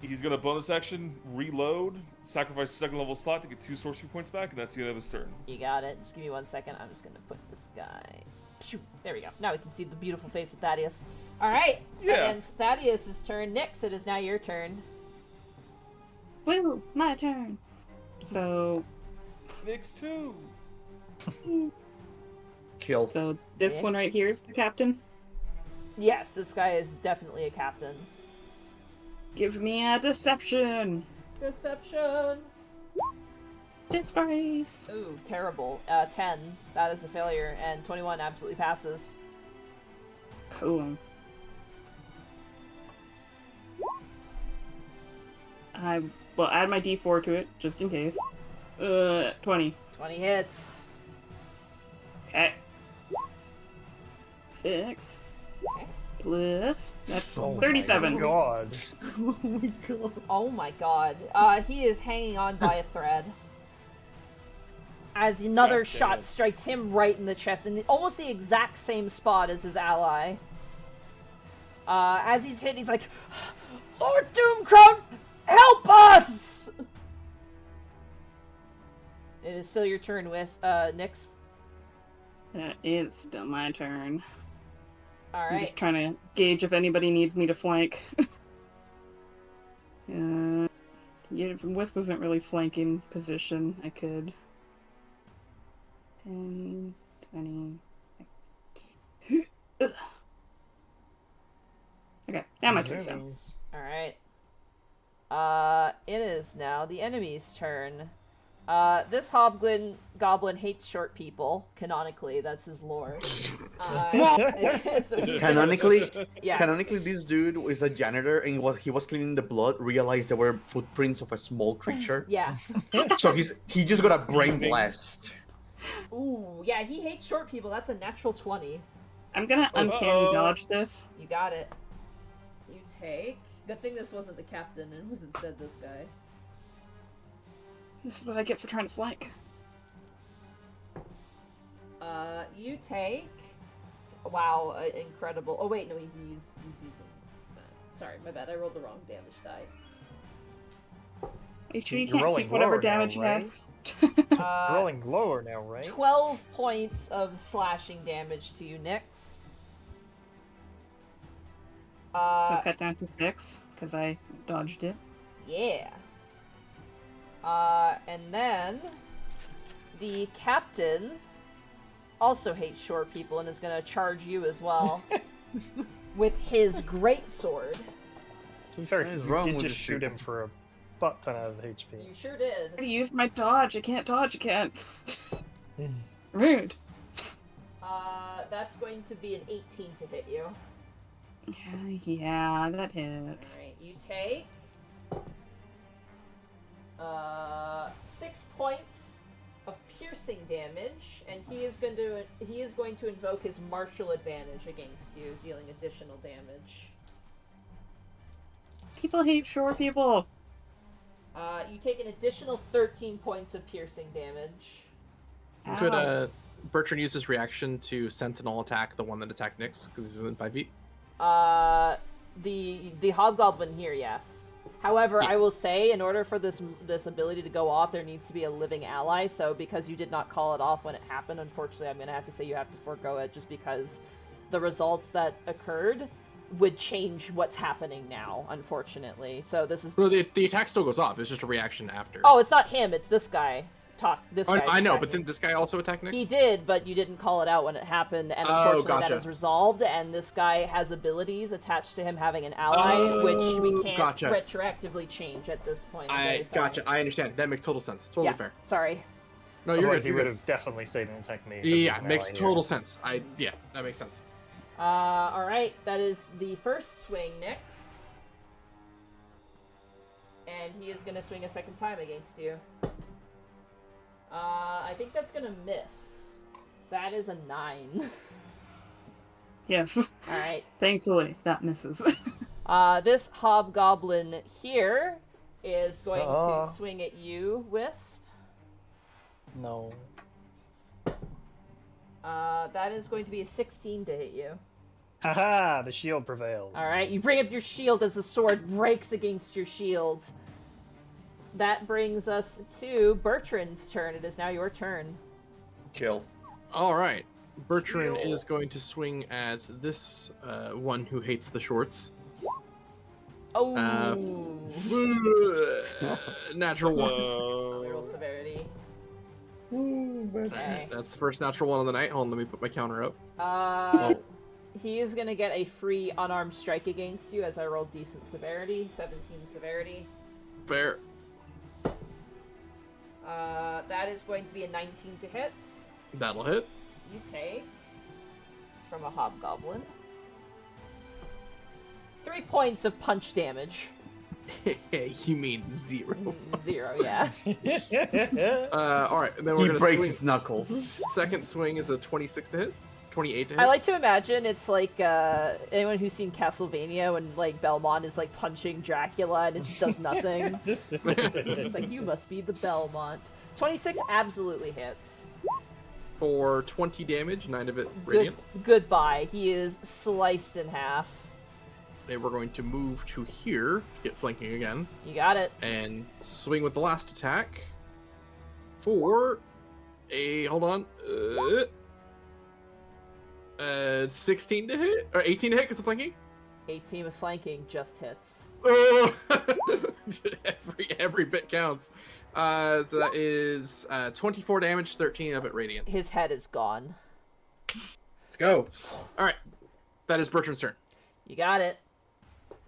He's gonna bonus action, reload, sacrifice a second level slot to get 2 sorcery points back, and that's the end of his turn. You got it. Just give me 1 second. I'm just gonna put this guy. Phew. There we go. Now we can see the beautiful face of Thaddeus. Alright. Yeah. And it's Thaddeus' turn. Nyx, it is now your turn. Woo, my turn. So, Next 2. Kill. so this one right here is the captain. Yes, this guy is definitely a captain. Give me a deception. Deception. Disgrace. Ooh, terrible. 10. That is a failure, and 21 absolutely passes. Cool. I will add my D4 to it just in case. 20. 20 hits. Okay. 6. Plus, that's Oh my 37. God. Oh my god. He is hanging on by a thread. As another God damn shot it. strikes him right in the chest, in almost the exact same spot as his ally. As he's hit, he's like, Lord Doomcrown, help us! It is still your turn, Nyx. It's still my turn. I'm Alright. just trying to gauge if anybody needs me to flank. Yeah, Wisp wasn't really flanking position. I could. 10, 20. Ugh. Okay, now my turn. So. Zoomies. Alright. It is now the enemy's turn. This hobgoblin hates short people. Canonically, that's his lore. So he's Canonically, yeah. Canonically, this dude is a janitor, and he was cleaning the blood, realized there were footprints of a small creature. Yeah. So he just got a brain blast. Ooh, yeah, he hates short people. That's a natural 20. I'm gonna uncanny dodge this. You got it. You take... Good thing this wasn't the captain and was instead this guy. This is what I get for trying to flank. You take... Wow, incredible. Oh wait, no, he's using that. Sorry, my bad. I rolled the wrong damage die. Make sure you You're can't rolling keep whatever lower now, damage you right? have. You're rolling lower now, right? 12 points of slashing damage to you, Nyx. So cut down to 6 because I dodged it. Yeah. And then the captain also hates short people and is gonna charge you as well with his great sword. To be fair, What is you wrong did with just this shoot him for a butt ton of HP. You sure did. I used my dodge. I can't dodge again. Rude. That's going to be an 18 to hit you. Yeah, that hits. Alright, you take 6 points of piercing damage, and he is going to invoke his martial advantage against you, dealing additional damage. People hate short people. You take an additional 13 points of piercing damage. Could Ow. Bertrand use his reaction to sentinel attack the one that attacked Nyx because he's within 5 feet? The hobgoblin here, yes. However, Yeah. I will say, in order for this ability to go off, there needs to be a living ally. So, because you did not call it off when it happened, unfortunately, I'm gonna have to say you have to forego it, just because the results that occurred would change what's happening now. Unfortunately, so this is. No, the attack still goes off. It's just a reaction after. Oh, it's not him. It's this guy. This guy. I know, but didn't this guy also attack Nyx? He did, but you didn't call it out when it happened, and unfortunately that gotcha. is resolved, and this guy has abilities attached to him having an ally, which we can't gotcha. retroactively change at this point. I'm I very sorry. gotcha. I understand. That makes total sense. Totally Yeah, fair. sorry. No, you're Otherwise, good. he You're would good. have definitely stayed and attacked me. Yeah, makes total sense. Yeah, that makes sense. Alright, that is the first swing, Nyx. And he is going to swing a second time against you. I think that's going to miss. That is a 9. Yes. Alright. Thankfully, that misses. This hobgoblin here is going Uh-uh. to swing at you, Wisp. No. That is going to be a 16 to hit you. Haha, the shield prevails. Alright, you bring up your shield as the sword breaks against your shield. That brings us to Bertrand's turn. It is now your turn. Kill. All right. Bertrand is going to swing at this one who hates the shorts. Oh! Natural one. Roll severity. Ooh, Okay. That's the first natural one of the night. Hold on, let me put my counter up. He is gonna get a free unarmed strike against you as I roll decent severity. 17 severity. Fair. That is going to be a 19 to hit. That'll hit. You take. It's from a hobgoblin. 3 points of punch damage. You mean 0. 0, yeah. All right, and then we're He gonna breaks swing. his knuckles. Second swing is a 26 to hit. 28 to hit. I like to imagine it's like anyone who's seen Castlevania when like Belmont is like punching Dracula and it just does nothing. It's like, you must be the Belmont. 26 absolutely hits. For 20 damage, 9 of it radiant. Goodbye. He is sliced in half. And we're going to move to here, get flanking again, You got it. and swing with the last attack for a, hold on, 16 to hit, or 18 to hit because of flanking? 18 with flanking just hits. Oh! every bit counts. That is 24 damage, 13 of it radiant. His head is gone. Let's go. All right, that is Bertrand's turn. You got it.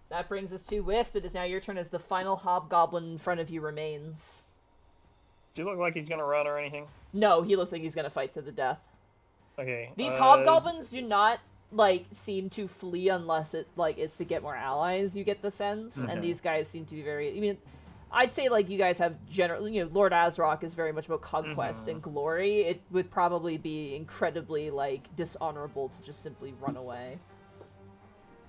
That brings us to Wisp. It is now your turn as the final hobgoblin in front of you remains. Does he look like he's gonna run or anything? No, he looks like he's gonna fight to the death. Okay. These hobgoblins do not like seem to flee unless it's to get more allies. You get the sense, and these guys seem to be very. I mean, I'd say like you guys have generally, Lord Azrock is very much about conquest and glory. It would probably be incredibly like dishonorable to just simply run away.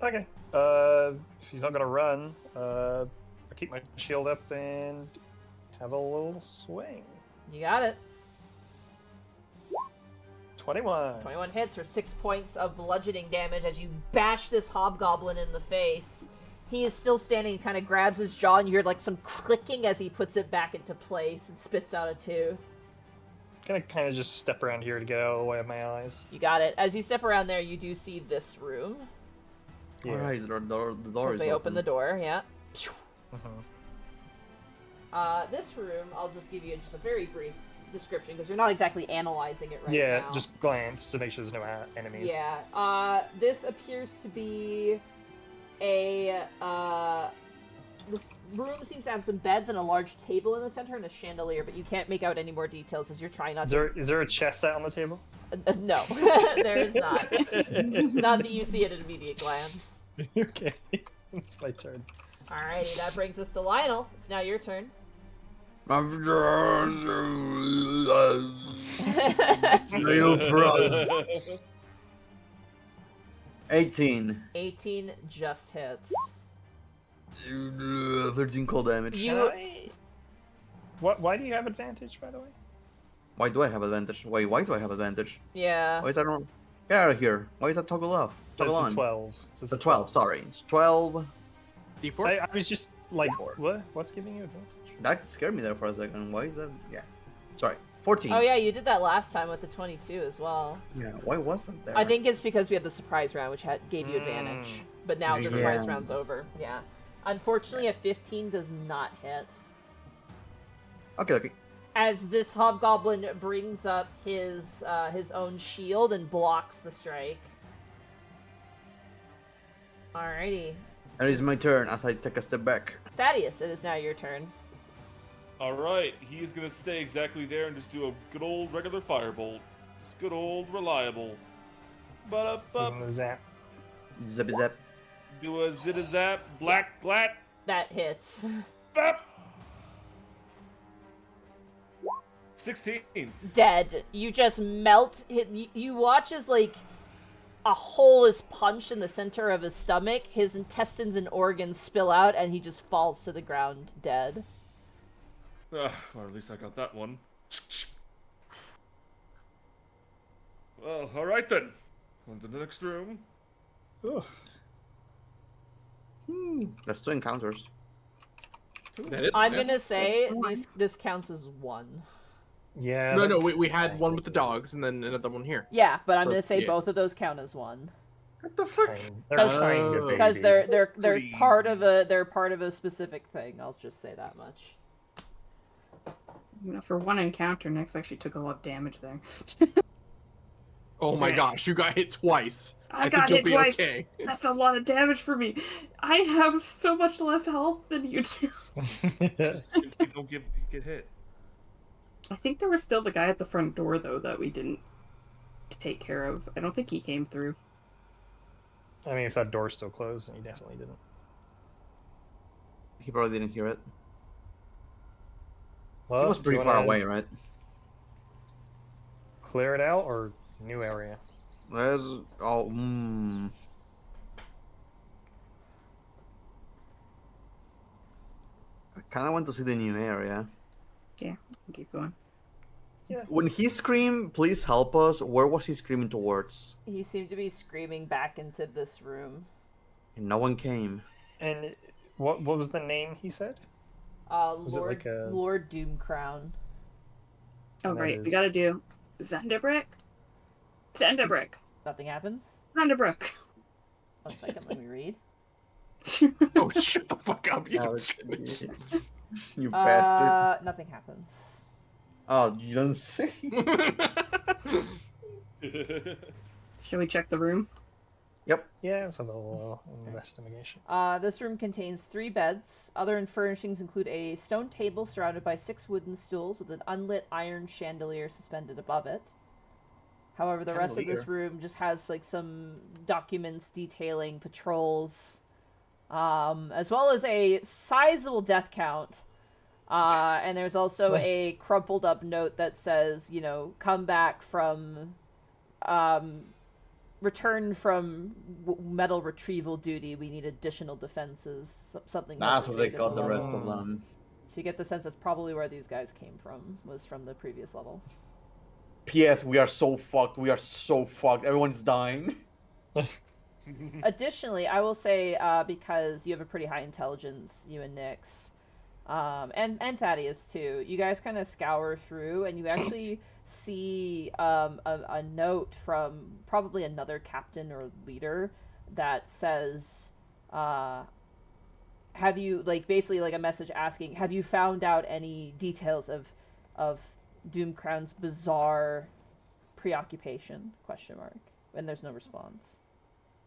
Okay. If he's not gonna run, I'll keep my shield up and have a little swing. You got it. 21. 21 hits for 6 points of bludgeoning damage as you bash this hobgoblin in the face. He is still standing and kind of grabs his jaw, and you hear like some clicking as he puts it back into place and spits out a tooth. Gonna kind of just step around here to get out of the way of my allies. You got it. As you step around there, you do see this room. Yeah. Alright, the door Because is they open the door, yeah. Uh-huh. This room, I'll just give you just a very brief description because you're not exactly analyzing it right Yeah, now. just glance to make sure there's no enemies. Yeah. This appears to be a this room seems to have some beds and a large table in the center and a chandelier, but you can't make out any more details as you're trying not to. Is there a chess set on the table? No, there is not. Not that you see at an immediate glance. Okay, it's my turn. Alrighty, that brings us to Lionel. It's now your turn. Real frost. 18. 18 just hits. 13 cold damage. Why do you have advantage, by the way? Why do I have advantage? Wait, why do I have advantage? Yeah. Why is that wrong? Get out of here. Why is that toggle off? Toggle It's on. a 12. It's a 12, sorry. It's 12. D4? I was just like, what's giving you advantage? That scared me there for a second. Why is that? Yeah. Sorry. 14. Oh yeah, you did that last time with the 22 as well. Yeah, why wasn't there? I think it's because we had the surprise round, which gave you advantage. But now the surprise Yeah. round's over. Yeah. Unfortunately, a 15 does not hit. Okay. As this hobgoblin brings up his own shield and blocks the strike. Alrighty. That is my turn as I take a step back. Thaddeus, it is now your turn. Alright, he's gonna stay exactly there and just do a good old regular firebolt. Just good old reliable. Give him the zap. Zip zap. Do a zit-a-zap, black glat, That hits. bap! 16. Dead. You just melt. You watch as, like, a hole is punched in the center of his stomach, his intestines and organs spill out, and he just falls to the ground dead. Well, at least I got that one. Well, alright then. On to the next room. Ooh. That's 2 encounters. That is. I'm yeah. gonna say That's this counts as one. Yeah. No, we had one with the dogs and then another one here. Yeah, but I'm So, gonna say yeah. both of those count as one. What the fuck? They're Because- kind of Because baby. they're pretty part of a specific thing. I'll just say that much. You know, for one encounter, Nyx actually took a lot of damage there. Oh my gosh, you got hit twice. I got think hit you'll be twice. Okay. That's a lot of damage for me. I have so much less health than you do. Just simply don't get hit. I think there was still the guy at the front door, though, that we didn't take care of. I don't think he came through. I mean, if that door's still closed, then he definitely didn't. He probably didn't hear it. Well, He was do pretty you far wanna away, right? Clear it out or new area? There's... Oh, I kind of want to see the new area. Keep going. When he screamed, please help us, where was he screaming towards? He seemed to be screaming back into this room. And no one came. And what was the name he said? Was it Lord, like a- Lord Doomcrown. Oh, That great. We is- gotta do Zenderbrick. Zenderbrick. Nothing happens. Zenderbrick. 1 second, let me read. Oh, shut the fuck up. You You bastard. Nothing happens. Oh, you don't say? Should we check the room? Yeah, it's a little investigation. This room contains 3 beds. Other furnishings include a stone table surrounded by 6 wooden stools with an unlit iron chandelier suspended above it. However, the rest of this Chandelier. room just has like some documents detailing patrols, as well as a sizable death count. And there's also a crumpled up note that says, you know, come back from, return from metal retrieval duty. We need additional defenses. Something. That's was where they related got the to rest level. of them. So you get the sense that's probably where these guys came from. Was from the previous level. P.S. We are so fucked. We are so fucked. Everyone's dying. Additionally, I will say, because you have a pretty high intelligence, you and Nyx, and Thaddeus too, you guys kind of scour through, and you actually see a note from probably another captain or leader that says, have you, like, basically like a message asking, have you found out any details of Doomcrown's bizarre preoccupation? ? And there's no response.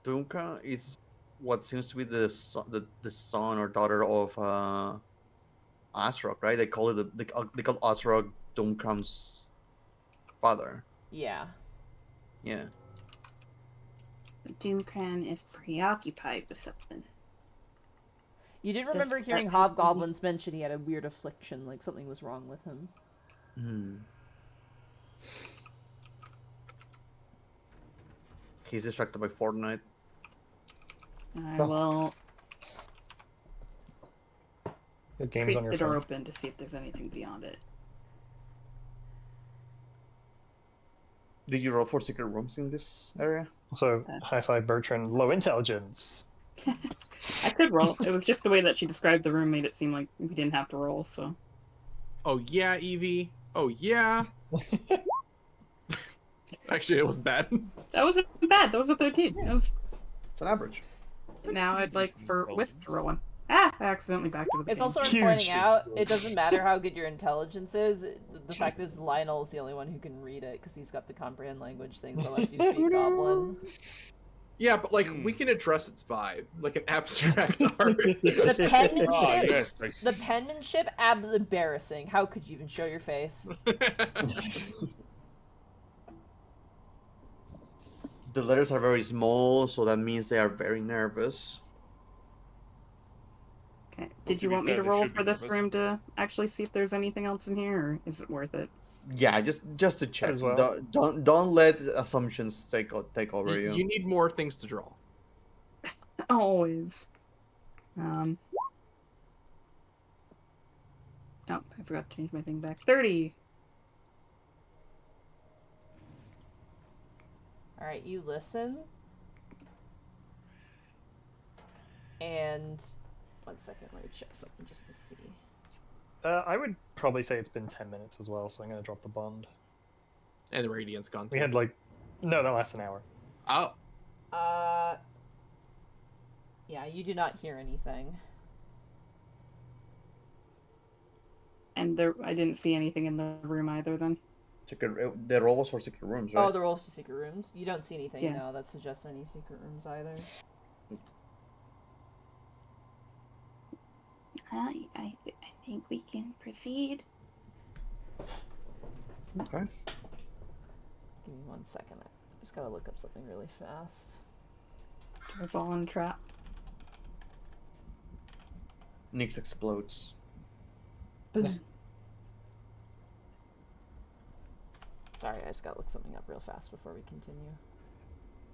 Dunka is what seems to be the son or daughter of Asrog, right? They call it they call Asrog Dunkam's father. Yeah. Yeah. Doomcran is preoccupied with something. You did Does remember that hearing mean- hobgoblins mention he had a weird affliction, like something was wrong with him. Hmm. He's distracted by Fortnite. I will The game's creep on your the door phone. open to see if there's anything beyond it. Did you roll for secret rooms in this area? So, high five, Bertrand. Low intelligence. I could roll. It was just the way that she described the room made it seem like we didn't have to roll, so. Oh yeah, Evie. Oh yeah. Actually, it wasn't bad. That wasn't bad. That was a 13. That was... It's an average. Now I'd like for Wisp to roll one. Ah! I accidentally backed her with the It's game. also worth Huge pointing out, difference. it doesn't matter how good your intelligence is. The fact is Lionel's the only one who can read it because he's got the comprehend language things unless you speak Goblin. Yeah, but like we can address its vibe, like an abstract art. The penmanship, Ah, yes, I see. the penmanship, embarrassing. How could you even show your face? The letters are very small, so that means they are very nervous. Okay. to Did you be want me fair, to they roll should be for this nervous. room to actually see if there's anything else in here, or is it worth it? Yeah, just to check. as well. Don't let assumptions take over you. You need more things to draw. Always. Oh, I forgot to change my thing back. 30. Alright, you listen. And 1 second, let me check something just to see. I would probably say it's been 10 minutes as well, so I'm going to drop the bond. And the radiance gone. We had like... No, that lasts an hour. Oh, Yeah, you do not hear anything. And there, I didn't see anything in the room either then. The roll was for secret rooms, right? Oh, the rolls for secret rooms? You don't see anything, Yeah. no, that suggests any secret rooms either. I think we can proceed. Okay. Give me 1 second, I just gotta look up something really fast. Did I fall in a trap? Nyx explodes. Boom. Sorry, I just gotta look something up real fast before we continue.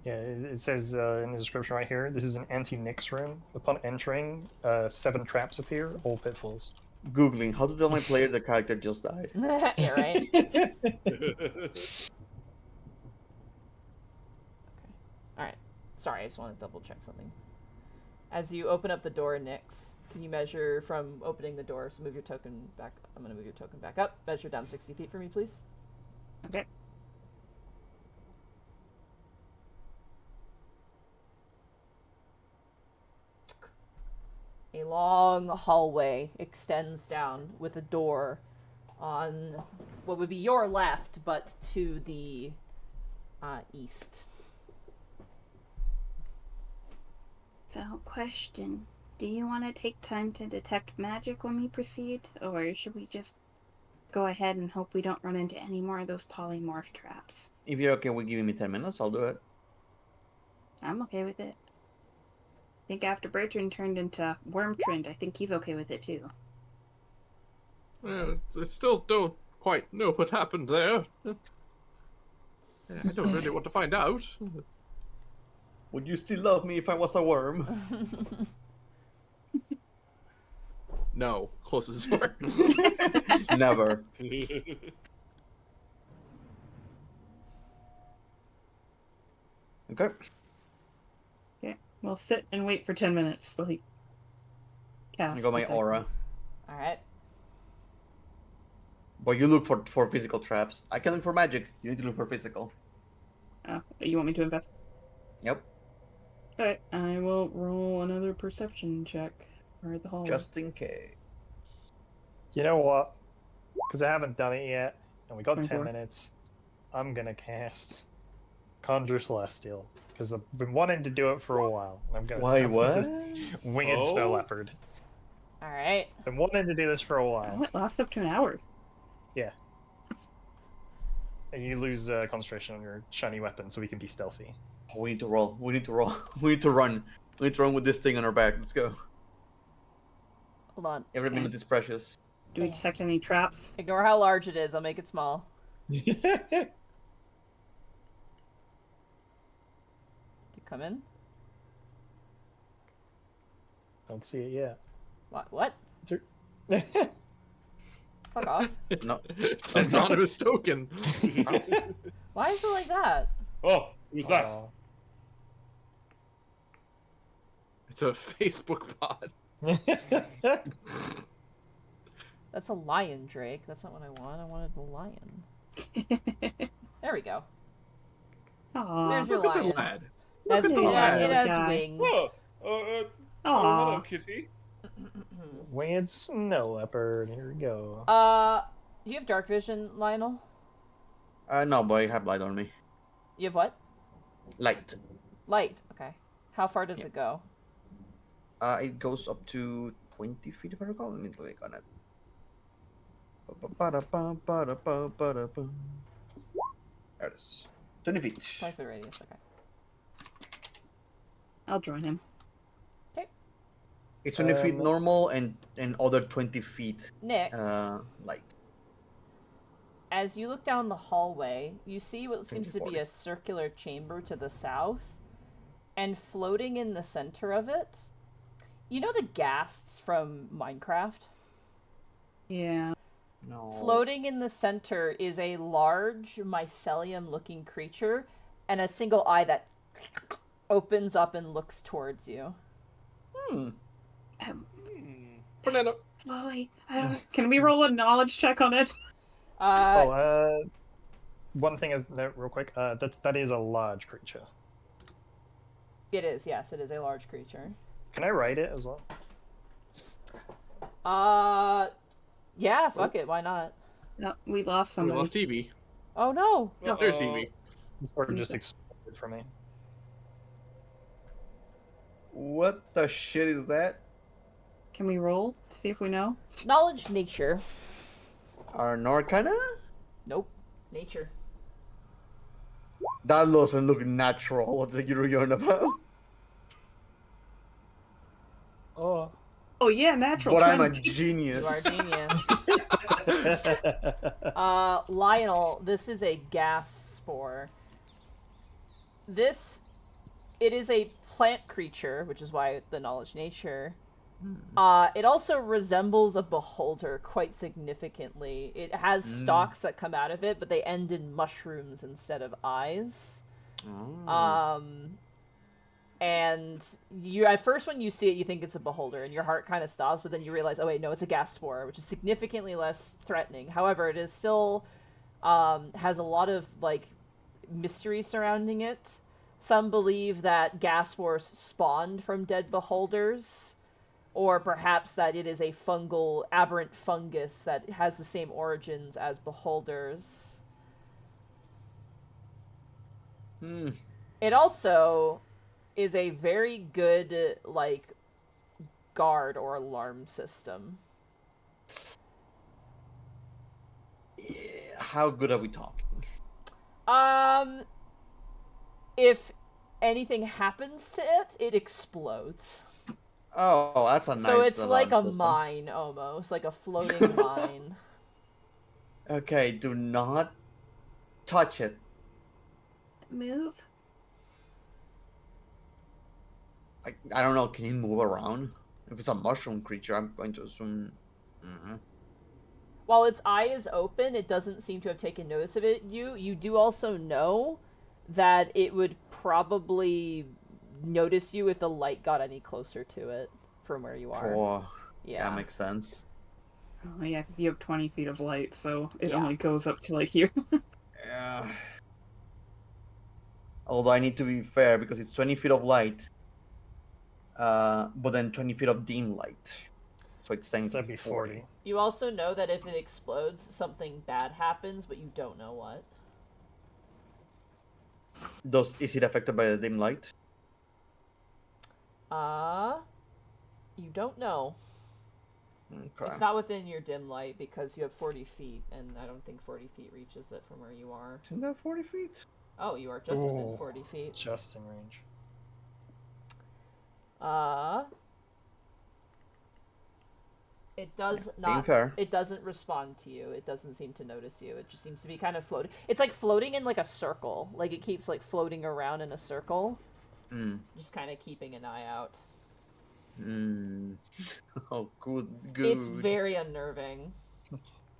Yeah, it says in the description right here, this is an anti-Nyx room. Upon entering, 7 traps appear, all pitfalls. Googling how to tell my player the character just died. Yeah, right? Alright. Sorry, I just want to double check something. As you open up the door, Nyx, can you measure from opening the door? So move your token back. I'm going to move your token back up. Measure down 60 feet for me, please. Okay. A long hallway extends down with a door on what would be your left, but to the east. So, question. Do you want to take time to detect magic when we proceed? Or should we just go ahead and hope we don't run into any more of those polymorph traps? If you're okay with giving me 10 minutes, I'll do it. I'm okay with it. I think after Bertrand turned into Wormtrend, I think he's okay with it too. I still don't quite know what happened there. I don't really want to find out. Would you still love me if I was a worm? No, closest door. Never. Okay. We'll sit and wait for 10 minutes while he I casts. got my detect. aura. Alright. But you look for physical traps. I can look for magic. You need to look for physical. Oh, you want me to invest? Yep. Alright, I will roll another perception check for the hallway. Just in case. You know what? Because I haven't done it yet, and we got 10 24. minutes, I'm gonna cast Conjure Celestial. Because I've been wanting to do it for a while. And I'm gonna Why, summon what? this winged snow Oh? leopard. Alright. Been wanting to do this for a Oh, while. it lasts up to an hour. Yeah. And you lose concentration on your shiny weapon, so we can be stealthy. Oh, we need to roll. We need to roll. We need to run. We need to run with this thing on our back. Let's go. Hold on. Every Okay. minute is precious. Do we detect any traps? Ignore how large it is. I'll make it small. Do you come in? Don't see it yet. What? Fuck off. No. It's an anonymous token. Why is it like that? Oh, who's that? Aw. It's a Facebook bot. That's a lion, Drake. That's not what I want. I wanted the lion. There we go. Aww. There's your Look at the lion. lad. It has, at the it lion. has Guy. wings. Whoa. Oh, hello, Aww. kitty. Winged snow leopard. Here we go. You have dark vision, Lionel? No, but I have light on me. You have what? Light. Light. Okay. How far does it go? It goes up to 20 feet if I recall. Let me click on it. Ba-ba-ba-da-ba-ba-da-ba-ba-da-ba. There it is. 20 feet. 20-foot radius. Okay. I'll join him. It's 20 feet normal and other 20 feet Nyx, light. as you look down the hallway, you see what seems to be 40. a circular chamber to the south, and floating in the center of it, you know the ghasts from Minecraft? Yeah. No. Floating in the center is a large mycelium-looking creature, and a single eye that opens up and looks towards you. Hmm. Banana. Slowly. Can we roll a knowledge check on it? One thing of note, real quick. That is a large creature. It is, yes, it is a large creature. Can I write it as well? Yeah, fuck it, why not? No, we lost We somebody. lost TV. Oh no! Oh, there's TV. This word just exploded for me. What the shit is that? Can we roll? See if we know? Knowledge nature. Our Arcana? Nope. Nature. That doesn't look natural. What are you on about? Oh. Oh yeah, natural. But I'm a 20. genius. You are a genius. Lionel, this is a gas spore. It is a plant creature, which is why the knowledge nature. It also resembles a beholder quite significantly. It has stalks that come out of it, but they end in mushrooms instead of eyes. And you at first when you see it, you think it's a beholder, and your heart kind of stops, but then you realize, oh wait, no, it's a gas spore, which is significantly less threatening. However, it is still has a lot of like mystery surrounding it. Some believe that gas spores spawned from dead beholders, or perhaps that it is a fungal aberrant fungus that has the same origins as beholders. It also is a very good, like, guard or alarm system. How good are we talking? If anything happens to it, it explodes. Oh, that's a nice. So it's like a alarm system. mine, almost. Like a floating mine. Okay, do not touch it. Move. I don't know, can he move around? If it's a mushroom creature, I'm going to assume... While its eye is open, it doesn't seem to have taken notice of it. You do also know that it would probably notice you if the light got any closer to it from where you are. Oh, Yeah. that makes sense. Oh yeah, because you have 20 feet of light, so it Yeah. only goes up to like here. Yeah. Although I need to be fair, because it's 20 feet of light, but then 20 feet of dim light. So it's saying So that'd be 40. You also know that if it explodes, something bad happens, but you don't know what. Is it affected by the dim light? You don't know. Okay. It's not within your dim light because you have 40 feet, and I don't think 40 feet reaches it from where you are. Isn't that 40 feet? Oh, you are just within 40 feet. Just in range. It does Being not. fair. It doesn't respond to you. It doesn't seem to notice you. It just seems to be kind of floating. It's like floating in like a circle. Like it keeps like floating around in a circle. Just kind of keeping an eye out. Oh, good. It's very unnerving.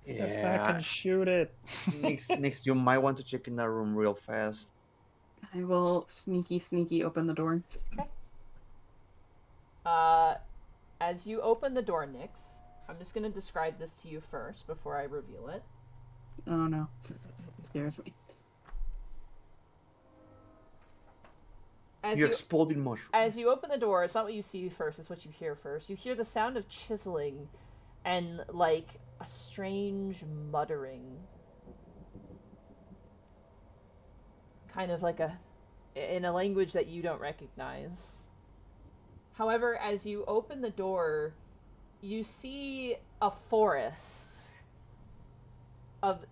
Get back and shoot it. Next, you might want to check in that room real fast. I will sneaky open the door. Okay. As you open the door, Nyx, I'm just gonna describe this to you first before I reveal it. Oh no. It scares me. You're exploding mushroom. As you open the door, it's not what you see first, it's what you hear first. You hear the sound of chiseling and, like, a strange muttering. Kind of like in a language that you don't recognize. However, as you open the door, you see a forest of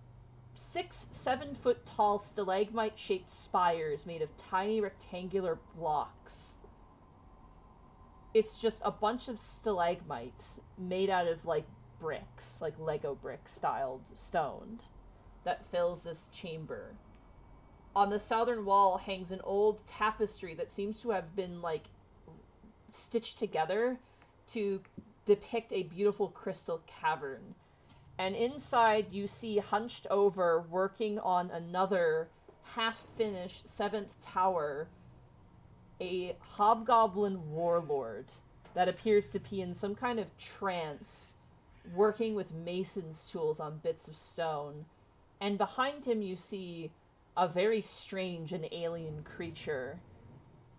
6-7 foot tall stalagmite shaped spires made of tiny rectangular blocks. It's just a bunch of stalagmites made out of like bricks, like Lego brick styled stone, that fills this chamber. On the southern wall hangs an old tapestry that seems to have been like stitched together to depict a beautiful crystal cavern. And inside you see hunched over, working on another half-finished 7th tower, a hobgoblin warlord that appears to be in some kind of trance, working with mason's tools on bits of stone. And behind him you see a very strange and alien creature.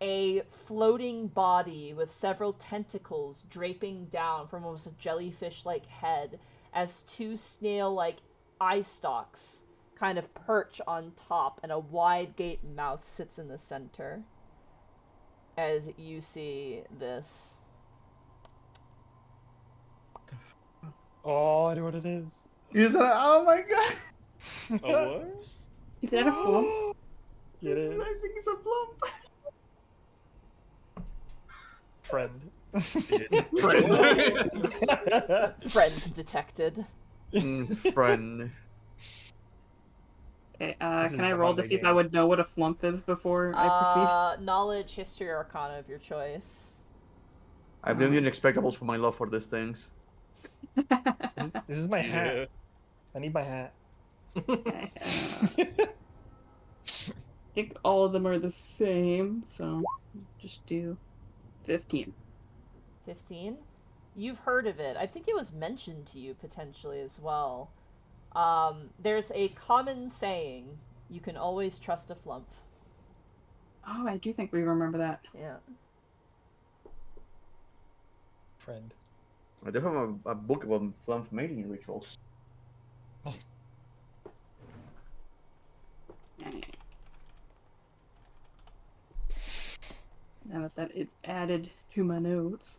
A floating body with several tentacles draping down from almost a jellyfish-like head as 2 snail-like eye stalks kind of perch on top, and a wide gape mouth sits in the center. As you see this. Oh, I know what it is. Is that? Oh my god! Oh, what? Is that a flump? It is. I think it's a flump. Friend. Friend detected. Friend. Okay, This is can I the roll to Monday see if game. I would know what a flump is before I Knowledge, history, or arcana of your choice. I've been doing expectables for my love for these things. proceed? This is my hat. Yeah. I need my hat. Okay, I think all of them are the same, so just do 15. 15? You've heard of it. I think it was mentioned to you potentially as well. There's a common saying, you can always trust a flump. Oh, I do think we remember that. Yeah. Friend. I do have a book about flump mating rituals. Alright. Now that it's added to my notes.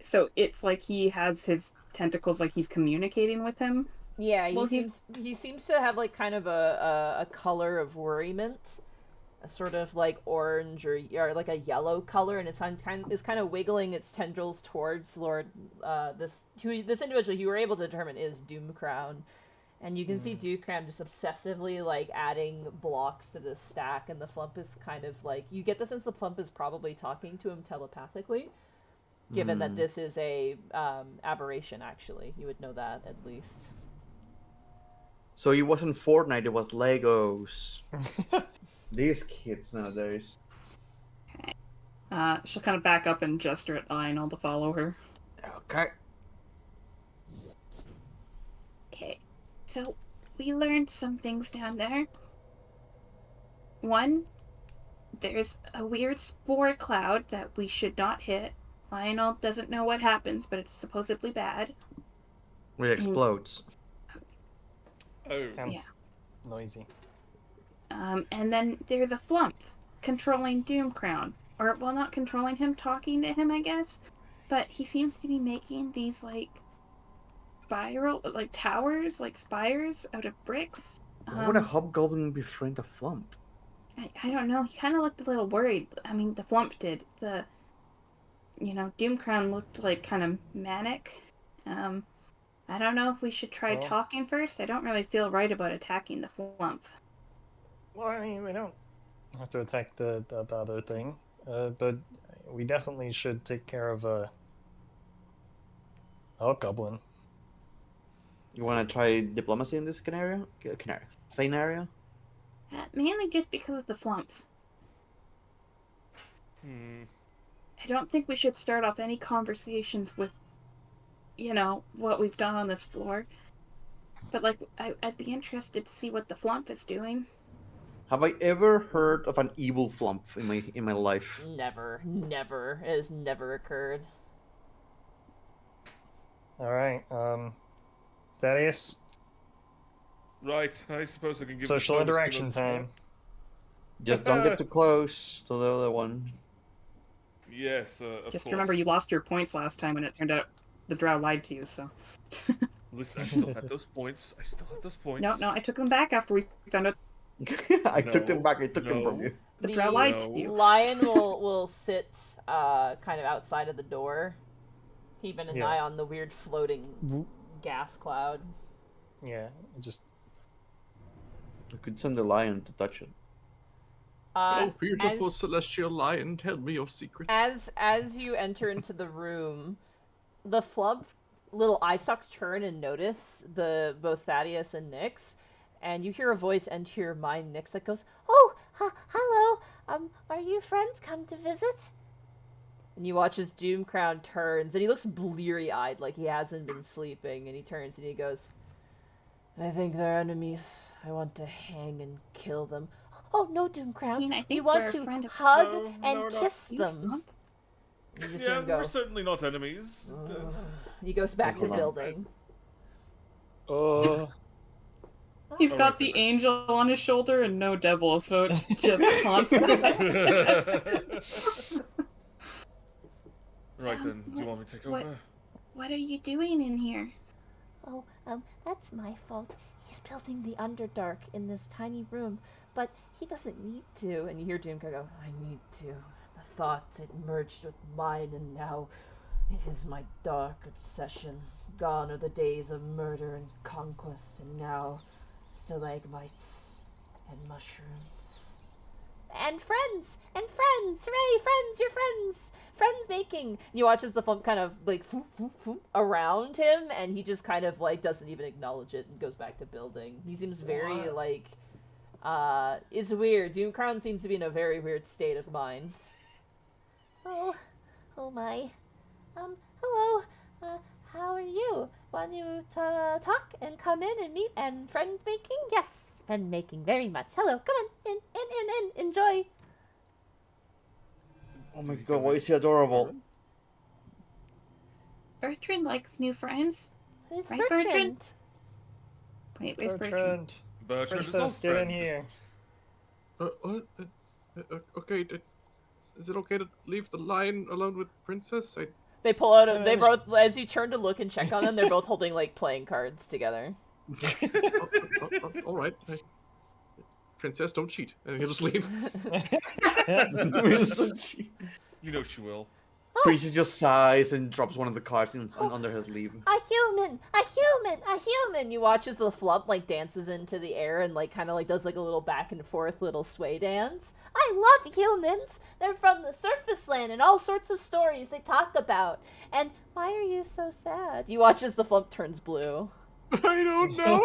So it's like he has his tentacles, like he's communicating with him. Yeah, Well, he seems to have like kind of a color of worriment, a sort of like orange or like a yellow color, and it's kind of wiggling its tendrils towards Lord this individual who you were able to determine is Doomcrown, and you can see Doomcrown just obsessively like adding blocks to this stack, and the flump is kind of like, you get the sense the flump is probably talking to him telepathically. Given that this is a aberration, actually, you would know that at least. So it wasn't Fortnite, it was Legos. These kids nowadays. Okay. She'll kind of back up and gesture at Lionel to follow her. Okay. Okay, so we learned some things down there. One, there's a weird spore cloud that we should not hit. Lionel doesn't know what happens, but it's supposedly bad. It explodes. Oh. Sounds noisy. And then there's a flump controlling Doomcrown. Or, well, not controlling him, talking to him, I guess. But he seems to be making these, like, towers, like spires out of bricks. Why would a hobgoblin befriend a flump? I don't know. He kind of looked a little worried. I mean, the flump did. Doomcrown looked, like, kind of manic. I don't know if we should try talking first. I don't really feel right about attacking the flump. Well, I mean, we don't have to attack the other thing, but we definitely should take care of a hobgoblin. You want to try diplomacy in this scenario? Mainly just because of the flump. I don't think we should start off any conversations with, what we've done on this floor. But, like, I'd be interested to see what the flump is doing. Have I ever heard of an evil flump in my life? Never. It has never occurred. All right, Thaddeus. Right, I suppose I can give Social interaction time. Just don't get too close to the other one. Yes, of Just course. remember you lost your points last time and it turned out the drow lied to you, so. Listen, I still had those points. No, I took them back after we found out I took them back. I took them from you. the drow lied to you. Lion will sit kind of outside of the door, keeping an eye on the weird floating gas cloud. Yeah, just... I could send the lion to touch it. Oh, beautiful celestial lion, tell me your secrets. As you enter into the room, the flump little eye stalks turn and notice both Thaddeus and Nyx, and you hear a voice enter your mind, Nyx, that goes, "Oh, hello. Are you friends come to visit?" And you watch as Doomcrown turns, and he looks bleary-eyed, like he hasn't been sleeping, and he turns and he goes, "I think they're enemies. I want to hang and kill them." "Oh, no, Doomcrown. I mean, I think You want we're a friend to of- hug No, and kiss You them." flump? You just Yeah, hear him go. we're certainly not enemies. He goes back to Hold on. building. Oh, He's got Alright, the then. angel on his shoulder and no devil, so it's just constant. Right then, do you want me to take over? What are you doing in here? Oh, that's my fault. He's building the Underdark in this tiny room, but he doesn't need to. And you hear Doomcrown go, "I need to. The thoughts, it merged with mine, and now it is my dark obsession. Gone are the days of murder and conquest, and now stalagmites and mushrooms. And friends! Hooray, friends, you're friends! Friends making!" And you watch as the flump kind of, like, around him, and he just kind of, like, doesn't even acknowledge it and goes back to building. He seems very, like, it's weird. Doomcrown seems to be in a very weird state of mind. Oh my. Hello. How are you? Want you to talk and come in and meet and friend making? Yes, friend making very much. Hello, come on, in, enjoy. Oh my god, why is he adorable? Bertrand likes new friends. It's Right, Bertrand. Bertrand? Wait, where's Bertrand? Bertrand is Princess, our get in friend. here. Okay, is it okay to leave the lion alone with Princess? They pull out, they both, as you turn to look and check on them, they're both holding, like, playing cards together. All right. Princess, don't cheat. And he'll just leave. You know she will. Princess just sighs and drops one of the cards under his sleeve. A human. You watch as the flump, like, dances into the air and, like, kind of, like, does, like, a little back and forth little sway dance. I love humans. They're from the surface land and all sorts of stories they talk about. And why are you so sad? You watch as the flump turns blue. I don't know.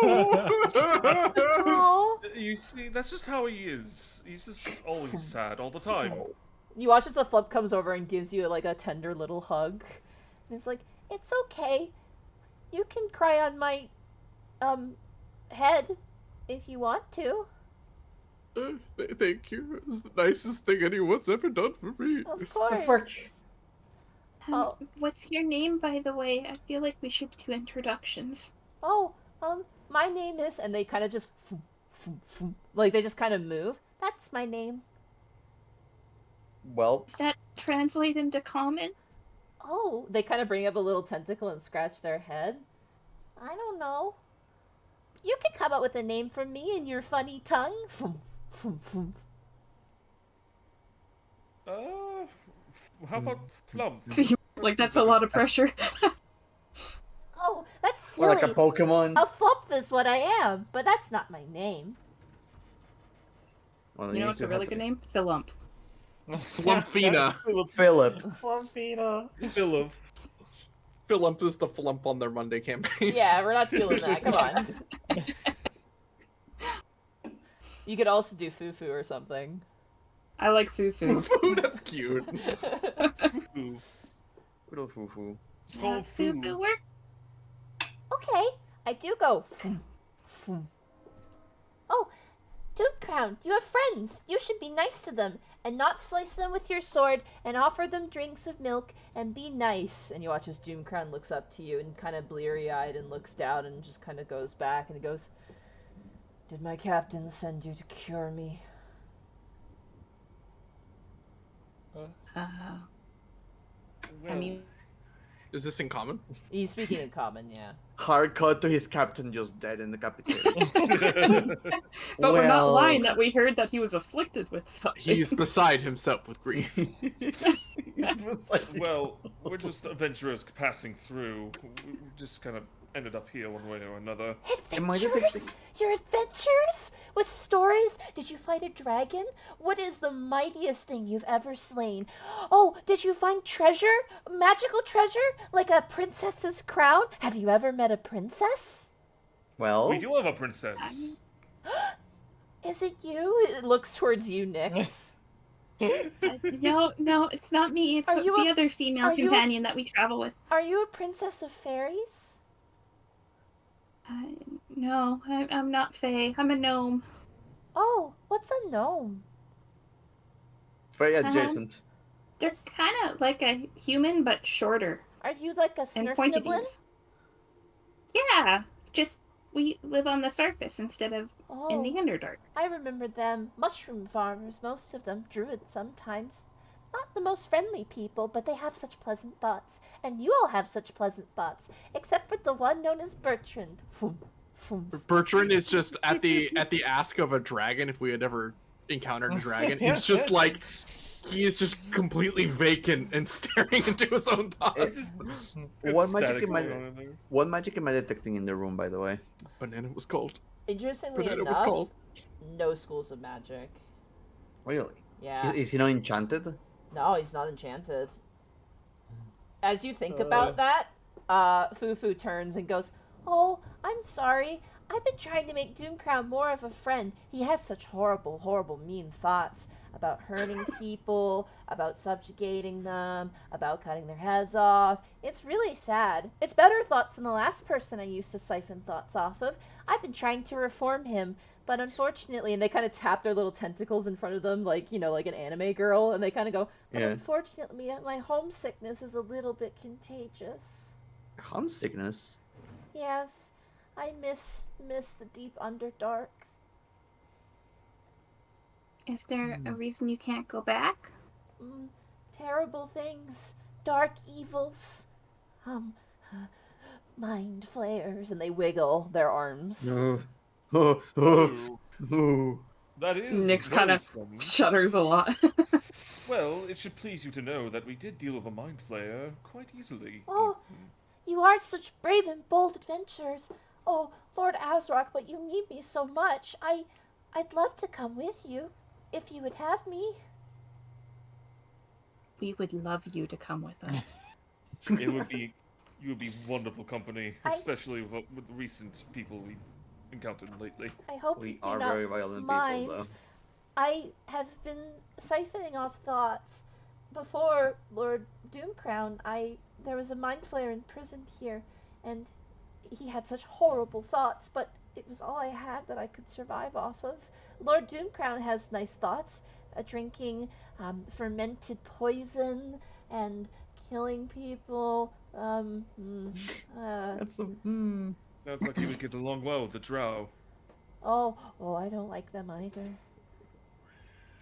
Oh, You see, that's just how he is. He's just always sad all the time. You watch as the flump comes over and gives you, like, a tender little hug. and it's like, it's okay. You can cry on my head if you want to. Thank you. It's the nicest thing anyone's ever done for me. Of fuck? course. What's your name, by the way? I feel like we should do introductions. Oh, my name is, and they kind of just, like they just kind of move. That's my name. Well, Does that translate into common? Oh, they kind of bring up a little tentacle and scratch their head. I don't know. You could come up with a name for me in your funny tongue. How about flump? Like, that's a lot of pressure. Oh, that's well, silly. like a Pokemon. A flump is what I am, but that's not my name. Well, You know what's a really good name? Philump. Flumpfina. Philip. Flumpina. Philip. Philump is the flump on their Monday campaign. Yeah, we're not stealing that. Come on. You could also do Fufu or something. I like Fufu. Ooh, that's cute. Foo. Little foo-foo. It's called Fufu foo. work? Okay, I do go. Oh, Doomcrown, you have friends. You should be nice to them and not slice them with your sword and offer them drinks of milk and be nice. And you watch as Doomcrown looks up to you and kind of bleary-eyed and looks down and just kind of goes back and he goes, "Did my captain send you to cure me?" I mean, Is this in common? He's speaking in common, yeah. Hard cut to his captain just dead in the cafeteria. but we're not Well- lying that we heard that he was afflicted with something. He's beside himself with grief. It was like- Well, we're just adventurers passing through. We just kind of ended up here one way or another. Am I Adventures? detecting- Your adventures? With stories? Did you fight a dragon? What is the mightiest thing you've ever slain? Oh, did you find treasure? Magical treasure? Like a princess's crown? Have you ever met a princess? Well, We do have a princess. Is it you? It looks towards you, Nyx. No, it's not me. It's Are you the a- other female are you a- companion that we travel with. Are you a princess of fairies? No, I'm not Fae. I'm a gnome. Oh, what's a gnome? very adjacent. They're It's- kind of like a human, but shorter Are you like a and pointed snurfniblin? ears. Yeah, just we live on the surface instead of in the Oh, Underdark. I remember them. Mushroom farmers, most of them. Druids sometimes. Not the most friendly people, but they have such pleasant thoughts. And you all have such pleasant thoughts. Except for the one known as Bertrand. Bertrand is just at the ask of a dragon. If we had ever encountered a dragon, he's just like he is just completely vacant and staring into his own thoughts. It's What magic static am I- going on in there. What magic am I detecting in the room, by the way? Banana was cold. Interestingly Banana was enough, cold. no schools of magic. Really? Yeah. Is he not enchanted? No, he's not enchanted. As you think about that, Fufu turns and goes, "Oh, I'm sorry. I've been trying to make Doomcrown more of a friend. He has such horrible, horrible, mean thoughts about hurting people, about subjugating them, about cutting their heads off. It's really sad. It's better thoughts than the last person I used to siphon thoughts off of. I've been trying to reform him, but unfortunately," and they kind of tap their little tentacles in front of them, like, you know, like an anime girl, and they kind of go, "But Yeah. unfortunately, my homesickness is a little bit contagious. Homesickness. Yes, I miss the deep underdark." Is there a reason you can't go back? Terrible things, dark evils, mind flayers, and they wiggle their arms. Ooh, that is Nyx kind of worrisome. shudders a lot. Well, it should please you to know that we did deal with a mind flayer quite easily. Oh, you are such brave and bold adventurers. Oh, Lord Azrock, but you need me so much. I'd love to come with you, if you would have me. We would love you to come with us. It would be, you would be wonderful company, I- especially with the recent people we encountered lately. I hope you We do are not very violent mind. people, though. I have been siphoning off thoughts. Before Lord Doomcrown, there was a mind flayer imprisoned here, and he had such horrible thoughts, but it was all I had that I could survive off of. Lord Doomcrown has nice thoughts, drinking fermented poison and killing people. That's a Sounds like you would get along well with the drow. Oh, I don't like them either.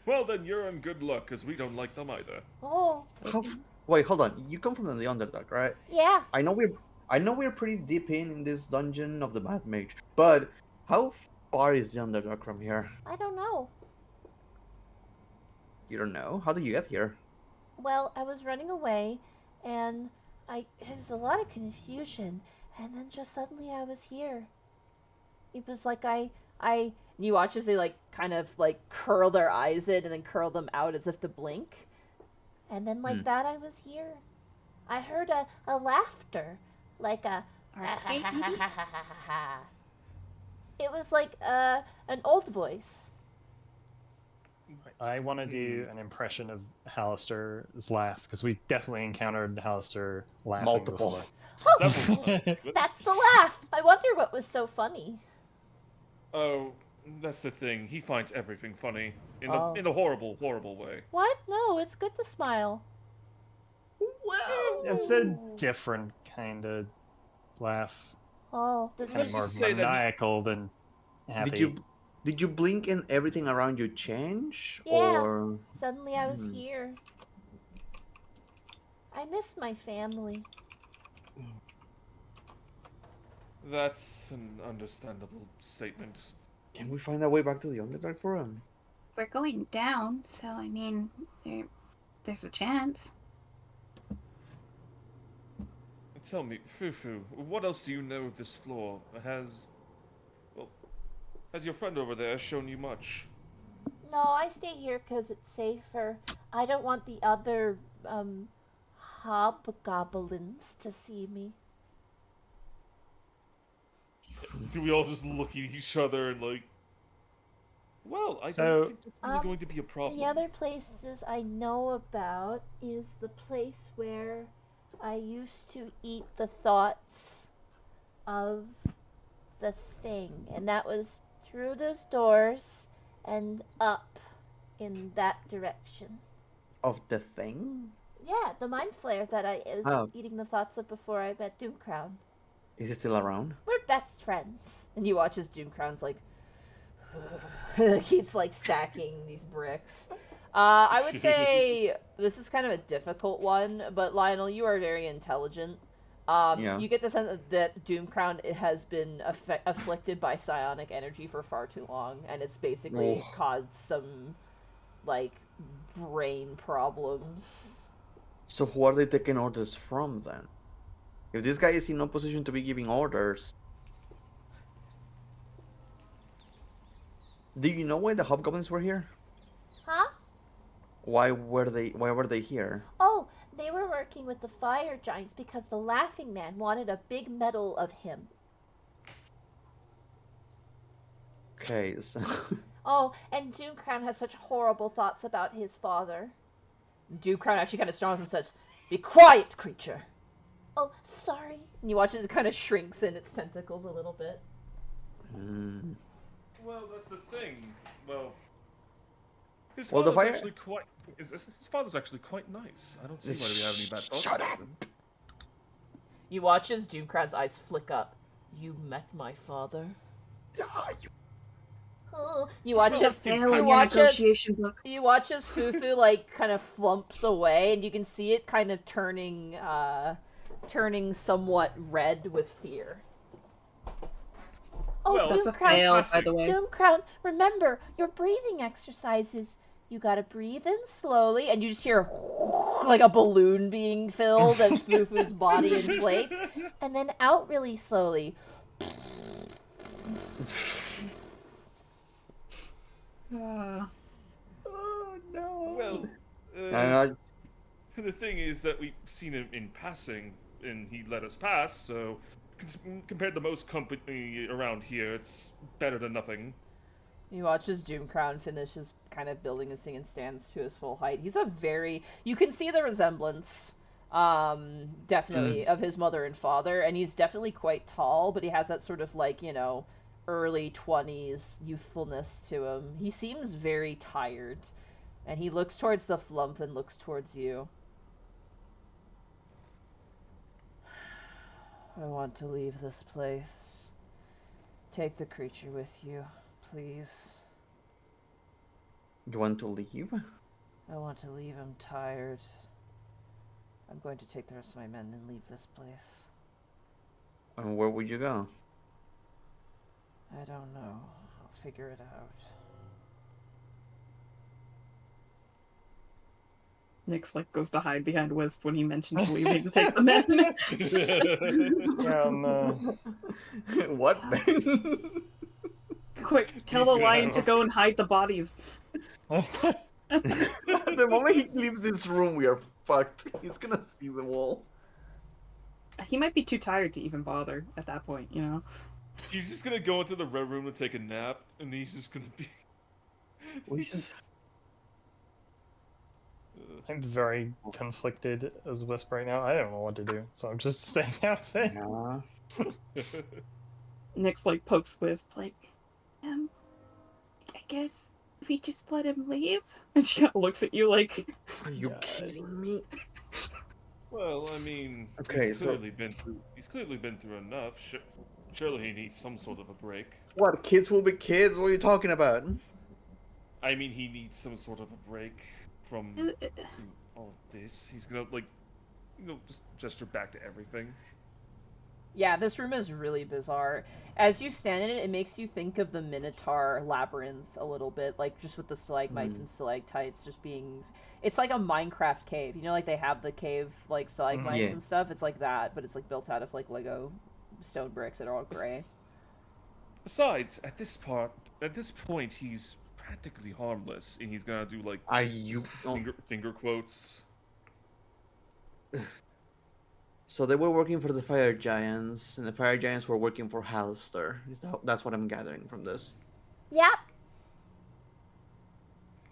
Well, then you're in good luck, because we don't like them either. Oh, Wait, hold on. You come from the Underdark, right? yeah. I know we're pretty deep in this dungeon of the Mad Mage, but how far is the Underdark from here? I don't know. You don't know? How did you get here? Well, I was running away, and it was a lot of confusion, and then just suddenly I was here. It was like You watch as they like kind of like curl their eyes in and then curl them out as if to blink. and then like that I was here. I heard a laughter, like a it was like an old voice. I want to do an impression of Hallister's laugh, because we definitely encountered Hallister laughing Multiple. Several times. That's the laugh. I wonder what was so funny. Oh, that's the thing. He finds everything funny in Oh. a horrible, horrible way. What? No, it's good to smile. Well, It's a different kind of laugh. Oh, does Kind he of more just say that he- maniacal than happy. did you blink and everything around you change? Yeah. Or Suddenly I was here. I miss my family. That's an understandable statement. can we find our way back to the Underdark for him? We're going down, so I mean, there's a chance. Tell me, Fufu, what else do you know of this floor? Has your friend over there shown you much? No, I stay here because it's safer. I don't want the other hobgoblins to see me. Do we all just look at each other and like, well, I So- don't think that's really Um, going to be a problem. The other places I know about is the place where I used to eat the thoughts of the thing, and that was through those doors and up in that direction. Of the thing? Yeah, the mind flare that I was Oh. eating the thoughts of before I met Doomcrown. Is it still around? We're best friends. And you watch as Doomcrown's like keeps like stacking these bricks. I would say this is kind of a difficult one, but Lionel, you are very intelligent. Yeah. You get the sense that Doomcrown has been afflicted by psionic energy for far too long, and it's basically Oh. caused some like brain problems. So who are they taking orders from then? If this guy is in no position to be giving orders, do you know why the hobgoblins were here? Huh? Why were they here? Oh, they were working with the fire giants because the Laughing Man wanted a big medal of him. Okay, so Oh, and Doomcrown has such horrible thoughts about his father. Doomcrown actually kind of snarls and says, "Be quiet, creature!" Oh, sorry. And you watch as it kind of shrinks in its tentacles a little bit. Well, that's the thing. Well, his Well, the father's fire- actually quite. His father's actually quite nice. I don't see why we have any bad thoughts Shut about up. him. You watch as Doomcrown's eyes flick up. You met my father? Oh, You watch as Fail in you your watch as negotiation book. you watch as Fufu like kind of flumps away, and you can see it kind of turning somewhat red with fear. oh, Well, That's a Doomcrown. fail, by the way. Doomcrown, remember your breathing exercises. You gotta breathe in Slowly, and you just hear like a balloon being filled as Fufu's body inflates. and then out really slowly. oh no. Well, the thing is that we've seen him in passing, and he let us pass. So, compared to most company around here, it's better than nothing. You watch as Doomcrown finishes kind of building his thing and stands to his full height. He's a very... You can see the resemblance, definitely, of his mother and father, and he's definitely quite tall, but he has that sort of, like, you know, early 20s youthfulness to him. He seems very tired, and he looks towards the flump and looks towards you. I want to leave this place. Take the creature with you, please. You want to leave? I want to leave him tired. I'm going to take the rest of my men and leave this place. And where would you go? I don't know. I'll figure it out. Nyx like goes to hide behind Wisp when he mentions leaving to take the men. What, man? Quick, tell the lion to go and hide the bodies. The moment he leaves this room, we are fucked. He's gonna see the wall. He might be too tired to even bother at that point, you know? He's just gonna go into the red room to take a nap, and he's just gonna be... We just... I'm very conflicted as Wisp right now. I don't know what to do, so I'm just staying out of it. Yeah. Nyx like pokes Wisp like, I guess we just let him leave? and she kind of looks at you like, Are you kidding me? Well, I mean, Okay, he's clearly been through enough. Surely he needs some sort of a break. What, kids will be kids? What are you talking about? I mean, he needs some sort of a break from all this. He's gonna, like, just gesture back to everything. Yeah, this room is really bizarre. As you stand in it, it makes you think of the Minotaur labyrinth a little bit, like just with the stalagmites and stalactites just being... It's like a Minecraft cave. You know, like they have the cave, like, stalagmites and stuff? It's like that, but it's like built out of, like, Lego stone bricks that are all gray. Besides, at this point, he's practically harmless, and he's gonna do, like, Are you... finger quotes. So they were working for the Fire Giants, and the Fire Giants were working for Hallister. That's what I'm gathering from this. Yep.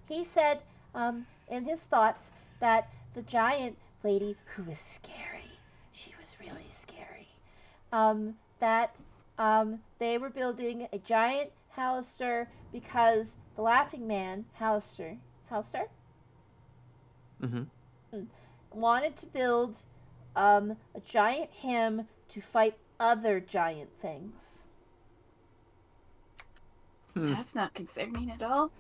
He said, in his thoughts, that the giant lady, who was scary, she was really scary, that they were building a giant Hallister because the Laughing Man, Hallister, wanted to build a giant him to fight other giant things. That's not concerning at all.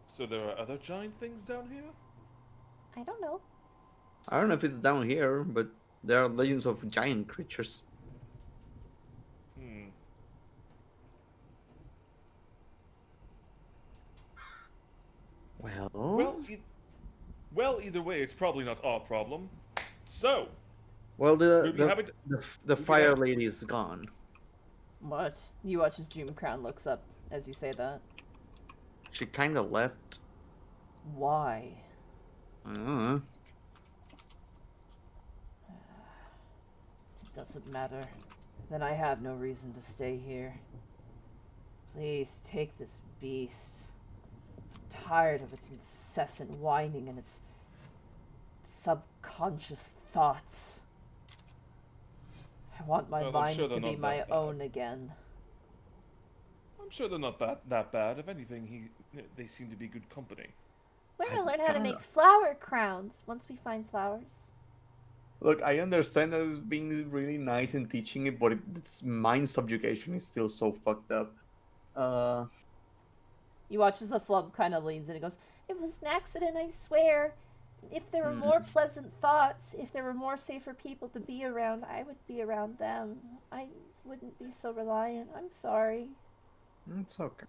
So there are other giant things down here? I don't know. I don't know if it's down here, but there are legends of giant creatures. Well, either way, it's probably not our problem. So, Well, the fire lady is gone. What? You watch as Doomcrown looks up as you say that. She kind of left. Why? Uh, It doesn't matter. Then I have no reason to stay here. Please take this beast. I'm tired of its incessant whining and its subconscious thoughts. I want my mind to be my own again. I'm sure they're not that bad. If anything, they seem to be good company. We're gonna learn how to make flower crowns once we find flowers. Look, I understand that it's being really nice in teaching it, but its mind subjugation is still so fucked up. You watch as the flump kind of leans in and goes, It was an accident, I swear. If there were more pleasant thoughts, if there were more safer people to be around, I would be around them. I wouldn't be so reliant. I'm sorry. It's okay.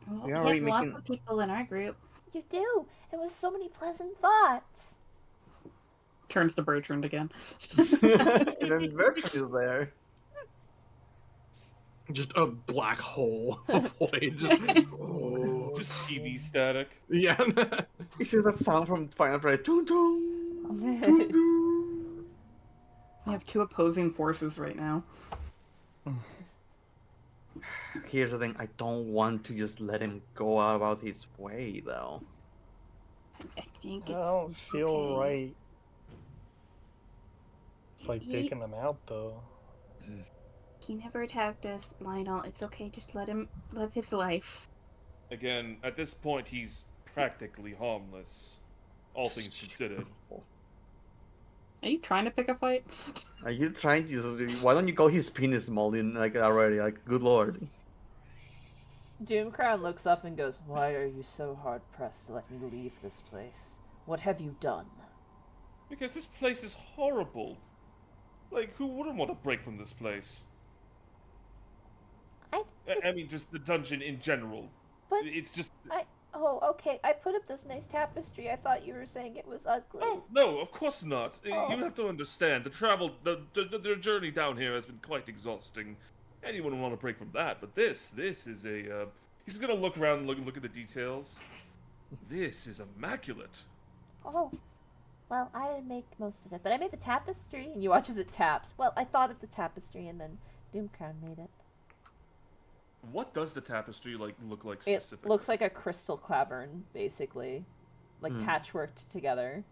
Well, We we already have lots making- of people in our group. You do. And with so many pleasant thoughts. turns to Bertrand again. And then Bertrand is there. Just a black hole of void. Just TV static. Yeah. He says that sound from Final Fantasy. Dun, dun, dun, dun. We have two opposing forces right now. Here's the thing, I don't want to just let him go about his way, though. I think I it's don't feel okay. right. by taking them out, though. He never attacked us, Lionel. It's okay. Just let him live his life. Again, at this point, he's practically harmless, all things considered. Are you trying to pick a fight? Are you trying to? Why don't you call his penis small in like already? Like, good lord. Doomcrown looks up and goes, "Why are you so hard pressed to let me leave this place? What have you done?" Because this place is horrible. Like, who wouldn't want to break from this place? I mean, just the dungeon in general. But it's just... Oh, okay. I put up this nice tapestry. I thought you were saying it was ugly. Oh, no, of course not. Oh. You have to understand, the journey down here has been quite exhausting. Anyone would want to break from that, but this is a, he's gonna look around and look at the details. This is immaculate. Oh. Well, I didn't make most of it, but I made the tapestry. And you watch as it taps. Well, I thought of the tapestry, and then Doomcrown made it. What does the tapestry, like, look like It specifically? looks like a crystal cavern, basically. Like patchworked together.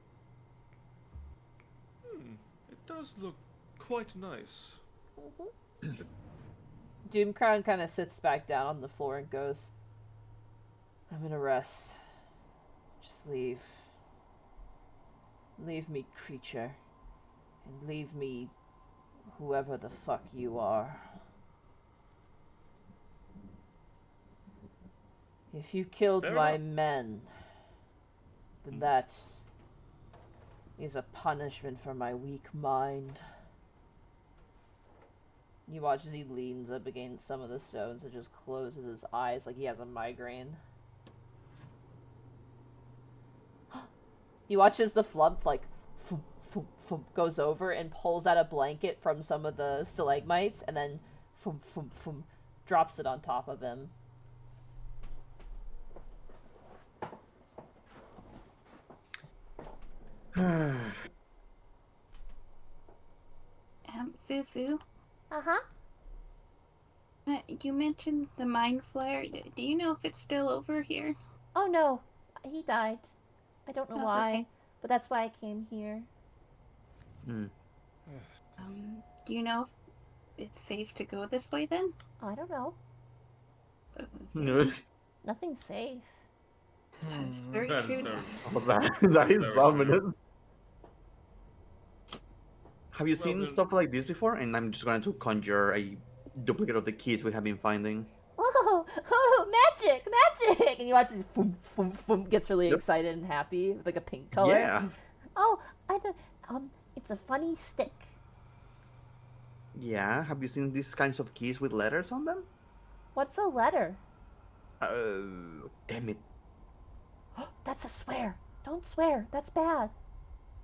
It does look quite nice. Doomcrown kind of sits back down on the floor and goes, "I'm gonna rest. Just leave. Leave me, creature. And leave me, whoever the fuck you are. If you killed Fair my enough. men, then that is a punishment for my weak mind." You watch as he leans up against some of the stones and just closes his eyes like he has a migraine. You watch as the flump, like, foom, foom, foom, goes over and pulls out a blanket from some of the stalagmites and then foom, foom, foom, drops it on top of him. Fufu, Uh-huh. you mentioned the mind flare. Do you know if it's still over here? Oh, no. He died. I don't know Oh, why, okay. but that's why I came here. Do you know if it's safe to go this way then? I don't know. Okay. Nothing's safe. That's very That is true. very- Oh, that is Very ominous. true. Have you Well, seen then- stuff like this before? And I'm just going to conjure a duplicate of the keys we have been finding. Oh, magic, magic! And you watch as foom, foom, foom, gets really Yep. excited and happy with like a pink color. Yeah. Oh, it's a funny stick. Yeah. Have you seen these kinds of keys with letters on them? What's a letter? Damn it. That's a swear. Don't swear. That's bad.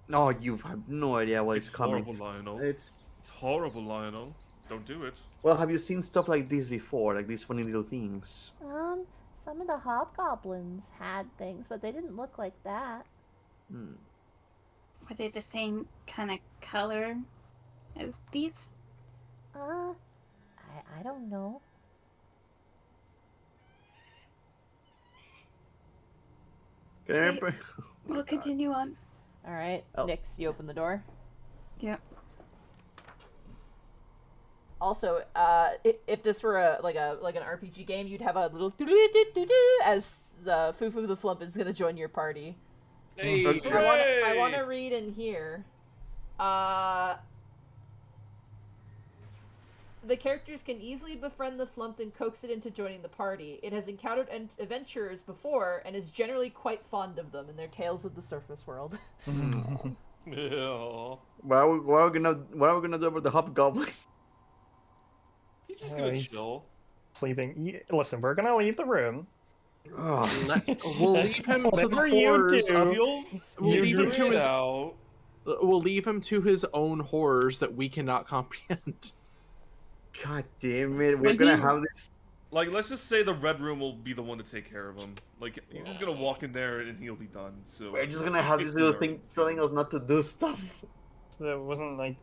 No, you have no idea what It's is coming. horrible, Lionel. It's It's horrible, Lionel. Don't do it. well, have you seen stuff like this before? Like these funny little things? Some of the hobgoblins had things, but they didn't look like that. Hmm. Were they the same kind of color as these? I don't know. Can I Wait. bring- We'll continue on. Alright, Oh. Nyx, you open the door. Yep. Also, if this were like an RPG game, you'd have a little doo-doo-doo-doo-doo as the Fufu the Flump is gonna join your party. Hey, I want to read in here. The characters can easily befriend the Flump and coax it into joining the party. It has encountered adventurers before and is generally quite fond of them in their tales of the surface world. Yeah. What are we gonna do about the hobgoblin? He's just gonna he's- chill. Sleeping. Listen, we're gonna leave the room. Oh, We'll leave him to Whatever the you horrors do. of. You'll We'll leave him figure to it his. out. We'll leave him to his own horrors that we cannot comprehend. God damn it! We're When gonna he- have this. Like, let's just say the red room will be the one to take care of him. Like, you're just gonna walk in there and he'll be done. So We're just gonna have this little thing telling us not to do stuff. There wasn't like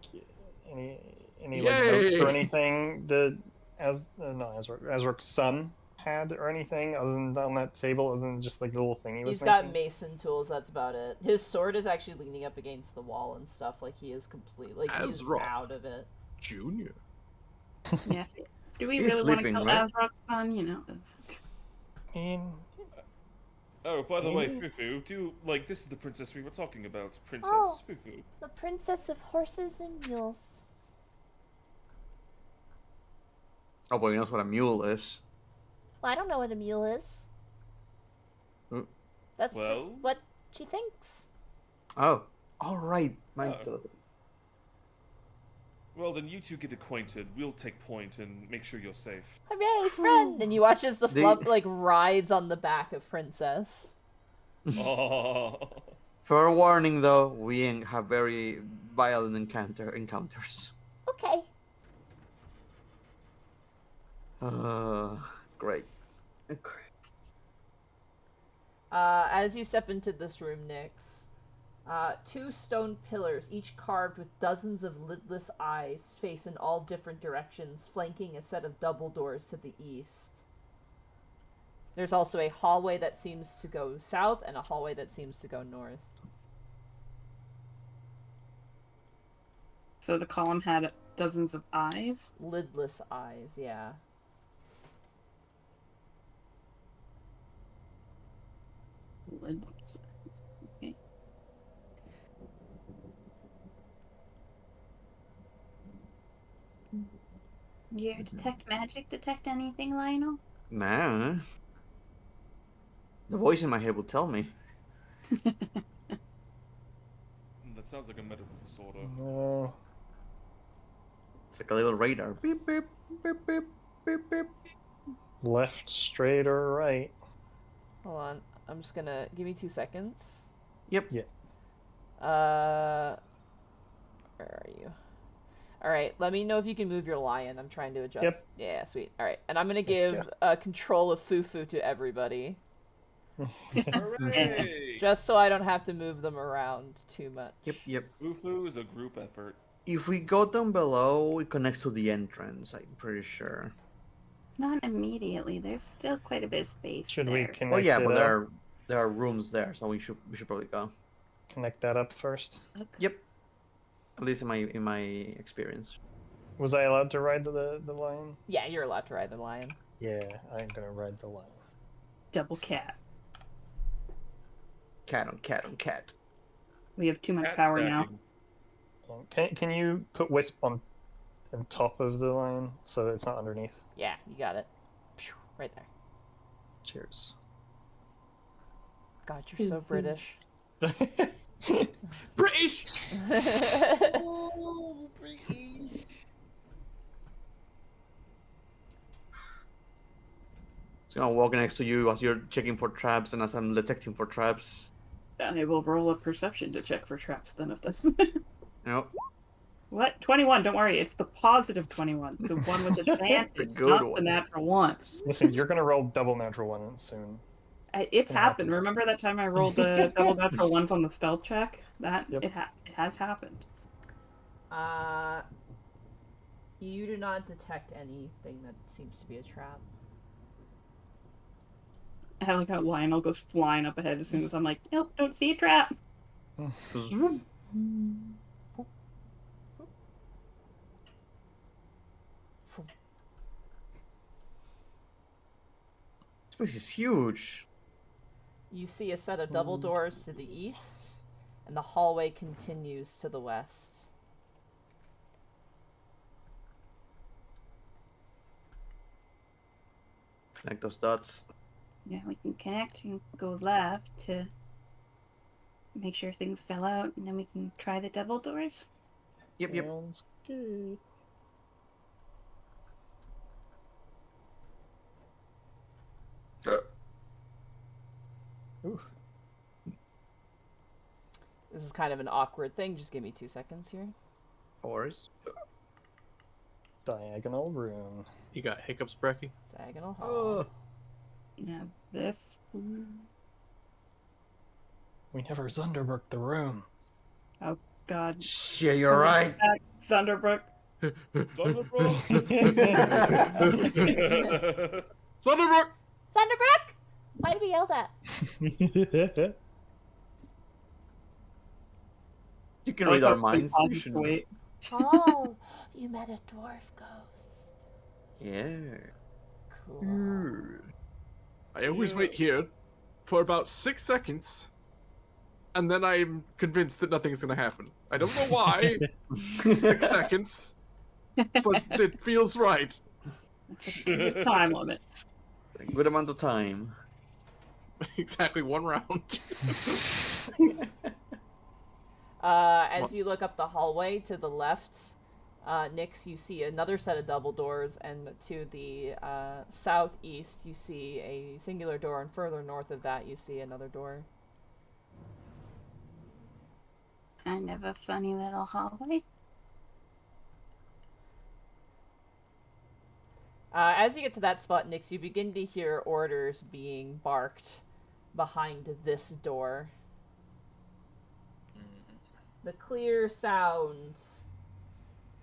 any like Yay! notes or anything that Azrook's son had or anything other than on that table, other than just like the little thing he was He's got making? mason tools, that's about it. His sword is actually leaning up against the wall and stuff, like he is completely, like, he's Azrock. out of it. Junior. Yes. Do we He's really want to sleeping, kill right? Azrock's son? You know. I mean, Oh, by the way, Maybe. Fufu, this is the princess we were talking about. Princess Oh. Fufu. The princess of horses and mules. Oh, but he knows what a mule is. Well, I don't know what a mule is. Hmm. That's just Well? what she thinks. Oh, all right. Oh. Well, then you two get acquainted. We'll take point and make sure you're safe. Hooray, friend! And you watch as the They- flump, like, rides on the back of Princess. Oh. Fair warning, though, we have very violent encounters. Okay. Great. Okay. As you step into this room, Nyx, two stone pillars, each carved with dozens of lidless eyes, face in all different directions, flanking a set of double doors to the east. There's also a hallway that seems to go south and a hallway that seems to go north. So the column had dozens of eyes. Lidless eyes, yeah. Okay. You detect magic, detect anything, Lionel? Nah. The voice in my head will tell me. That sounds like a medical disorder. no. It's like a little radar. Beep, beep, beep, beep, beep, beep. Left, straight, or right? Hold on. I'm just gonna... Give me 2 seconds. Yep. Yeah. Where are you? Alright, let me know if you can move your lion. I'm trying to adjust. Yep. Yeah, sweet. Alright, and I'm gonna Yeah. give control of Fufu to everybody. Hooray! Just so I don't have to move them around too much. Yep. Fufu is a group effort. If we go down below, it connects to the entrance, I'm pretty sure. Not immediately. There's still quite a bit of space Should there. we connect Oh yeah, it but up? there are rooms there, so we should probably go. Connect that up first. Yep. At least in my experience. Was I allowed to ride the lion? Yeah, you're allowed to ride the lion. Yeah, I'm gonna ride the lion. Double cat. Cat on cat on cat. We have too much Cat power now. stacking. Can you put Wisp on top of the lion so it's not underneath? Yeah, you got it. Phew, right there. Cheers. God, you're so British. British. It's gonna walk next to you as you're checking for traps and as I'm detecting for traps. I will roll a perception to check for traps then if that's... Nope. What? 21, don't worry. It's the positive 21. The one with advantage, good not the one. natural one. Listen, you're gonna roll double natural one soon. It's Can happened. happen. Remember that time I rolled the double natural ones on the stealth check? Yep. It has happened. You do not detect anything that seems to be a trap. I like how Lionel goes flying up ahead as soon as I'm like, nope, don't see a trap. Zoom. This place is huge. You see a set of double doors to the east, and the hallway continues to the west. Connect those dots. Yeah, we can connect and go left to make sure things fell out, and then we can try the double doors. Yep. Sounds good. Ooh. This is kind of an awkward thing. Just give me 2 seconds here. Horse. Diagonal room. You got hiccups, Brecky? Diagonal hall. Oh. Yeah, this. We never Zunderbrook the room. Oh, God. Shit, you're right. Zunderbrook. Thunderbro. Thunderbrook! Thunderbrook! Why did we yell that? You can read our minds. You Pauses should... to wait. Oh, you met a dwarf ghost. Yeah. Cool. I always Yeah. wait here for about 6 seconds, and then I'm convinced that nothing's gonna happen. I don't know why. 6 seconds, but it feels right. It's a good time limit. A good amount of time. Exactly 1 round. As you look up the hallway to the left, Nyx, you see another set of double doors, and to the southeast, you see a singular door, and further north of that, you see another door. Kind of a funny little hallway. As you get to that spot, Nyx, you begin to hear orders being barked behind this door. The clear sound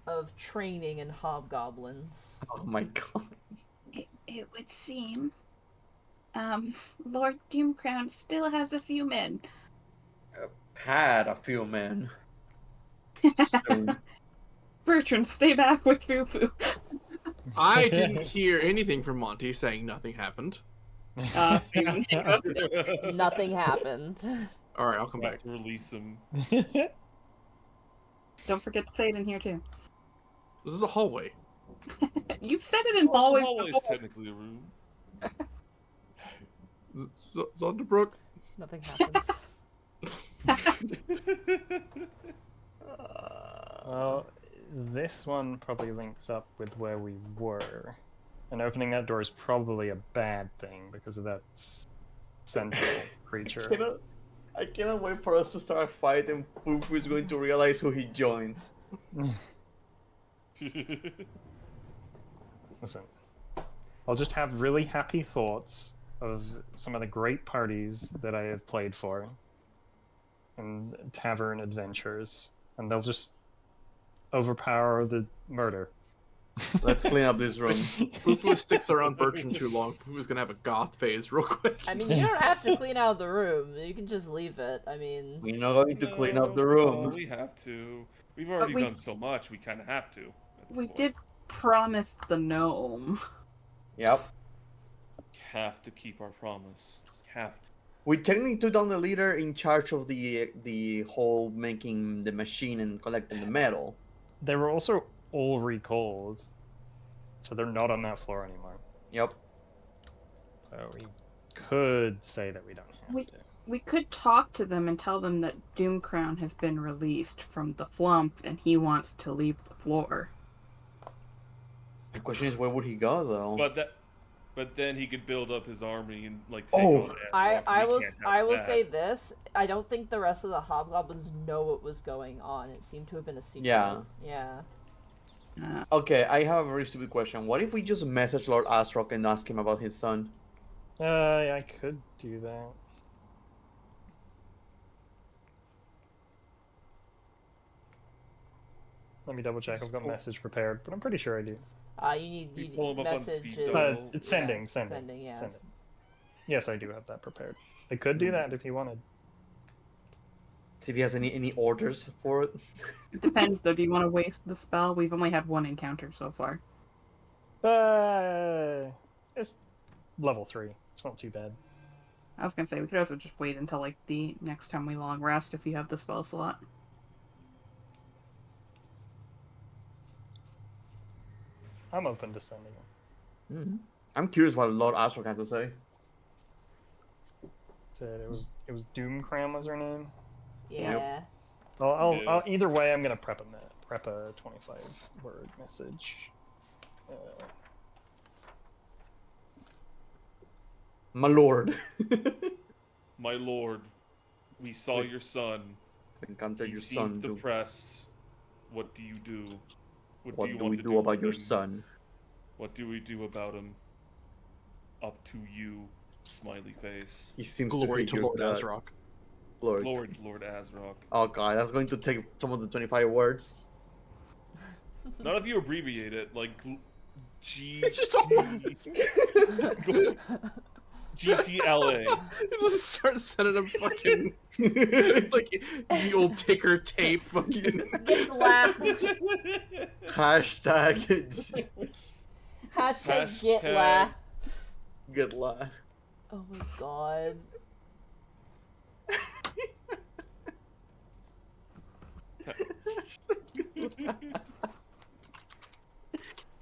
of training in hobgoblins. Oh my god. It would seem. Lord Doomcrown still has a few men. Had a few men. So, Bertrand, stay back with Fufu. I didn't hear anything from Monty saying nothing happened. Steven. Nothing happened. Alright, I'll come back. Release him. Don't forget to say it in here too. This is a hallway. You've said it in hallways Hallway's before. technically a room. Thunderbrook? Nothing happens. Well, this one probably links up with where we were. And opening that door is probably a bad thing because of that central creature. I cannot wait for us to start a fight and Fufu is going to realize who he joined. Listen, I'll just have really happy thoughts of some of the great parties that I have played for and tavern adventures, and they'll just overpower the murder. Let's clean up this room. Fufu sticks around Bertrand too long. Fufu's gonna have a goth phase real quick. I mean, you don't have to clean out the room. You can just leave it. I mean... We're not going to clean up the No, room. we have to. We've already we- done so much, we kind of have to. at this We point. did promise the gnome. Yep. Have to keep our promise. Have to. We technically took down the leader in charge of the whole making the machine and collecting the metal. They were also all recalled, so they're not on that floor anymore. Yep. So we could say that we don't have We- to. We could talk to them and tell them that Doomcrown has been released from the flump and he wants to leave the floor. The question is, where would he go though? But then he could build up his army and like take Oh. on Azeroth, I and we will can't have I will that. say this. I don't think the rest of the hobgoblins know what was going on. It seemed to have been a secret. Yeah. Yeah. Okay, I have a very stupid question. What if we just message Lord Asrock and ask him about his son? I could do that. Let me double check. I've got a message prepared, but I'm pretty sure I do. You We need pull 'em up on messages. speed dial. Oh, It's sending. Yeah, Sending. yeah. Sending. Yes, I do have that prepared. I could do that if you wanted. See if he has any orders for it. It depends though, do you want to waste the spell? We've only had one encounter so far. It's level 3. It's not too bad. I was gonna say, we could also just wait until like the next time we long rest if you have the spell slot. I'm open to sending it. Mm-hmm. I'm curious what Lord Asrock has to say. Said it was Doomcram was her name. Yeah. I'll either way. I'm gonna prep a 25-word message. My lord. My lord, we saw your son. Encounter He your seems son. depressed. What do you do? What you do want we to do about with your him? son? What do we do about him? Up to you, smiley face. He seems Glory to to hate Lord your guts. Azrock. Lord. Lord Azrock. Oh god, that's going to take some of the 25 words. None of you abbreviate it. Like, It's just all GTLA. You just start sending them fucking like the old ticker tape fucking. Gets laughed. Hashtag Hashtag get laugh. good lie. Oh my god.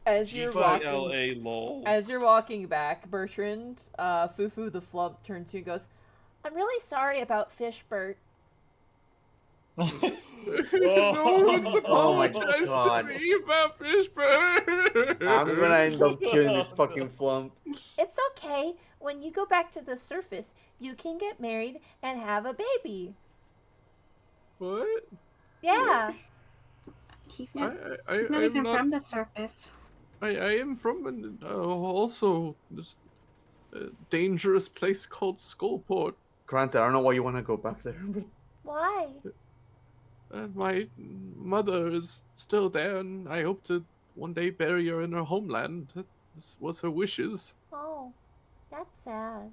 As you're walking, lol. as you're walking back, Bertrand, Fufu the flump turns to you and goes, "I'm really sorry about Fish Bert." No one's Oh my apologized God. to me about Fishburne. I'm gonna end up killing this fucking flump. It's okay. When you go back to the surface, you can get married and have a baby. What? Yeah. He's not, I he's not I'm even not- from the surface. I am from also this dangerous place called Skullport. Granted, I don't know why you want to go back there, but Why? My mother is still there, and I hope to one day bury her in her homeland. This was her wishes. Oh, that's sad.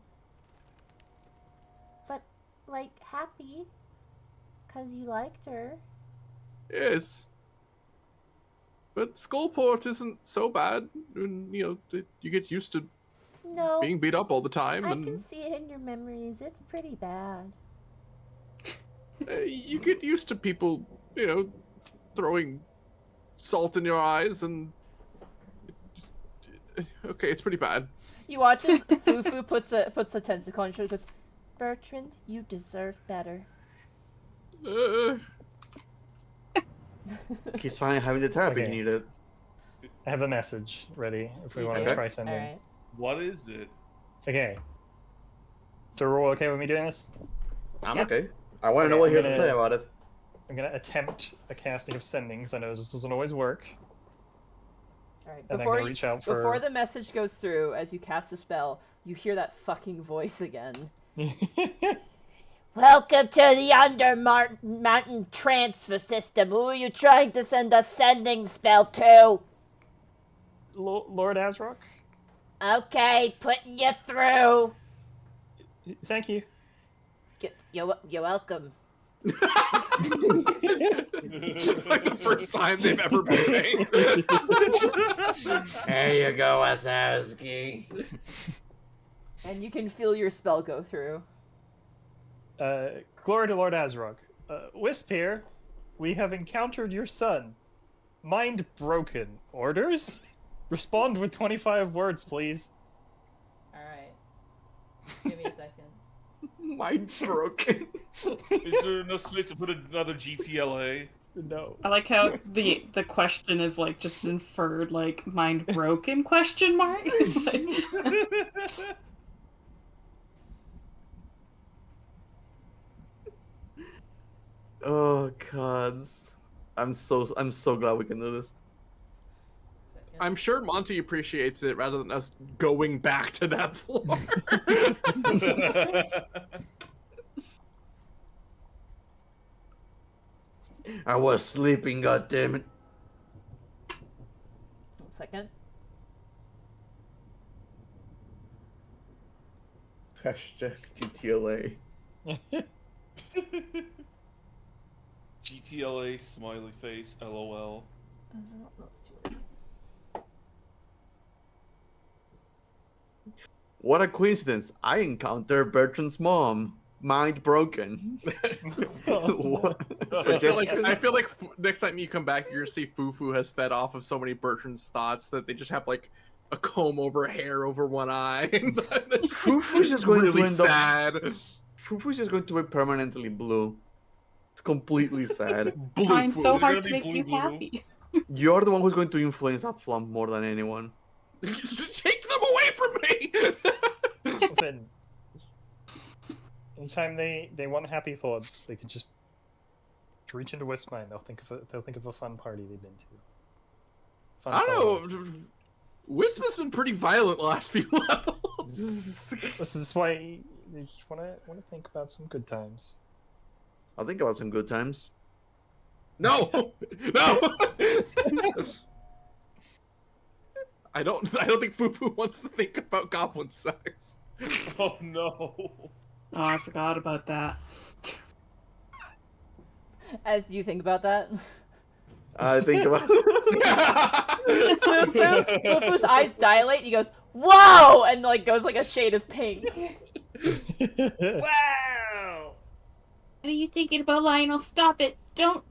But, like, happy. 'Cause you liked her. Yes. But Skullport isn't so bad, and you get used to No, being beat up all the time, I and can see it in your memories. It's pretty bad. you get used to people, throwing salt in your eyes, and okay, it's pretty bad. You watch as Fufu puts a tentacle on your shoulder and goes, Bertrand, you deserve better. he's fine having the therapy Okay. he needed. I have a message ready if we You want do? to try something. Alright. What is it? Okay. So we're all okay with me doing this? I'm Yeah. okay. I want to know Okay, what he I'm has to gonna- say about it. I'm gonna attempt a casting of sending because I know this doesn't always work. Alright. And I'm Before, gonna reach out for. before the message goes through, as you cast a spell, you hear that fucking voice again. Welcome to the Mountain Transfer System. Who are you trying to send a sending spell to? Lord Azrock? Okay, putting you through. Thank you. You're welcome. It's like the first time they've ever been thanked. There you go, Wazowski. And you can feel your spell go through. Glory to Lord Azrock. Wisp here. We have encountered your son. Mind broken. Orders? Respond with 25 words, please. Alright. Give me a second. Mind broken. Is there no space to put another GTLA? No. I like how the question is like just inferred, like mind broken question mark. Like, Oh gods. I'm so glad we can do this. Second. I'm sure Monty appreciates it rather than us going back to that floor. I was sleeping, goddammit. 1 second. Hashtag GTLA. GTLA smiley face LOL. No, it's 2 words. What a coincidence. I encounter Bertrand's mom. Mind broken. What? I feel like next time you come back, you're gonna see Fufu has fed off of so many Bertrand's thoughts that they just have like a comb over hair over one eye. Fufu's just going really to end up. sad. Fufu's just going to be permanently blue. It's completely sad. Blue trying so Fu. hard gonna to be make you blue. happy. You're the one who's going to influence that flump more than anyone. Take them away from me. Listen. Anytime they want happy thoughts, they could just reach into Wispmine. They'll think of a fun party they've been to. Fun I solo. don't know. Wisp has been pretty violent the last few levels. This is why they just want to think about some good times. I'll think about some good times. No, no. I don't think Fufu wants to think about goblin sex. Oh no. Oh, I forgot about that. As you think about that, I think about Fufu's eyes dilate. He goes, "Whoa!" and like goes like a shade of pink. Wow. What are you thinking about, Lionel? Stop it! Don't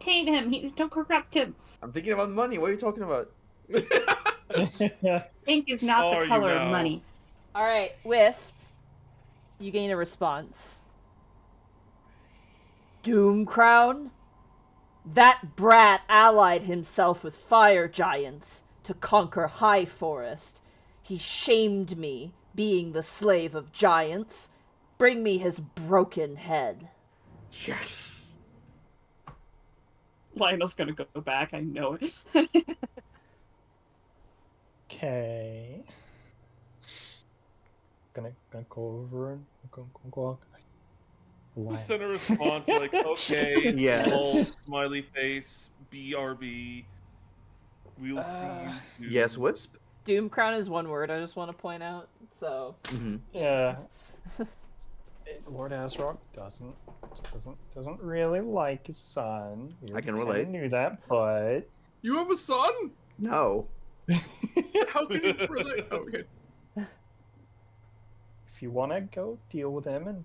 taint him. Don't corrupt him. I'm thinking about money. What are you talking about? Pink is not Are the you color of now? money. All right, Wisp, you gain a response. Doom Crown? That brat allied himself with fire giants to conquer High Forest. He shamed me, being the slave of giants. Bring me his broken head. Yes. Lionel's gonna go back. I know it. Okay. Gonna go over and go. Just send a response like, okay, Yes. lol, smiley face, BRB. We'll see you soon. Yes, Wisp. Doom Crown is one word, I just want to point out. So, Yeah. Lord Asrock doesn't really like his son. I can kinda relate. Knew that, but You have a son? No. How can you relate? Oh, okay. if you want to go deal with him and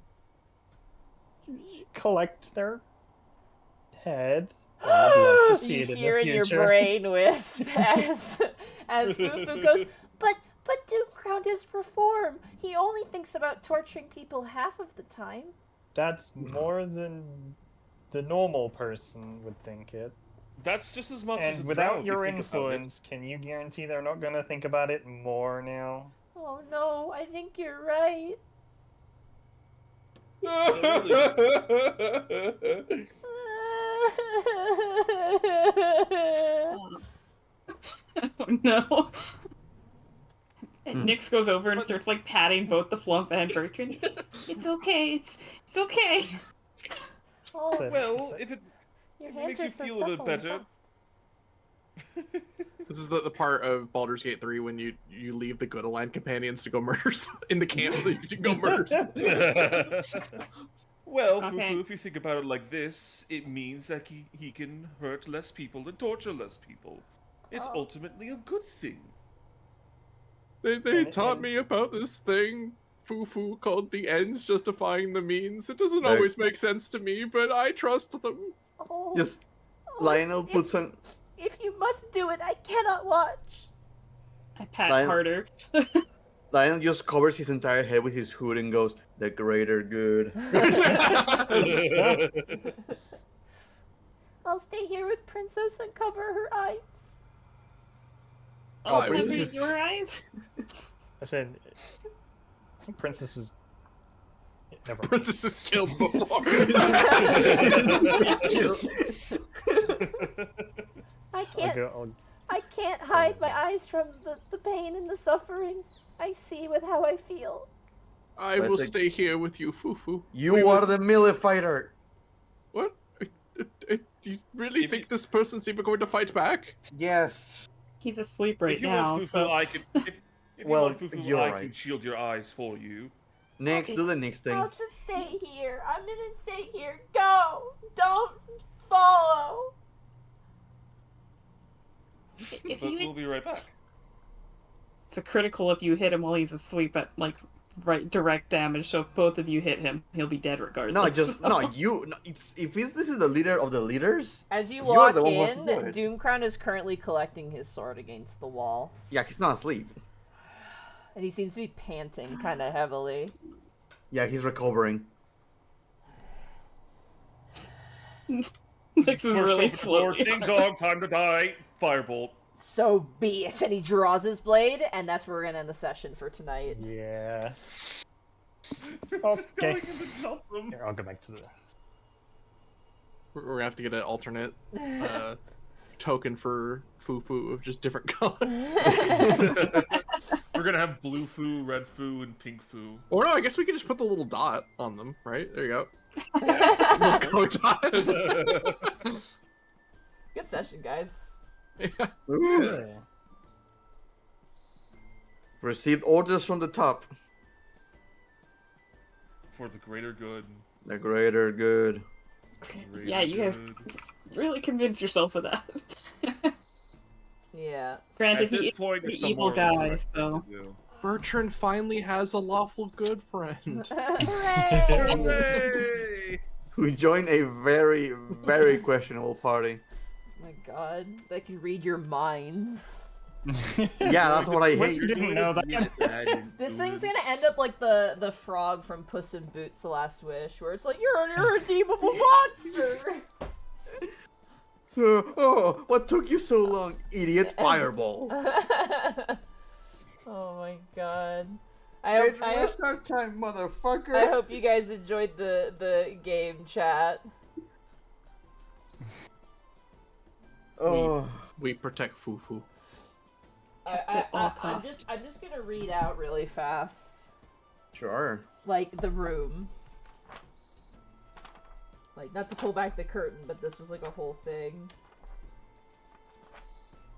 collect their head, I'd love to see you it in hear the in your future. brain, Wisp, as Fufu goes, but Doom Crown does perform. He only thinks about torturing people half of the time. That's more than the normal person would think it. That's just as much as And a drow, without if you your think about it. influence, can you guarantee they're not gonna think about it more now? Oh no, I think you're right. Oh no. And Nyx goes over and starts like patting both the Flump and Bertrand. It's okay. It's okay. Oh, So- Well, if it your makes hands are you so feel a bit supple and better. This is the part of Baldur's Gate 3 when you leave the Goodaland companions to go murder in the camp so you can go murder. Well, Okay. Fufu, if you think about it like this, it means that he can hurt less people and torture less people. It's ultimately a good thing. They And- taught and- me about this thing, Fufu, called the ends justifying the means. It doesn't Right. always make sense to me, but I trust them. Oh, Just Lionel puts on. if you must do it, I cannot watch. I pat Lion- harder. Lionel just covers his entire head with his hood and goes, "The greater good." I'll stay here with Princess and cover her eyes. Oh, I was Cover just- your eyes. I said, I think Princess is. Never mind. Princess is killed before. I I'll can't go, I can't hide my eyes from the pain and the suffering. I see with how I feel. I will think- stay here with you, Fufu. You We are will- the melee fighter. What? Do you really If think you- this person's even going to fight back? Yes. He's asleep right if you now. want Fufu, So I can. If you Well, want Fufu, you're I right. can shield your eyes for you. Next, do the next thing. I'll just stay here. I'm gonna stay here. Go! Don't follow! If But you we'll be right back. it's a critical if you hit him while he's asleep at like right direct damage. So if both of you hit him, he'll be dead regardless. No, just no. You. No, it's this is the leader of the leaders. As you You're walk the one who wants to do in, it. Doomcrown is currently collecting his sword against the wall. Yeah, he's not asleep. And he seems to be panting kind of heavily. Yeah, he's recovering. Nyx is really slow. Ding dong, time to die. Firebolt. So be it. And he draws his blade, and that's where we're gonna end the session for tonight. yeah. Just Okay. going in to jump them. Here, I'll go back to the. We're gonna have to get an alternate token for Fufu of just different colors. We're gonna have blue foo, red foo, and pink foo. Or no, I guess we could just put the little dot on them, right? There you go. Little color dot. Good session, guys. Yeah. Ooh. Yeah. Received orders from the top. For the greater good. The greater good. Yeah, you guys really convinced yourself of that. Yeah. Granted, At this he point, is it's the the evil morally guy, correct thing so. to do. Bertrand finally has a lawful good friend. Hooray! Hooray! Who joined a very, very questionable party. Oh my god, that can read your minds. Yeah, that's what I hate. Wizard didn't know that. This thing's gonna end up like the frog from Puss in Boots: The Last Wish, where it's like, you're an irredeemable monster! Oh, what took you so long, idiot? Fireball. Oh my god. I It's our time, motherfucker. I hope you guys enjoyed the game chat. Oh, We protect Fufu. I'm just gonna read out really fast, sure. like the room. Like, not to pull back the curtain, but this was like a whole thing.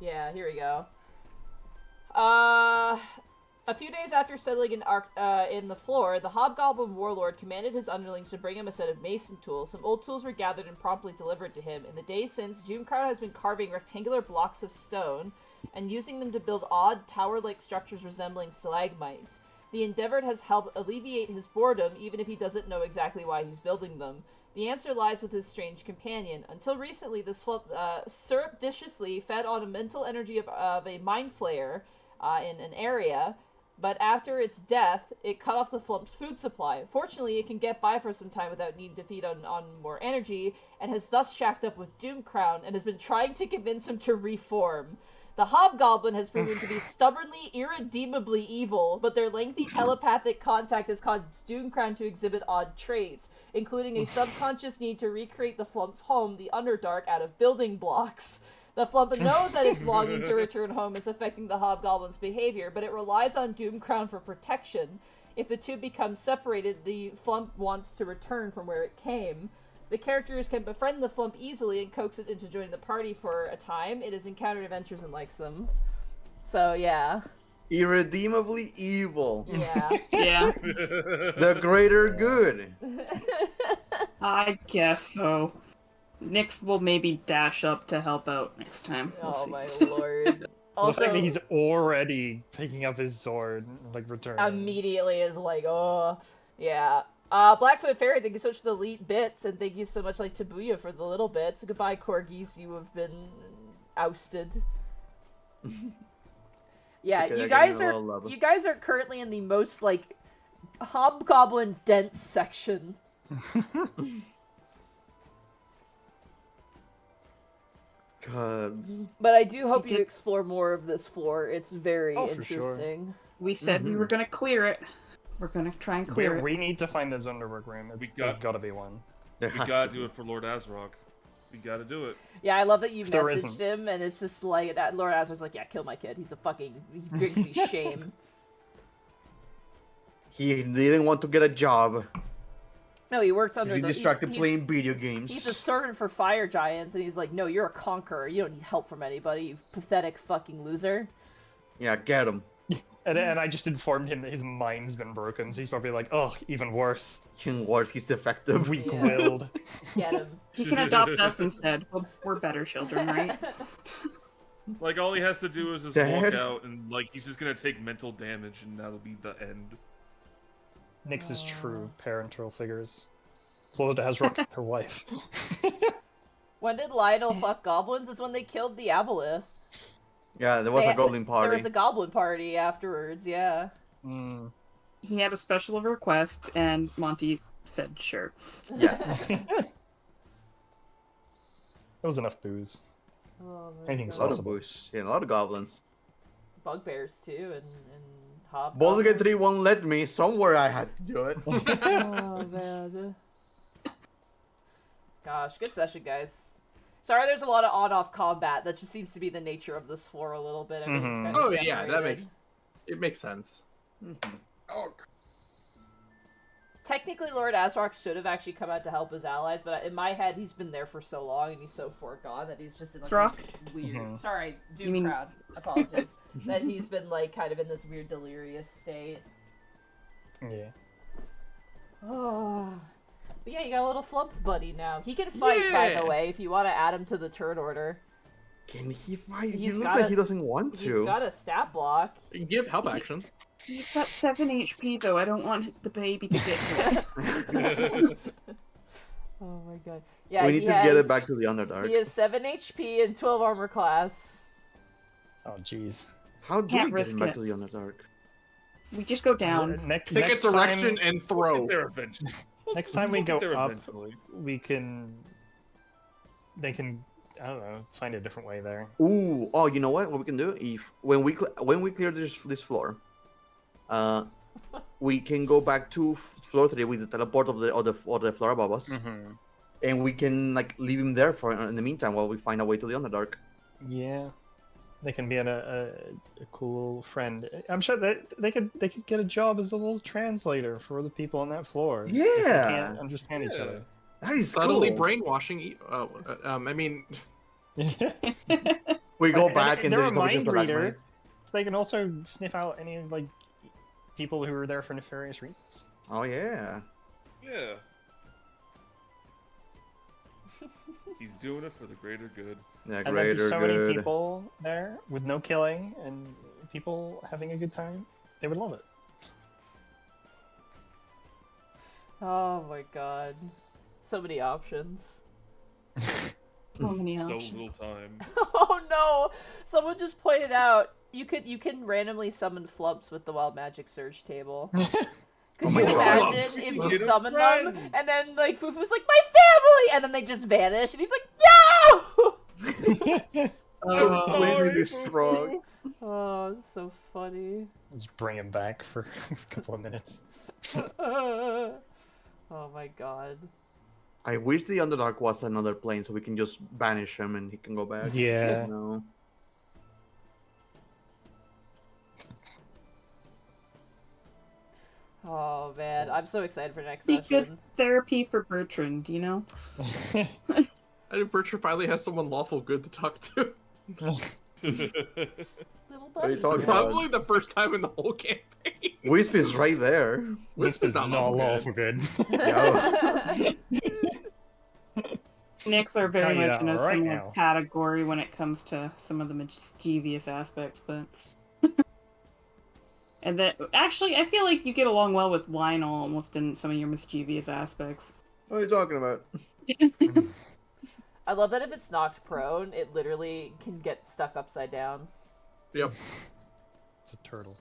Yeah, here we go. A few days after settling in the floor, the hobgoblin warlord commanded his underlings to bring him a set of mason tools. Some old tools were gathered and promptly delivered to him. In the days since, Doomcrown has been carving rectangular blocks of stone and using them to build odd, tower-like structures resembling stalagmites. The endeavor has helped alleviate his boredom, even if he doesn't know exactly why he's building them. The answer lies with his strange companion. Until recently, this flump surreptitiously fed on a mental energy of a mind flayer in an area, but after its death, it cut off the flump's food supply. Fortunately, it can get by for some time without needing to feed on more energy, and has thus shacked up with Doomcrown and has been trying to convince him to reform. The hobgoblin has proven to be stubbornly, irredeemably evil, but their lengthy telepathic contact has caused Doomcrown to exhibit odd traits, including a subconscious need to recreate the flump's home, the Underdark, out of building blocks. The flump knows that its longing to return home is affecting the hobgoblin's behavior, but it relies on Doomcrown for protection. If the two become separated, the flump wants to return from where it came. The characters can befriend the flump easily and coax it into joining the party for a time. It has encountered adventures and likes them. So, yeah. Irredeemably evil. Yeah. Yeah, The greater good. I guess so. Nyx will maybe dash up to help out next time. We'll Oh see. my lord. Looks Also, like he's already picking up his sword, like returning. immediately is like, oh, yeah. Blackfoot Fairy, thank you so much for the elite bits, and thank you so much, like, Tabuya for the little bits. Goodbye, corgis, you have been ousted. Yeah, okay, you I guys gave you a are little love. you guys are currently in the most, like, hobgoblin dense section. Gods. But I do hope You you did- explore more of this floor. It's very Oh, for sure. interesting. We said we were gonna clear it. We're gonna try and clear it. We need to find this underwork room. There's gotta be one. There We has gotta to do be. it for Lord Azrog. We gotta do it. Yeah, I love that you There messaged isn't. him, and it's just like that. Lord Azra's like, yeah, kill my kid. He's a fucking. He brings me shame. He didn't want to get a job. No, he works under He's the. distracted he's- playing video games. He's a servant for fire giants, and he's like, no, you're a conqueror. You don't need help from anybody, you pathetic fucking loser. Yeah, get him. And I just informed him that his mind's been broken, so he's probably like, oh, even worse. King Wars, he's defective. Weak-willed. Get him. He can adopt us instead. We're better children, right? Like, all he has to do is just Dad? walk out, and, like, he's just gonna take mental damage, and that'll be the end. Nyx is true parental figures. Lord Azrock, her wife. When did Lionel fuck goblins? Is when they killed the Aboleth. Yeah, there was They- a golden There party. was a goblin party afterwards, yeah. Mm. He had a special request, and Monty said sure. Yeah. There was enough booze. Oh my Anything's A lot god. of possible. bush. Yeah, a lot of goblins. Bugbears too, and hobgoblins. Baldur's Gate 3 won't let me. Somewhere I had to do it. Oh man. Gosh, good session, guys. Sorry, there's a lot of on-off combat. That just seems to be the nature of this floor a little bit. Everything's Mhm. kind of Oh yeah, that separated. makes sense. Oh, technically Lord Azrock should have actually come out to help his allies, but in my head, he's been there for so long and he's so foregone that he's just in like Throck? a weird. Mhm. Sorry, You Doom mean- Crowd. Apologies. That he's been like kind of in this weird delirious state. Yeah. Oh. But yeah, you got a little flump buddy now. He can fight, by Yeah. the way, if you want to add him to the turn order. Can he fight? He He's looks got like a- he doesn't want He's to. got a stat block. You can give help action. He's got 7 HP though. I don't want the baby to get hit. Oh my god. Yeah, we need he to has, get it back to the Underdark. He has 7 HP and 12 armor class. Oh, jeez. How do Can't we get him risk back it. to the Underdark? We just go down. Next Pick a direction time, and throw. There eventually. next time we We'll go get there up, eventually. we can. They can, I don't know, find a different way there. Ooh, oh, you know what? What we can do? If when we clear this floor, we can go back to floor 3 with the teleport of the floor above us, Mm-hmm. and we can like leave him there for in the meantime while we find our way to the Underdark. Yeah, they can be a cool friend. I'm sure that they could get a job as a little translator for the people on that floor. if they Yeah. can't understand each other. That is Subtly cool. brainwashing. I mean, We go And back and they're there's a no mind reader. stalagmites. So they can also sniff out any like people who are there for nefarious reasons. Oh yeah. Yeah. He's doing it for the greater good. Yeah, And there'd greater be so many good. people there with no killing and people having a good time. They would love it. Oh my god. So many options. So many So options. little time. Oh no! Someone just pointed out you can randomly summon flumps with the wild magic surge table. Could Oh my you God. imagine if you Get a summon them friend. and then like Fufu's like my family and then they just vanish and he's like no! I'm completely sorry, distraught. Oh, it's so funny. Just bring him back for a couple of minutes. Oh my god. I wish the Underdark was another plane so we can just banish him and he can go back. Yeah. No. Oh man, I'm so excited for next Be good session. therapy for Bertrand, you know? I think Bertram finally has someone lawful good to talk to. Little What are you buddy. talking about? Probably the first time in the whole campaign. Wisp is right there. Wisp is not lawful good. Yeah. Nyx are very Tell you much that in a right similar now. category when it comes to some of the mischievous aspects, but. And then, actually, I feel like you get along well with Lionel almost in some of your mischievous aspects. What are you talking about? I love that if it's knocked prone, it literally can get stuck upside down. Yep. It's a turtle.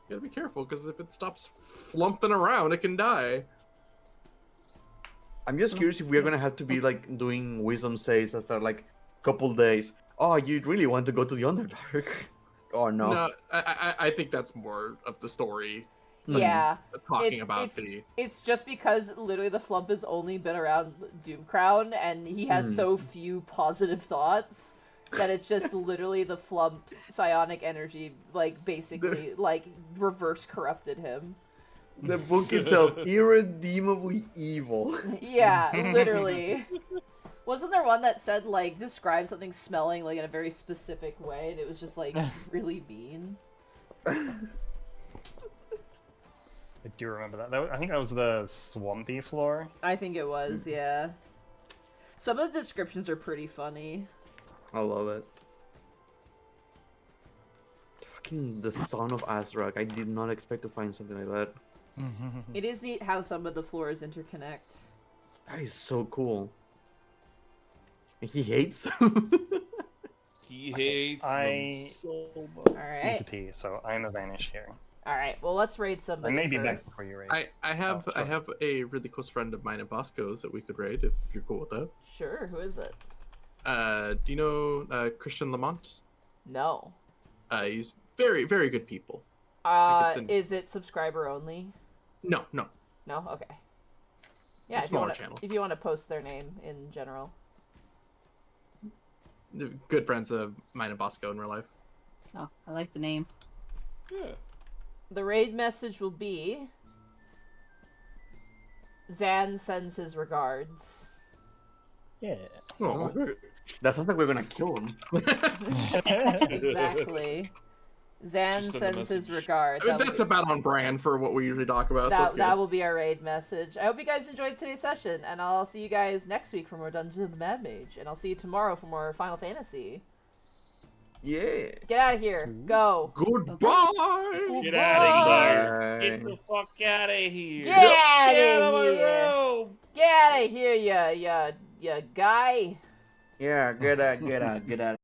You gotta be careful, because if it stops flumping around, it can die. I'm just curious if we're gonna have to be like doing wisdom saves after like a couple days. Oh, you really want to go to the Underdark? Oh no. No, I think that's more of the story Yeah. talking about the. It's just because literally the flump has only been around Doomcrown and he has so few positive thoughts that it's just literally the flump's psionic energy like basically like reverse corrupted him. The book itself, irredeemably evil. Yeah, literally. Wasn't there one that said like describe something smelling like in a very specific way and it was just like really mean? I do remember that. I think that was the swampy floor. I think it was, yeah. Some of the descriptions are pretty funny. I love it. Fucking the son of Azrak. I did not expect to find something like that. It is neat how some of the floors interconnect. That is so cool. And he hates them. He hates I- them so much. Need to Alright. pee, so I'm a vanish here. Alright, well let's raid I somebody may be back first. before you raid. I have Oh, I sure. have a really close friend of mine in Bosco's that we could raid if you're cool with that. Sure, who is it? Do you know Christian Lamont? No. He's very good people. it's in- Is it subscriber only? No, no. No? Okay. Yeah, A if you smaller wanna, channel. if you want to post their name in general. Good friends of mine in Bosco in real life. Oh, I like the name. Yeah. The raid message will be Zan sends his regards. Yeah. Oh, that sounds like we're gonna kill him. Exactly. Zan Just send a sends his message. regards. I mean, that's about on brand for what we usually talk about. So that's that good. will be our raid message. I hope you guys enjoyed today's session, and I'll see you guys next week for more Dungeons of the Mad Mage, and I'll see you tomorrow for more Final Fantasy. Yeah. Get out of here. Go. Goodbye. Get out of here. Bye. Get the fuck out of here. Get out Get out of of my here. room. Get out of here, ya guy. Yeah, get out.